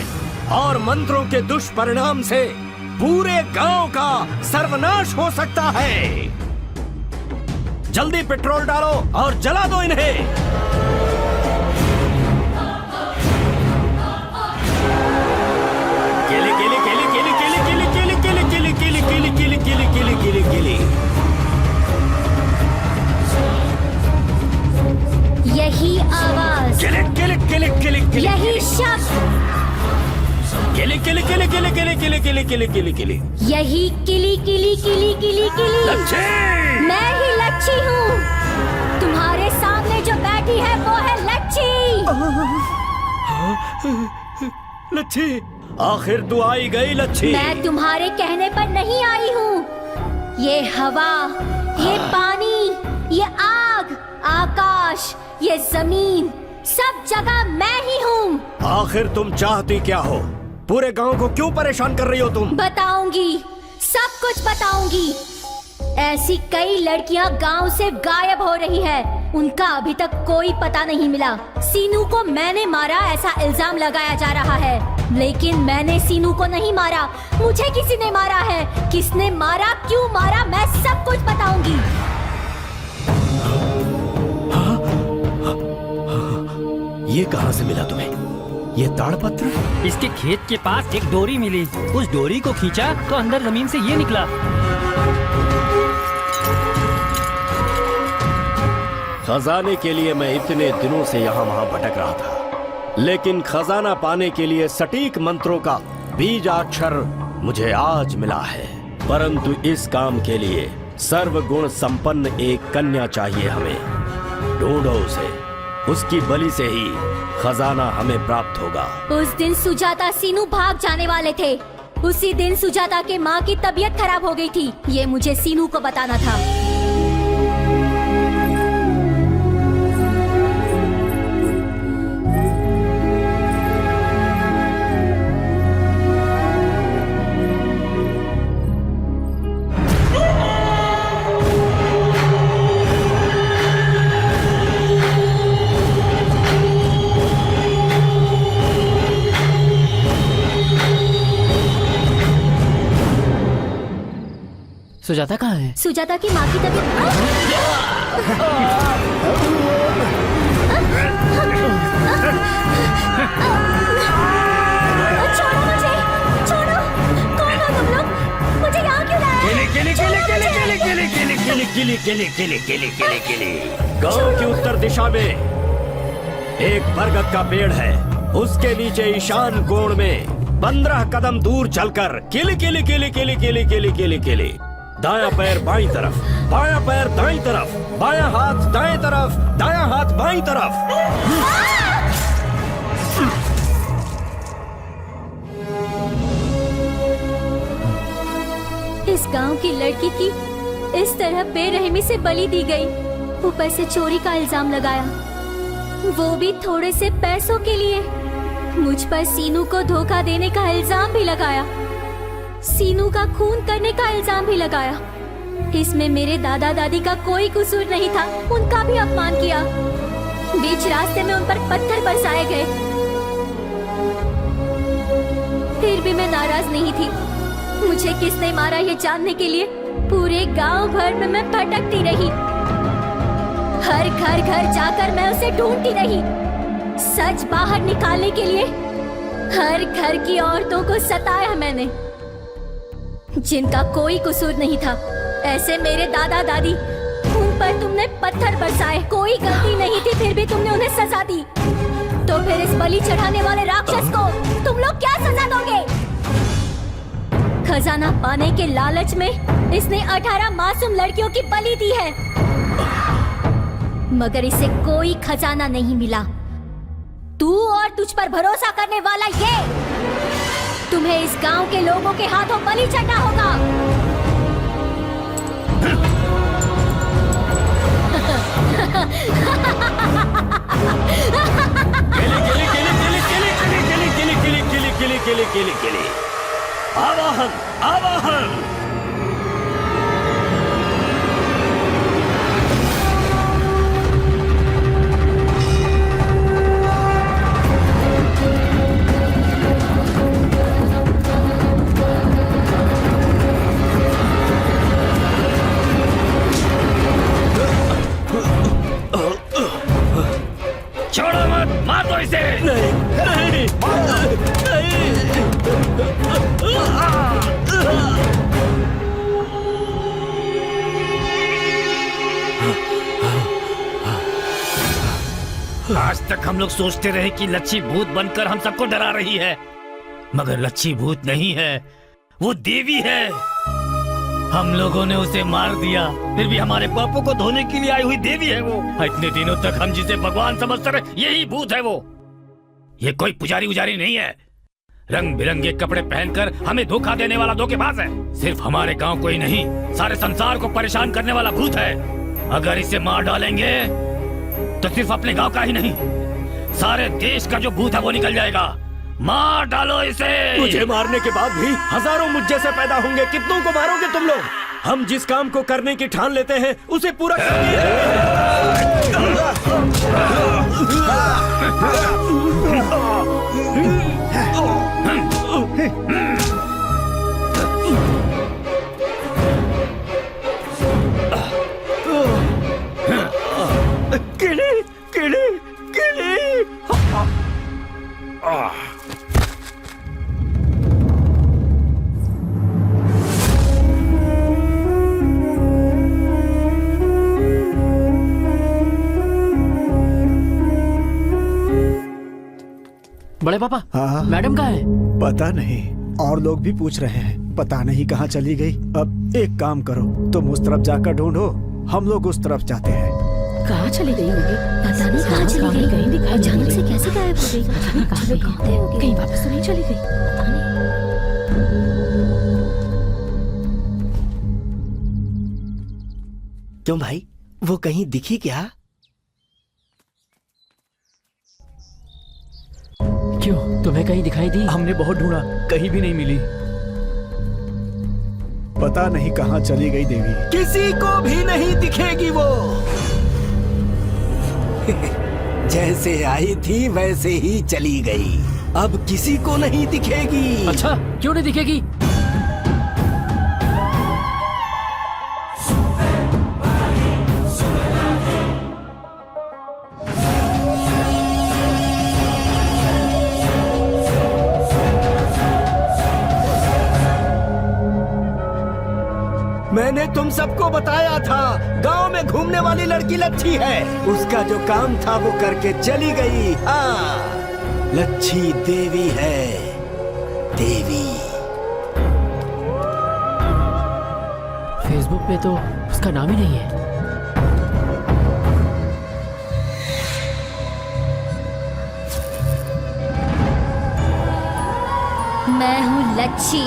और मंत्रों के दुष्परिणाम से पूरे गांव का सर्वनाश हो सकता है। जल्दी पेट्रोल डालो और जला दो इन्हें। केली केली केली केली केली केली केली केली केली केली केली केली केली केली केली। यही आवाज, केली केली केली केली केली, यही शब्द, केली केली केली केली केली केली केली केली केली केली, यही किली किली किली किली किली। लच्छी! मैं ही लच्छी हूँ। तुम्हारे सामने जो बैठी है वो है लच्छी। लच्छी, आखिर तू आई गई लच्छी। मैं तुम्हारे कहने पर नहीं आई हूँ। ये हवा, ये पानी, ये आग, आकाश, ये जमीन, सब जगह मैं ही हूँ। आखिर तुम चाहती क्या हो? पूरे गांव को क्यों परेशान कर रही हो तुम? बताऊंगी, सब कुछ बताऊंगी। ऐसी कई लड़कियां गांव से गायब हो रही है, उनका अभी तक कोई पता नहीं मिला। सीनू को मैंने मारा ऐसा इल्जाम लगाया जा रहा है, लेकिन मैंने सीनू को नहीं मारा, मुझे किसी ने मारा है। किसने मारा, क्यों मारा, मैं सब कुछ बताऊंगी। ये कहाँ से मिला तुम्हें? ये ताड़पत्र? इसके खेत के पास एक डोरी मिली, उस डोरी को खींचा तो अंदर जमीन से ये निकला। खजाने के लिए मैं इतने दिनों से यहाँ वहाँ भटक रहा था, लेकिन खजाना पाने के लिए सटीक मंत्रों का बीजाक्षर मुझे आज मिला है। परंतु इस काम के लिए सर्वगुण संपन्न एक कन्या चाहिए हमें। ढूंढो उसे, उसकी बलि से ही खजाना हमें प्राप्त होगा। उस दिन सुजाता सीनू भाग जाने वाले थे। उसी दिन सुजाता के माँ की तबीयत खराब हो गई थी। ये मुझे सीनू को बताना था। सुजाता कहाँ है? सुजाता की माँ की छोड़ो मुझे, छोड़ो। कौन हो तुम लोग? मुझे यहाँ क्यों लाया? गांव की उत्तर दिशा में एक बरगद का पेड़ है, उसके नीचे ईशान कोण में 15 कदम दूर चलकर किली किली किली किली किली किली किली किली। दायां पैर बाईं तरफ, बायां पैर दाईं तरफ, बायां हाथ दाएं तरफ, दायां हाथ बाईं तरफ। इस गांव की लड़की की इस तरह बेरहमी से बलि दी गई, ऊपर से चोरी का इल्जाम लगाया, वो भी थोड़े से पैसों के लिए। मुझ पर सीनू को धोखा देने का इल्जाम भी लगाया, सीनू का खून करने का इल्जाम भी लगाया। इसमें मेरे दादा दादी का कोई कसूर नहीं था, उनका भी अपमान किया। बीच रास्ते में उन पर पत्थर बरसाए गए, फिर भी मैं नाराज नहीं थी। मुझे किसने मारा ये जानने के लिए पूरे गांव भर में मैं भटकती रही। हर घर घर जाकर मैं उसे ढूंढती रही। सच बाहर निकालने के लिए हर घर की औरतों को सताया मैंने, जिनका कोई कसूर नहीं था। ऐसे मेरे दादा दादी, उन पर तुमने पत्थर बरसाए, कोई गलती नहीं थी, फिर भी तुमने उन्हें सजा दी। तो फिर इस बलि चढ़ाने वाले राक्षस को तुम लोग क्या सजा दोगे? खजाना पाने के लालच में इसने 18 मासूम लड़कियों की बलि दी है, मगर इसे कोई खजाना नहीं मिला। तू और तुझ पर भरोसा करने वाला ये तुम्हें इस गांव के लोगों के हाथों बलि चढ़ना होगा। आवाहन आवाहन। छोड़ो मत, मार दो इसे। नहीं नहीं आज तक हम लोग सोचते रहे कि लच्छी भूत बनकर हम सबको डरा रही है, मगर लच्छी भूत नहीं है, वो देवी है। हम लोगों ने उसे मार दिया, फिर भी हमारे पापों को धोने के लिए आई हुई देवी है वो। इतने दिनों तक हम जिसे भगवान समझते रहे, यही भूत है वो। ये कोई पुजारी उजारी नहीं है, रंग बिरंगे कपड़े पहनकर हमें धोखा देने वाला धोखेबाज है। सिर्फ हमारे गांव को ही नहीं, सारे संसार को परेशान करने वाला भूत है। अगर इसे मार डालेंगे तो सिर्फ अपने गांव का ही नहीं, सारे देश का जो भूत है वो निकल जाएगा। मार डालो इसे। तुझे मारने के बाद भी हजारों मुझ जैसे पैदा होंगे, कितनों को मारोगे तुम लोग? हम जिस काम को करने की ठान लेते हैं उसे पूरा किली किली किली। बड़े पापा, हाँ मैडम कहाँ है? पता नहीं, और लोग भी पूछ रहे हैं, पता नहीं कहाँ चली गई। अब एक काम करो, तुम उस तरफ जाकर ढूंढो, हम लोग उस तरफ जाते हैं। कहाँ चली गई होगी? पता नहीं कहाँ चली गई। कहीं दिखाई अचानक से कैसे गायब हो गई? कहाँ होगी? कहीं वापस तो नहीं चली गई? पता नहीं। क्यों भाई, वो कहीं दिखी क्या? क्यों, तुम्हें कहीं दिखाई दी? हमने बहुत ढूंढा, कहीं भी नहीं मिली। पता नहीं कहाँ चली गई देवी। किसी को भी नहीं दिखेगी वो। जैसे आई थी वैसे ही चली गई, अब किसी को नहीं दिखेगी। अच्छा, क्यों नहीं दिखेगी? मैंने तुम सबको बताया था, गांव में घूमने वाली लड़की लच्छी है। उसका जो काम था वो करके चली गई। हाँ, लच्छी देवी है, देवी। फेसबुक पे तो उसका नाम ही नहीं है। मैं हूँ लच्छी,